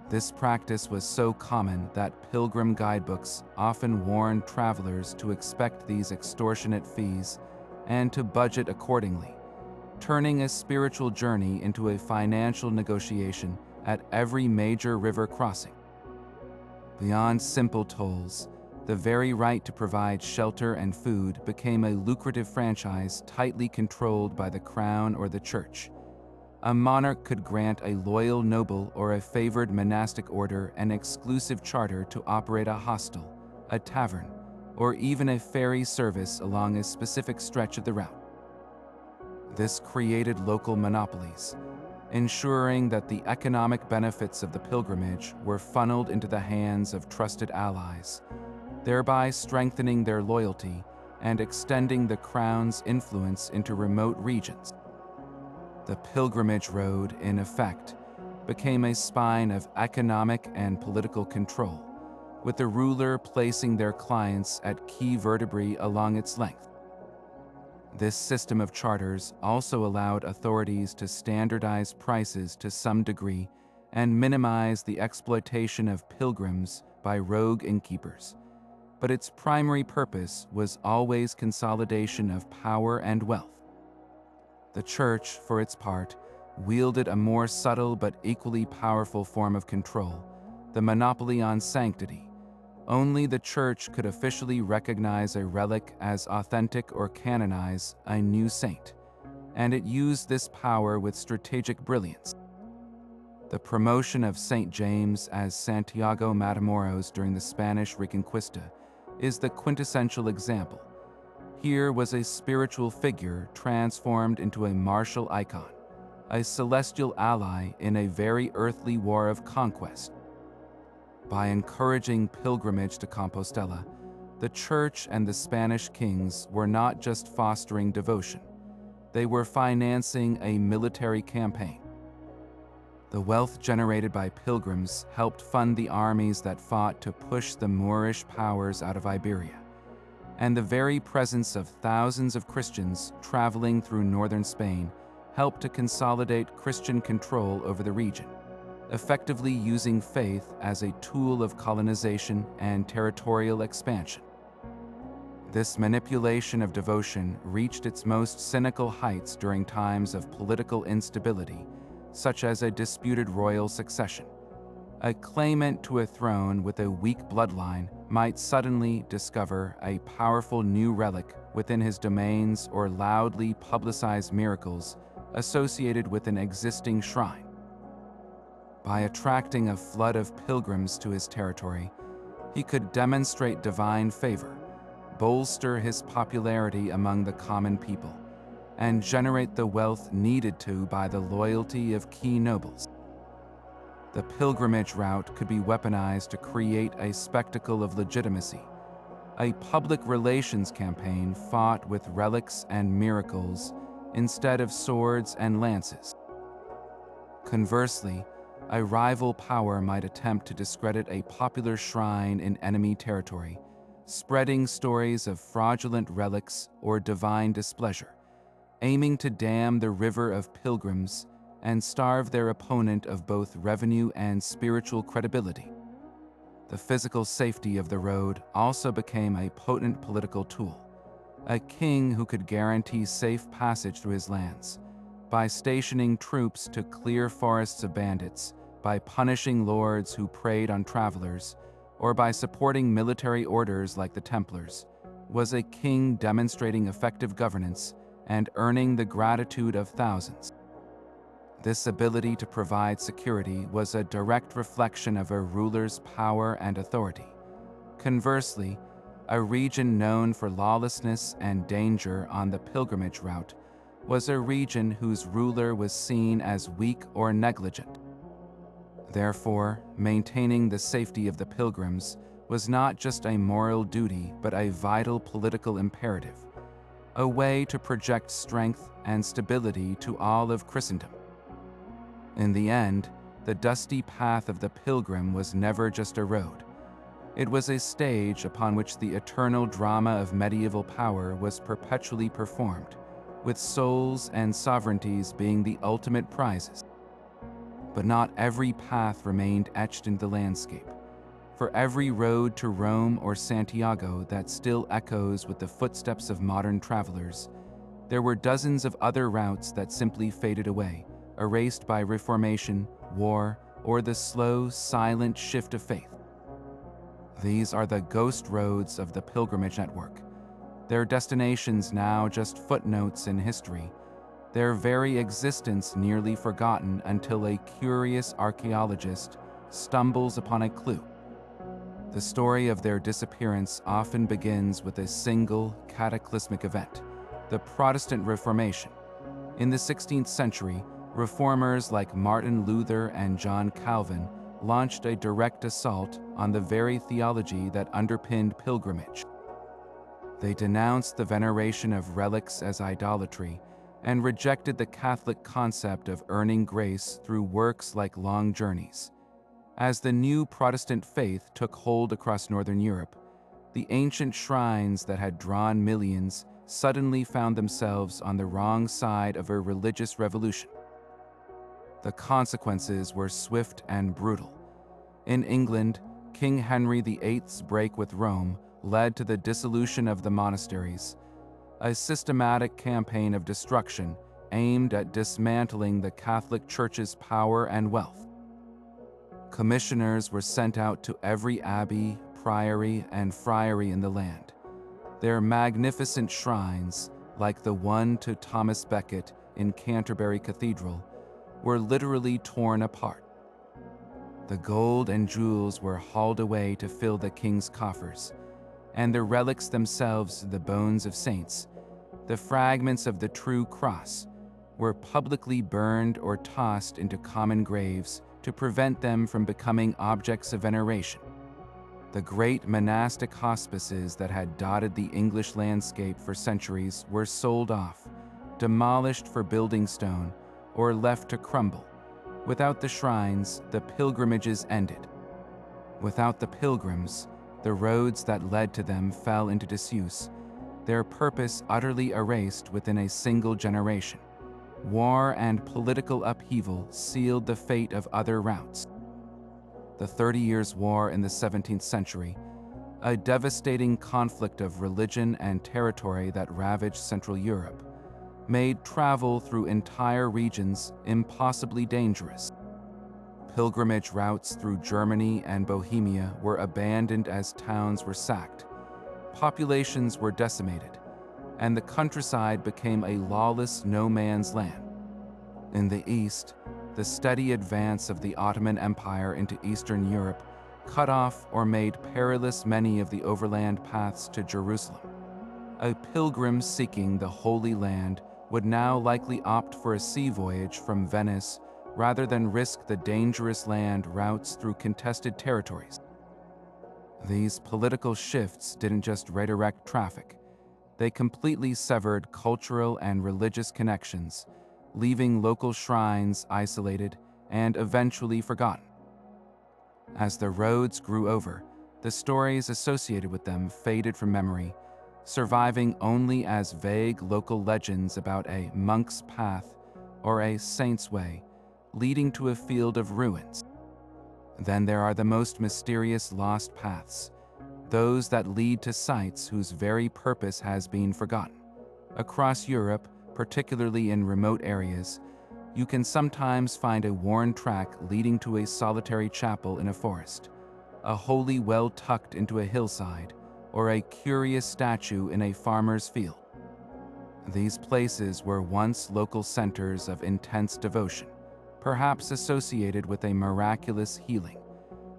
This practice was so common that pilgrim guidebooks often warned travelers to expect these extortionate fees and to budget accordingly, turning a spiritual journey into a financial negotiation at every major river crossing. Beyond simple tolls, the very right to provide shelter and food became a lucrative franchise tightly controlled by the crown or the church. A monarch could grant a loyal noble or a favored monastic order an exclusive charter to operate a hostel, a tavern, or even a ferry service along a specific stretch of the route. This created local monopolies, ensuring that the economic benefits of the pilgrimage were funneled into the hands of trusted allies, thereby strengthening their loyalty and extending the crown's influence into remote regions. The pilgrimage road, in effect, became a spine of economic and political control, with the ruler placing their clients at key vertebrae along its length. This system of charters also allowed authorities to standardize prices to some degree and minimize the exploitation of pilgrims by rogue innkeepers. But its primary purpose was always consolidation of power and wealth. The Church, for its part, wielded a more subtle but equally powerful form of control, the monopoly on sanctity. Only the Church could officially recognize a relic as authentic or canonize a new saint, and it used this power with strategic brilliance. The promotion of St. James as Santiago Matamoros during the Spanish Reconquista is the quintessential example. Here was a spiritual figure transformed into a martial icon, a celestial ally in a very earthly war of conquest. By encouraging pilgrimage to Compostela, the Church and the Spanish kings were not just fostering devotion, they were financing a military campaign. The wealth generated by pilgrims helped fund the armies that fought to push the Moorish powers out of Iberia. And the very presence of thousands of Christians traveling through northern Spain helped to consolidate Christian control over the region, effectively using faith as a tool of colonization and territorial expansion. This manipulation of devotion reached its most cynical heights during times of political instability, such as a disputed royal succession. A claimant to a throne with a weak bloodline might suddenly discover a powerful new relic within his domains or loudly publicize miracles associated with an existing shrine. By attracting a flood of pilgrims to his territory, he could demonstrate divine favor, bolster his popularity among the common people, and generate the wealth needed to by the loyalty of key nobles. The pilgrimage route could be weaponized to create a spectacle of legitimacy, a public relations campaign fought with relics and miracles instead of swords and lances. Conversely, a rival power might attempt to discredit a popular shrine in enemy territory, spreading stories of fraudulent relics or divine displeasure, aiming to dam the river of pilgrims and starve their opponent of both revenue and spiritual credibility. The physical safety of the road also became a potent political tool, a king who could guarantee safe passage through his lands, by stationing troops to clear forests of bandits, by punishing lords who preyed on travelers, or by supporting military orders like the Templars, was a king demonstrating effective governance and earning the gratitude of thousands. This ability to provide security was a direct reflection of a ruler's power and authority. Conversely, a region known for lawlessness and danger on the pilgrimage route was a region whose ruler was seen as weak or negligent. Therefore, maintaining the safety of the pilgrims was not just a moral duty but a vital political imperative, a way to project strength and stability to all of Christendom. In the end, the dusty path of the pilgrim was never just a road. It was a stage upon which the eternal drama of medieval power was perpetually performed, with souls and sovereignties being the ultimate prizes. But not every path remained etched in the landscape. For every road to Rome or Santiago that still echoes with the footsteps of modern travelers, there were dozens of other routes that simply faded away, erased by reformation, war, or the slow, silent shift of faith. These are the ghost roads of the pilgrimage network, their destinations now just footnotes in history, their very existence nearly forgotten until a curious archaeologist stumbles upon a clue. The story of their disappearance often begins with a single cataclysmic event, the Protestant Reformation. In the 16th century, reformers like Martin Luther and John Calvin launched a direct assault on the very theology that underpinned pilgrimage. They denounced the veneration of relics as idolatry and rejected the Catholic concept of earning grace through works like long journeys. As the new Protestant faith took hold across Northern Europe, the ancient shrines that had drawn millions suddenly found themselves on the wrong side of a religious revolution. The consequences were swift and brutal. In England, King Henry VIII's break with Rome led to the dissolution of the monasteries, a systematic campaign of destruction aimed at dismantling the Catholic Church's power and wealth. Commissioners were sent out to every abbey, priory, and friary in the land. Their magnificent shrines, like the one to Thomas Becket in Canterbury Cathedral, were literally torn apart. The gold and jewels were hauled away to fill the king's coffers, and the relics themselves, the bones of saints, the fragments of the true cross, were publicly burned or tossed into common graves to prevent them from becoming objects of veneration. The great monastic hospices that had dotted the English landscape for centuries were sold off, demolished for building stone, or left to crumble. Without the shrines, the pilgrimages ended. Without the pilgrims, the roads that led to them fell into disuse, their purpose utterly erased within a single generation. War and political upheaval sealed the fate of other routes. The 30 Years' War in the 17th century, a devastating conflict of religion and territory that ravaged Central Europe, made travel through entire regions impossibly dangerous. Pilgrimage routes through Germany and Bohemia were abandoned as towns were sacked, populations were decimated, and the countryside became a lawless no-man's land. In the east, the steady advance of the Ottoman Empire into Eastern Europe cut off or made perilous many of the overland paths to Jerusalem. A pilgrim seeking the Holy Land would now likely opt for a sea voyage from Venice rather than risk the dangerous land routes through contested territories. These political shifts didn't just redirect traffic, they completely severed cultural and religious connections, leaving local shrines isolated and eventually forgotten. As the roads grew over, the stories associated with them faded from memory, surviving only as vague local legends about a monk's path or a saint's way, leading to a field of ruins. Then there are the most mysterious lost paths, those that lead to sites whose very purpose has been forgotten. Across Europe, particularly in remote areas, you can sometimes find a worn track leading to a solitary chapel in a forest, a holy well tucked into a hillside, or a curious statue in a farmer's field. These places were once local centers of intense devotion, perhaps associated with a miraculous healing,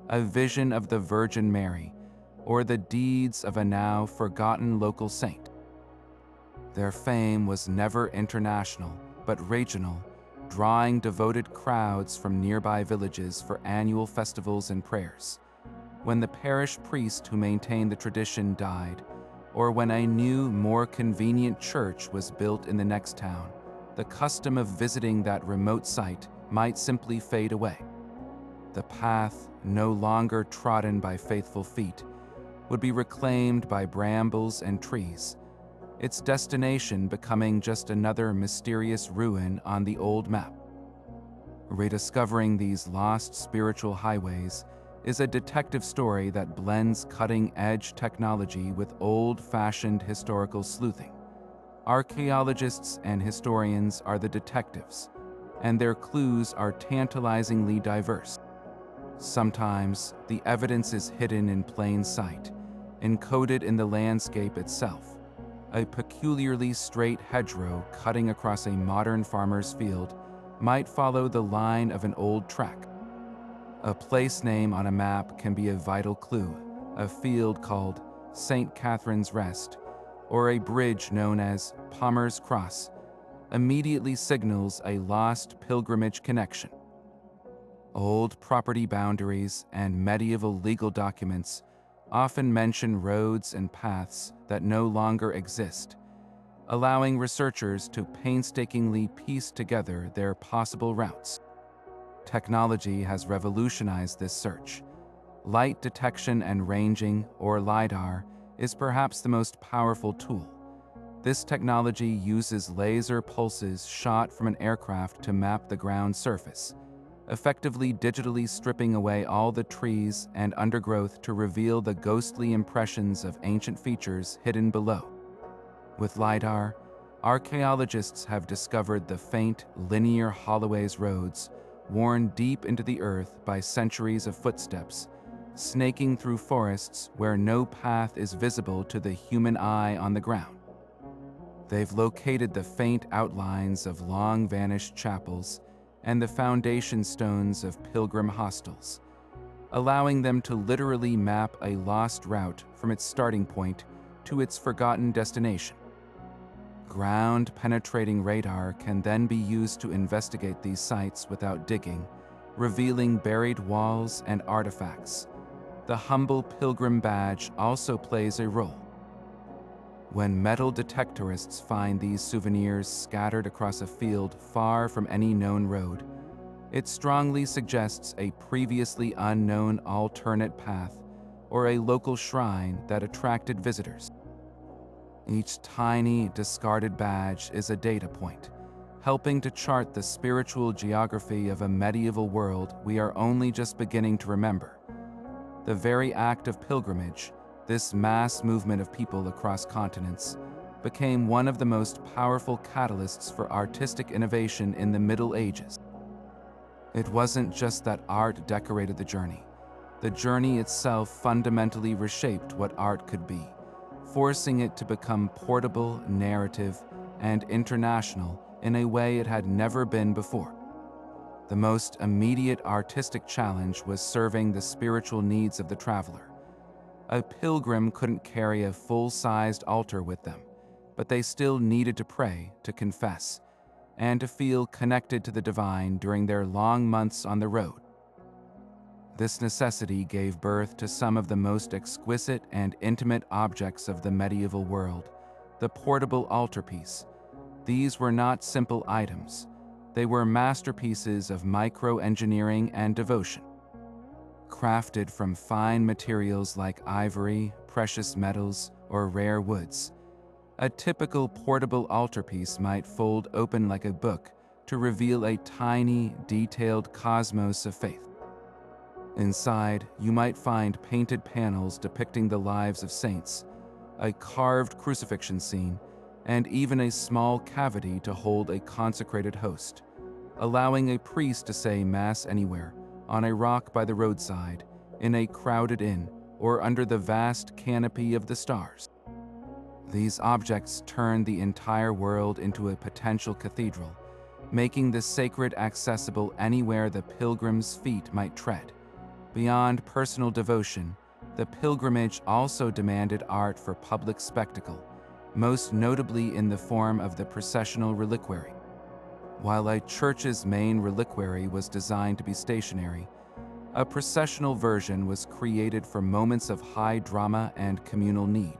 a vision of the Virgin Mary, or the deeds of a now forgotten local saint. Their fame was never international, but regional, drawing devoted crowds from nearby villages for annual festivals and prayers. When the parish priest who maintained the tradition died, or when a new, more convenient church was built in the next town, the custom of visiting that remote site might simply fade away. The path, no longer trodden by faithful feet, would be reclaimed by brambles and trees, its destination becoming just another mysterious ruin on the old map. Rediscovering these lost spiritual highways is a detective story that blends cutting-edge technology with old-fashioned historical sleuthing. Archaeologists and historians are the detectives, and their clues are tantalizingly diverse. Sometimes, the evidence is hidden in plain sight, encoded in the landscape itself. A peculiarly straight hedgerow cutting across a modern farmer's field might follow the line of an old track. A place name on a map can be a vital clue, a field called St. Catherine's Rest, or a bridge known as Palmer's Cross, immediately signals a lost pilgrimage connection. Old property boundaries and medieval legal documents often mention roads and paths that no longer exist, allowing researchers to painstakingly piece together their possible routes. Technology has revolutionized this search. Light detection and ranging, or LiDAR, is perhaps the most powerful tool. This technology uses laser pulses shot from an aircraft to map the ground surface, effectively digitally stripping away all the trees and undergrowth to reveal the ghostly impressions of ancient features hidden below. With LiDAR, archaeologists have discovered the faint, linear holloways roads worn deep into the earth by centuries of footsteps, snaking through forests where no path is visible to the human eye on the ground. They've located the faint outlines of long-vanished chapels and the foundation stones of pilgrim hostels, allowing them to literally map a lost route from its starting point to its forgotten destination. Ground-penetrating radar can then be used to investigate these sites without digging, revealing buried walls and artifacts. The humble pilgrim badge also plays a role. When metal detectorists find these souvenirs scattered across a field far from any known road, it strongly suggests a previously unknown alternate path or a local shrine that attracted visitors. Each tiny, discarded badge is a data point, helping to chart the spiritual geography of a medieval world we are only just beginning to remember. The very act of pilgrimage, this mass movement of people across continents, became one of the most powerful catalysts for artistic innovation in the Middle Ages. It wasn't just that art decorated the journey. The journey itself fundamentally reshaped what art could be, forcing it to become portable, narrative, and international in a way it had never been before. The most immediate artistic challenge was serving the spiritual needs of the traveler. A pilgrim couldn't carry a full-sized altar with them, but they still needed to pray, to confess, and to feel connected to the divine during their long months on the road. This necessity gave birth to some of the most exquisite and intimate objects of the medieval world, the portable altarpiece. These were not simple items. They were masterpieces of micro-engineering and devotion. Crafted from fine materials like ivory, precious metals, or rare woods, a typical portable altarpiece might fold open like a book to reveal a tiny, detailed cosmos of faith. Inside, you might find painted panels depicting the lives of saints, a carved crucifixion scene, and even a small cavity to hold a consecrated host, allowing a priest to say Mass anywhere, on a rock by the roadside, in a crowded inn, or under the vast canopy of the stars. These objects turn the entire world into a potential cathedral, making the sacred accessible anywhere the pilgrim's feet might tread. Beyond personal devotion, the pilgrimage also demanded art for public spectacle, most notably in the form of the processional reliquary. While a church's main reliquary was designed to be stationary, a processional version was created for moments of high drama and communal need.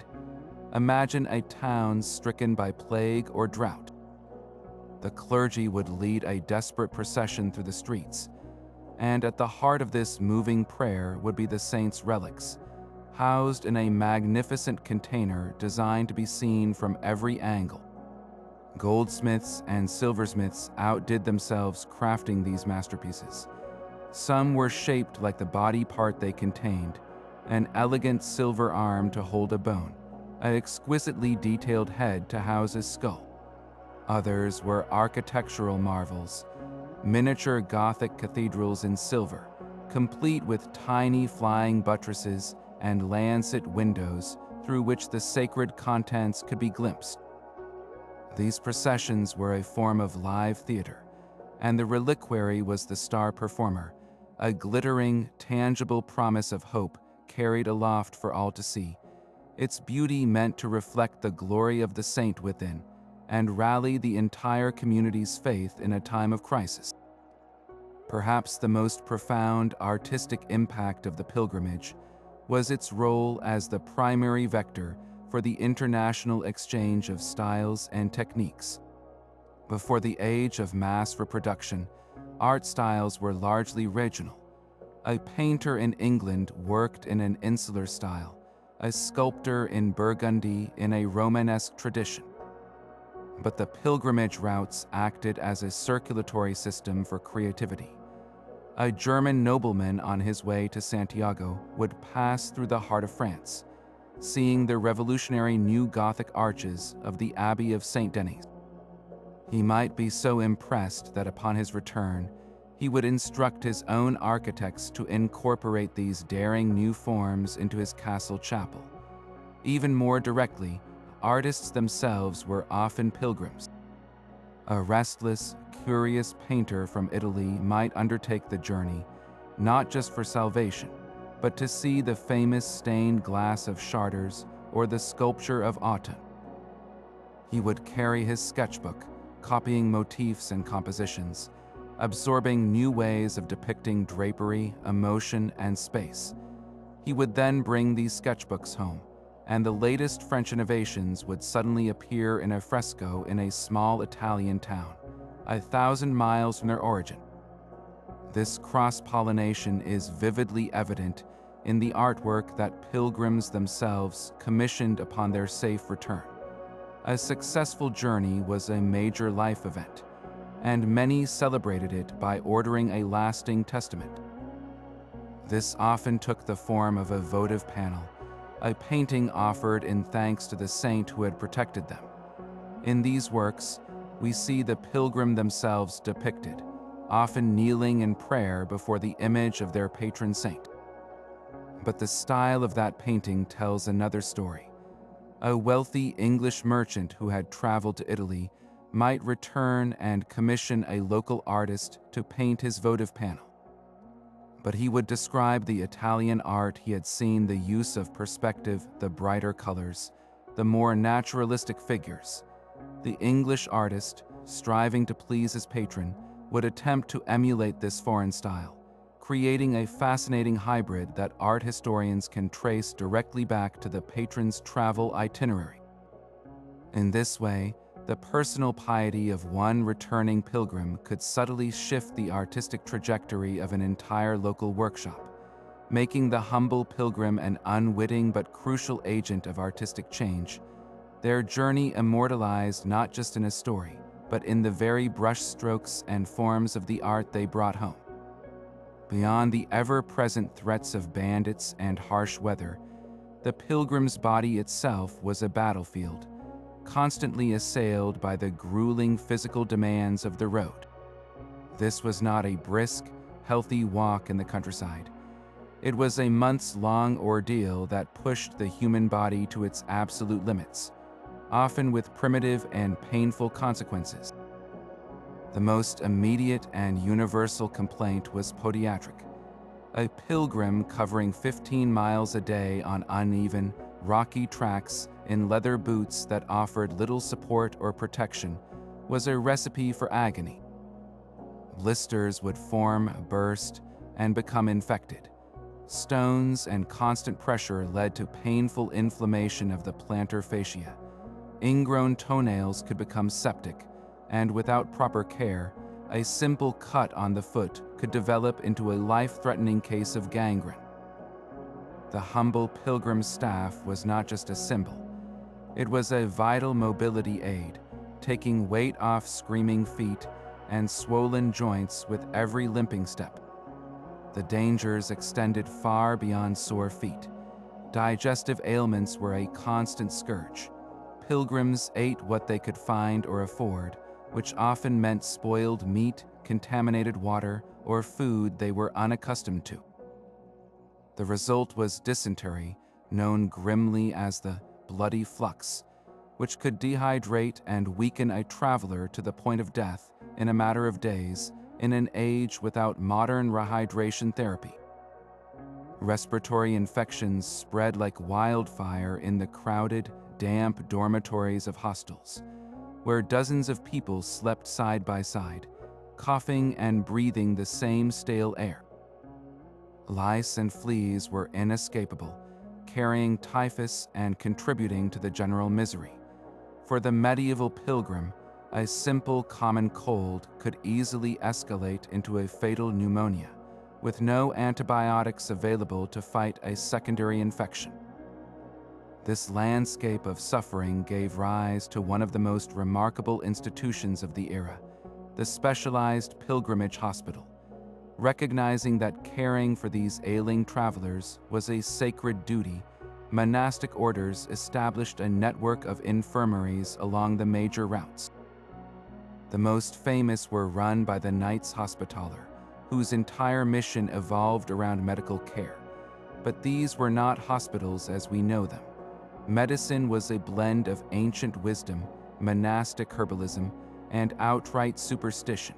Imagine a town stricken by plague or drought. The clergy would lead a desperate procession through the streets, and at the heart of this moving prayer would be the saint's relics, housed in a magnificent container designed to be seen from every angle. Goldsmiths and silversmiths outdid themselves crafting these masterpieces. Some were shaped like the body part they contained, an elegant silver arm to hold a bone, an exquisitely detailed head to house a skull. Others were architectural marvels, miniature Gothic cathedrals in silver, complete with tiny flying buttresses and lancet windows through which the sacred contents could be glimpsed. These processions were a form of live theater, and the reliquary was the star performer, a glittering, tangible promise of hope carried aloft for all to see, its beauty meant to reflect the glory of the saint within and rally the entire community's faith in a time of crisis. Perhaps the most profound artistic impact of the pilgrimage was its role as the primary vector for the international exchange of styles and techniques. Before the age of mass reproduction, art styles were largely regional. A painter in England worked in an insular style, a sculptor in Burgundy in a Romanesque tradition. But the pilgrimage routes acted as a circulatory system for creativity. A German nobleman on his way to Santiago would pass through the heart of France, seeing the revolutionary new Gothic arches of the Abbey of Saint Denis. He might be so impressed that upon his return, he would instruct his own architects to incorporate these daring new forms into his castle chapel. Even more directly, artists themselves were often pilgrims. A restless, curious painter from Italy might undertake the journey, not just for salvation, but to see the famous stained glass of Chartres or the sculpture of Autun. He would carry his sketchbook, copying motifs and compositions, absorbing new ways of depicting drapery, emotion, and space. He would then bring these sketchbooks home, and the latest French innovations would suddenly appear in a fresco in a small Italian town, 1,000 miles from their origin. This cross-pollination is vividly evident in the artwork that pilgrims themselves commissioned upon their safe return. A successful journey was a major life event, and many celebrated it by ordering a lasting testament. This often took the form of a votive panel, a painting offered in thanks to the saint who had protected them. In these works, we see the pilgrim themselves depicted, often kneeling in prayer before the image of their patron saint. But the style of that painting tells another story. A wealthy English merchant who had traveled to Italy might return and commission a local artist to paint his votive panel. But he would describe the Italian art he had seen the use of perspective, the brighter colors, the more naturalistic figures. The English artist, striving to please his patron, would attempt to emulate this foreign style, creating a fascinating hybrid that art historians can trace directly back to the patron's travel itinerary. In this way, the personal piety of one returning pilgrim could subtly shift the artistic trajectory of an entire local workshop, making the humble pilgrim an unwitting but crucial agent of artistic change, their journey immortalized not just in a story, but in the very brushstrokes and forms of the art they brought home. Beyond the ever-present threats of bandits and harsh weather, the pilgrim's body itself was a battlefield, constantly assailed by the grueling physical demands of the road. This was not a brisk, healthy walk in the countryside. It was a months-long ordeal that pushed the human body to its absolute limits, often with primitive and painful consequences. The most immediate and universal complaint was podiatric. A pilgrim covering 15 miles a day on uneven, rocky tracks in leather boots that offered little support or protection was a recipe for agony. Blisters would form, burst, and become infected. Stones and constant pressure led to painful inflammation of the plantar fascia. Ingrown toenails could become septic, and without proper care, a simple cut on the foot could develop into a life-threatening case of gangrene. The humble pilgrim's staff was not just a symbol. It was a vital mobility aid, taking weight off screaming feet and swollen joints with every limping step. The dangers extended far beyond sore feet. Digestive ailments were a constant scourge. Pilgrims ate what they could find or afford, which often meant spoiled meat, contaminated water, or food they were unaccustomed to. The result was dysentery, known grimly as the bloody flux, which could dehydrate and weaken a traveler to the point of death in a matter of days in an age without modern rehydration therapy. Respiratory infections spread like wildfire in the crowded, damp dormitories of hostels, where dozens of people slept side by side, coughing and breathing the same stale air. Lice and fleas were inescapable, carrying typhus and contributing to the general misery. For the medieval pilgrim, a simple common cold could easily escalate into a fatal pneumonia, with no antibiotics available to fight a secondary infection. This landscape of suffering gave rise to one of the most remarkable institutions of the era, the specialized pilgrimage hospital. Recognizing that caring for these ailing travelers was a sacred duty, monastic orders established a network of infirmaries along the major routes. The most famous were run by the Knights Hospitaller, whose entire mission evolved around medical care. But these were not hospitals as we know them. Medicine was a blend of ancient wisdom, monastic herbalism, and outright superstition.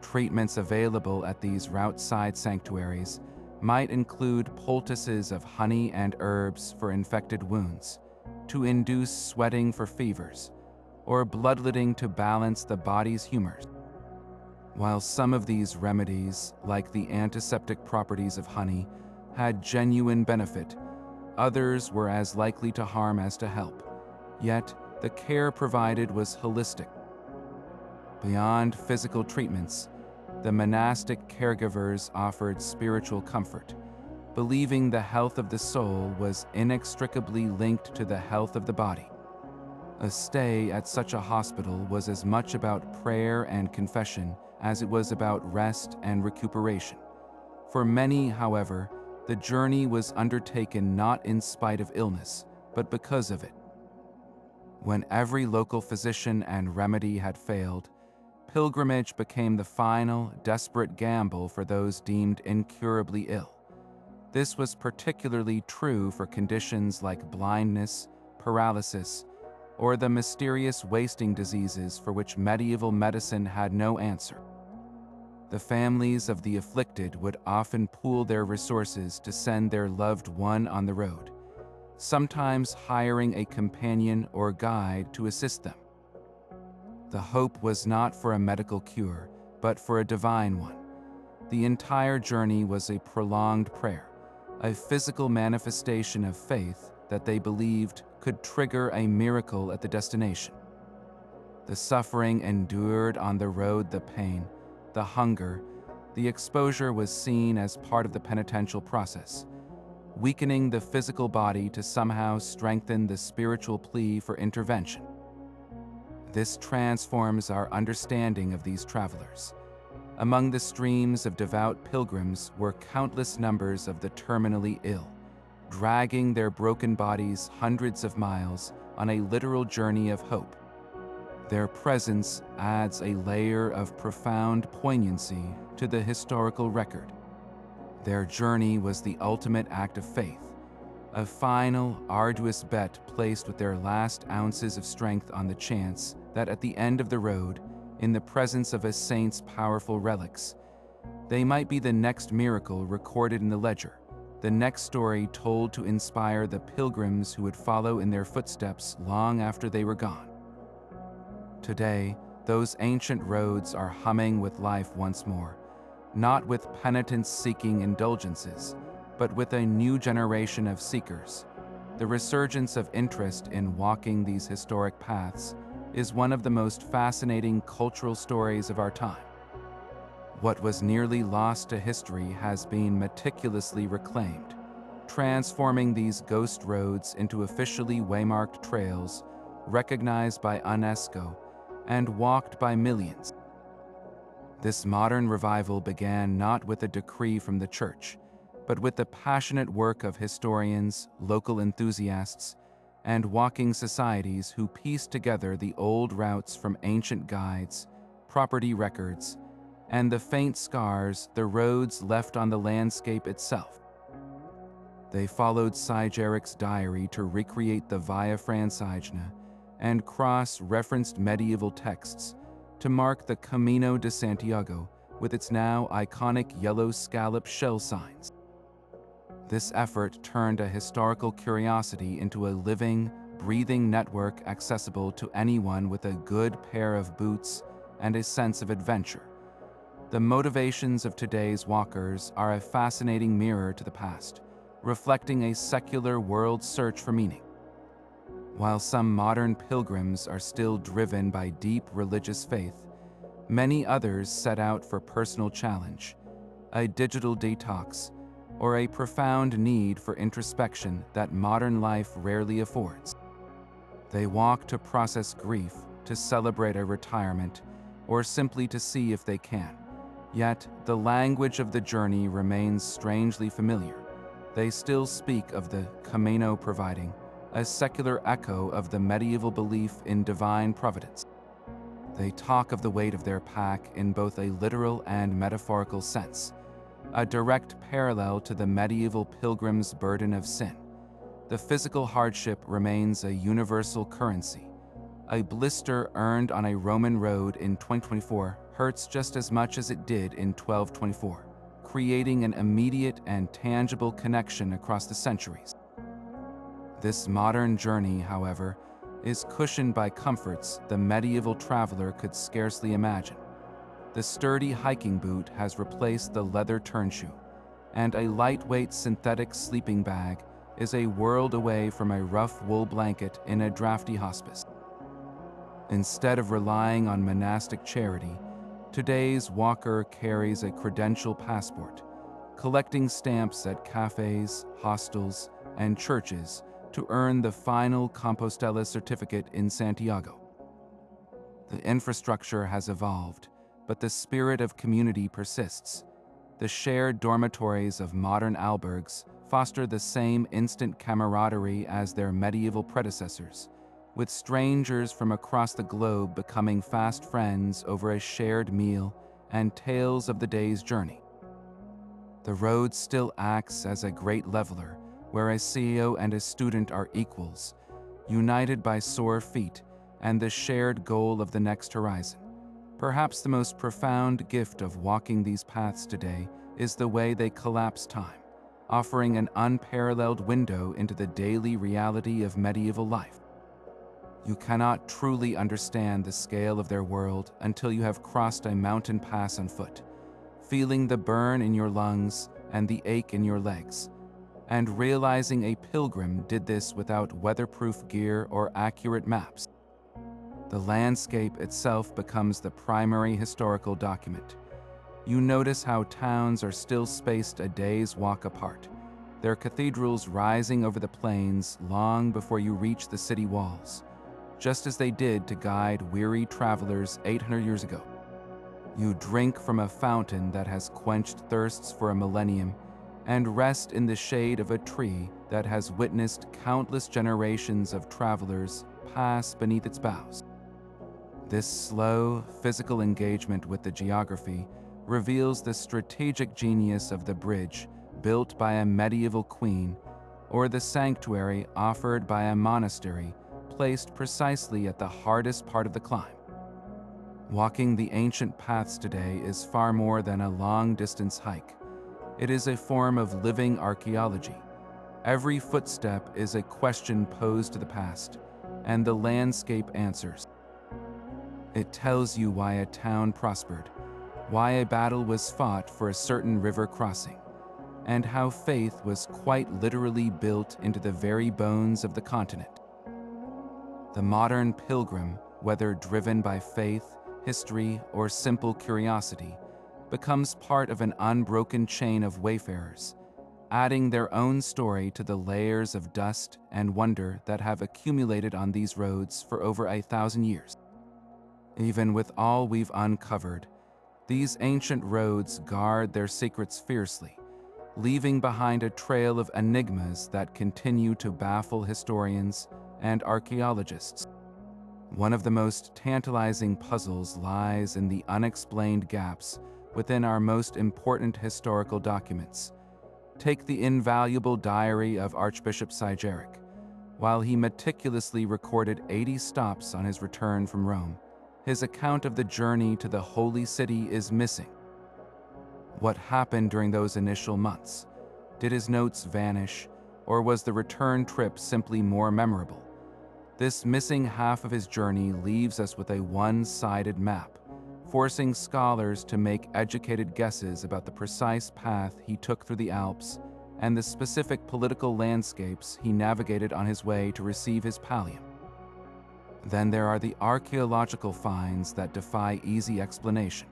Treatments available at these route-side sanctuaries might include poultices of honey and herbs for infected wounds, to induce sweating for fevers, or bloodletting to balance the body's humors. While some of these remedies, like the antiseptic properties of honey, had genuine benefit, others were as likely to harm as to help. Yet, the care provided was holistic. Beyond physical treatments, the monastic caregivers offered spiritual comfort, believing the health of the soul was inextricably linked to the health of the body. A stay at such a hospital was as much about prayer and confession as it was about rest and recuperation. For many, however, the journey was undertaken not in spite of illness, but because of it. When every local physician and remedy had failed, pilgrimage became the final, desperate gamble for those deemed incurably ill. This was particularly true for conditions like blindness, paralysis, or the mysterious wasting diseases for which medieval medicine had no answer. The families of the afflicted would often pool their resources to send their loved one on the road, sometimes hiring a companion or guide to assist them. The hope was not for a medical cure, but for a divine one. The entire journey was a prolonged prayer, a physical manifestation of faith that they believed could trigger a miracle at the destination. The suffering endured on the road, the pain, the hunger, the exposure was seen as part of the penitential process, weakening the physical body to somehow strengthen the spiritual plea for intervention. This transforms our understanding of these travelers. Among the streams of devout pilgrims were countless numbers of the terminally ill, dragging their broken bodies hundreds of miles on a literal journey of hope. Their presence adds a layer of profound poignancy to the historical record. Their journey was the ultimate act of faith, a final, arduous bet placed with their last ounces of strength on the chance that at the end of the road, in the presence of a saint's powerful relics, they might be the next miracle recorded in the ledger, the next story told to inspire the pilgrims who would follow in their footsteps long after they were gone. Today, those ancient roads are humming with life once more, not with penitents seeking indulgences, but with a new generation of seekers. The resurgence of interest in walking these historic paths is one of the most fascinating cultural stories of our time. What was nearly lost to history has been meticulously reclaimed, transforming these ghost roads into officially waymarked trails recognized by UNESCO and walked by millions. This modern revival began not with a decree from the church, but with the passionate work of historians, local enthusiasts, and walking societies who pieced together the old routes from ancient guides, property records, and the faint scars the roads left on the landscape itself. They followed Sigeric's diary to recreate the Via Francigena and cross-referenced medieval texts to mark the Camino de Santiago with its now iconic yellow scallop shell signs. This effort turned a historical curiosity into a living, breathing network accessible to anyone with a good pair of boots and a sense of adventure. The motivations of today's walkers are a fascinating mirror to the past, reflecting a secular world search for meaning. While some modern pilgrims are still driven by deep religious faith, many others set out for personal challenge, a digital detox, or a profound need for introspection that modern life rarely affords. They walk to process grief, to celebrate a retirement, or simply to see if they can. Yet, the language of the journey remains strangely familiar. They still speak of the Camino providing a secular echo of the medieval belief in divine providence. They talk of the weight of their pack in both a literal and metaphorical sense, a direct parallel to the medieval pilgrim's burden of sin. The physical hardship remains a universal currency. A blister earned on a Roman road in 2024 hurts just as much as it did in 1224, creating an immediate and tangible connection across the centuries. This modern journey, however, is cushioned by comforts the medieval traveler could scarcely imagine. The sturdy hiking boot has replaced the leather turnshoe, and a lightweight synthetic sleeping bag is a world away from a rough wool blanket in a drafty hospice. Instead of relying on monastic charity, today's walker carries a credential passport, collecting stamps at cafes, hostels, and churches to earn the final Compostela certificate in Santiago. The infrastructure has evolved, but the spirit of community persists. The shared dormitories of modern albergues foster the same instant camaraderie as their medieval predecessors, with strangers from across the globe becoming fast friends over a shared meal and tales of the day's journey. The road still acts as a great leveler, where a CEO and a student are equals, united by sore feet and the shared goal of the next horizon. Perhaps the most profound gift of walking these paths today is the way they collapse time, offering an unparalleled window into the daily reality of medieval life. You cannot truly understand the scale of their world until you have crossed a mountain pass on foot, feeling the burn in your lungs and the ache in your legs, and realizing a pilgrim did this without weatherproof gear or accurate maps. The landscape itself becomes the primary historical document. You notice how towns are still spaced a day's walk apart, their cathedrals rising over the plains long before you reach the city walls, just as they did to guide weary travelers 800 years ago. You drink from a fountain that has quenched thirsts for a millennium, and rest in the shade of a tree that has witnessed countless generations of travelers pass beneath its boughs. This slow, physical engagement with the geography reveals the strategic genius of the bridge built by a medieval queen, or the sanctuary offered by a monastery placed precisely at the hardest part of the climb. Walking the ancient paths today is far more than a long-distance hike. It is a form of living archaeology. Every footstep is a question posed to the past, and the landscape answers. It tells you why a town prospered, why a battle was fought for a certain river crossing, and how faith was quite literally built into the very bones of the continent. The modern pilgrim, whether driven by faith, history, or simple curiosity, becomes part of an unbroken chain of wayfarers, adding their own story to the layers of dust and wonder that have accumulated on these roads for over 1,000 years. Even with all we've uncovered, these ancient roads guard their secrets fiercely, leaving behind a trail of enigmas that continue to baffle historians and archaeologists. One of the most tantalizing puzzles lies in the unexplained gaps within our most important historical documents. Take the invaluable diary of Archbishop Sigeric. While he meticulously recorded 80 stops on his return from Rome, his account of the journey to the Holy City is missing. What happened during those initial months? Did his notes vanish, or was the return trip simply more memorable? This missing half of his journey leaves us with a one-sided map, forcing scholars to make educated guesses about the precise path he took through the Alps and the specific political landscapes he navigated on his way to receive his pallium. Then there are the archaeological finds that defy easy explanation.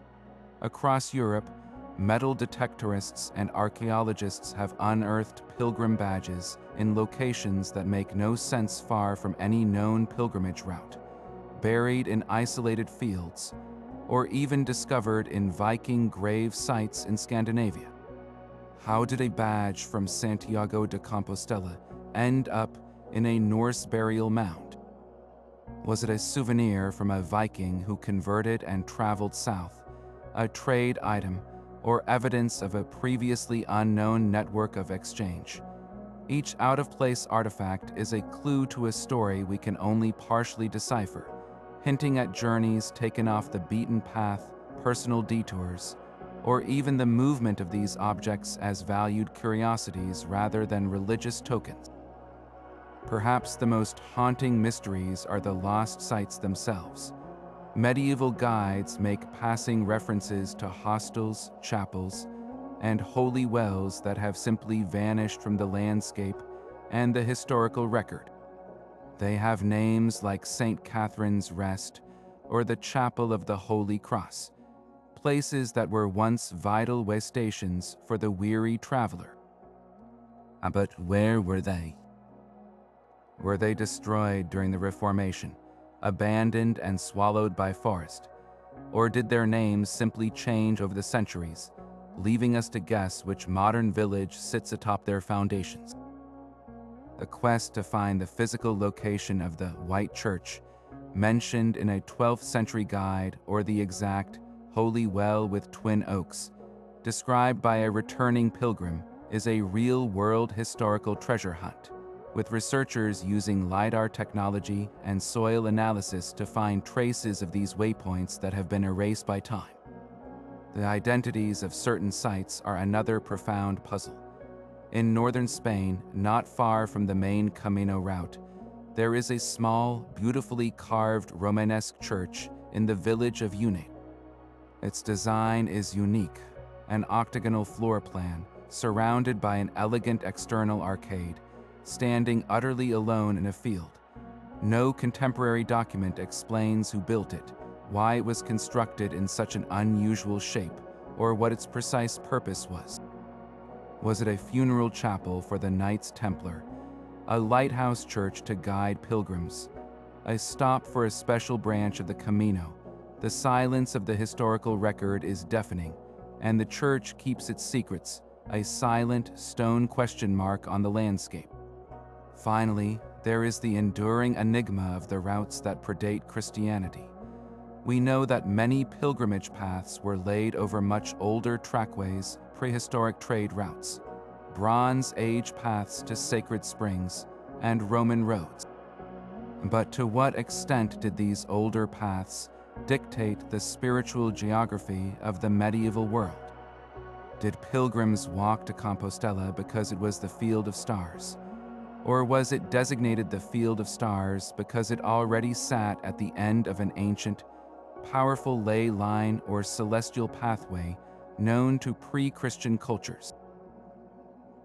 Across Europe, metal detectorists and archaeologists have unearthed pilgrim badges in locations that make no sense far from any known pilgrimage route, buried in isolated fields, or even discovered in Viking grave sites in Scandinavia. How did a badge from Santiago de Compostela end up in a Norse burial mound? Was it a souvenir from a Viking who converted and traveled south, a trade item, or evidence of a previously unknown network of exchange? Each out-of-place artifact is a clue to a story we can only partially decipher, hinting at journeys taken off the beaten path, personal detours, or even the movement of these objects as valued curiosities rather than religious tokens. Perhaps the most haunting mysteries are the lost sites themselves. Medieval guides make passing references to hostels, chapels, and holy wells that have simply vanished from the landscape and the historical record. They have names like St. Catherine's Rest or the Chapel of the Holy Cross, places that were once vital way stations for the weary traveler. But where were they? Were they destroyed during the Reformation, abandoned and swallowed by forest? Or did their names simply change over the centuries, leaving us to guess which modern village sits atop their foundations? The quest to find the physical location of the White Church, mentioned in a 12th century guide, or the exact Holy Well with Twin Oaks, described by a returning pilgrim, is a real-world historical treasure hunt, with researchers using LiDAR technology and soil analysis to find traces of these waypoints that have been erased by time. The identities of certain sites are another profound puzzle. In northern Spain, not far from the main Camino route, there is a small, beautifully carved Romanesque church in the village of Unate. Its design is unique, an octagonal floor plan surrounded by an elegant external arcade, standing utterly alone in a field. No contemporary document explains who built it, why it was constructed in such an unusual shape, or what its precise purpose was. Was it a funeral chapel for the Knights Templar, a lighthouse church to guide pilgrims, a stop for a special branch of the Camino? The silence of the historical record is deafening, and the church keeps its secrets, a silent stone question mark on the landscape. Finally, there is the enduring enigma of the routes that predate Christianity. We know that many pilgrimage paths were laid over much older trackways, prehistoric trade routes, Bronze Age paths to sacred springs, and Roman roads. But to what extent did these older paths dictate the spiritual geography of the medieval world? Did pilgrims walk to Compostela because it was the Field of Stars? Or was it designated the Field of Stars because it already sat at the end of an ancient, powerful ley line or celestial pathway known to pre-Christian cultures?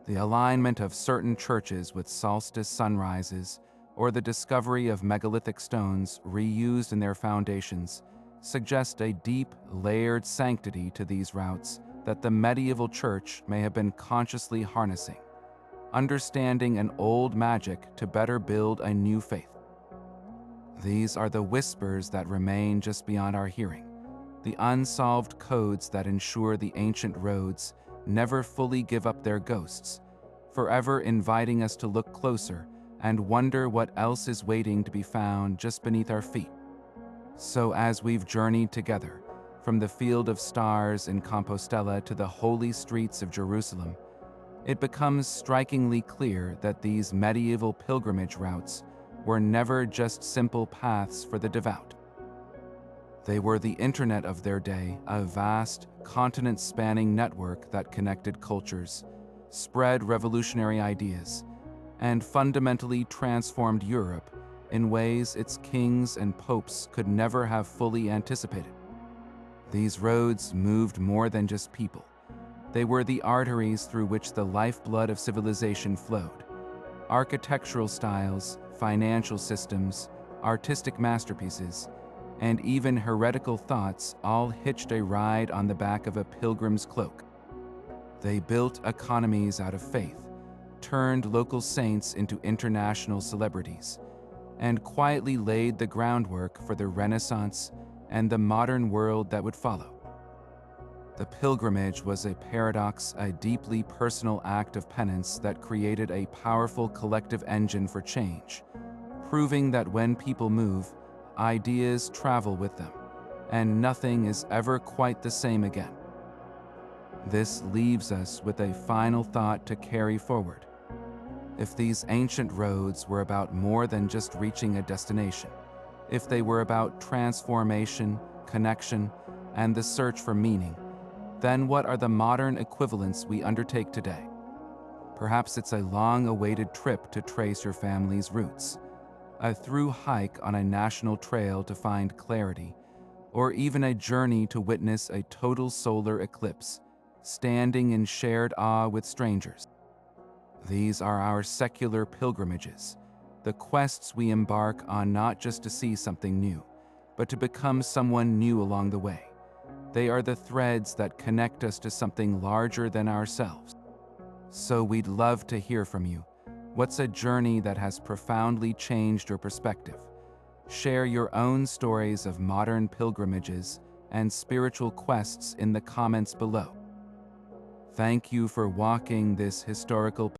The alignment of certain churches with solstice sunrises, or the discovery of megalithic stones reused in their foundations, suggest a deep, layered sanctity to these routes that the medieval church may have been consciously harnessing, understanding an old magic to better build a new faith. These are the whispers that remain just beyond our hearing, the unsolved codes that ensure the ancient roads never fully give up their ghosts, forever inviting us to look closer and wonder what else is waiting to be found just beneath our feet. So as we've journeyed together, from the Field of Stars in Compostela to the holy streets of Jerusalem, it becomes strikingly clear that these medieval pilgrimage routes were never just simple paths for the devout. They were the internet of their day, a vast, continent-spanning network that connected cultures, spread revolutionary ideas, and fundamentally transformed Europe in ways its kings and popes could never have fully anticipated. These roads moved more than just people. They were the arteries through which the lifeblood of civilization flowed. Architectural styles, financial systems, artistic masterpieces, and even heretical thoughts all hitched a ride on the back of a pilgrim's cloak. They built economies out of faith, turned local saints into international celebrities, and quietly laid the groundwork for the Renaissance and the modern world that would follow. The pilgrimage was a paradox, a deeply personal act of penance that created a powerful collective engine for change, proving that when people move, ideas travel with them, and nothing is ever quite the same again. This leaves us with a final thought to carry forward. If these ancient roads were about more than just reaching a destination, if they were about transformation, connection, and the search for meaning, then what are the modern equivalents we undertake today? Perhaps it's a long-awaited trip to trace your family's roots, a through hike on a national trail to find clarity, or even a journey to witness a total solar eclipse, standing in shared awe with strangers. These are our secular pilgrimages, the quests we embark on not just to see something new, but to become someone new along the way. They are the threads that connect us to something larger than ourselves. So we'd love to hear from you. What's a journey that has profoundly changed your perspective? Share your own stories of modern pilgrimages and spiritual quests in the comments below. Thank you for walking this historical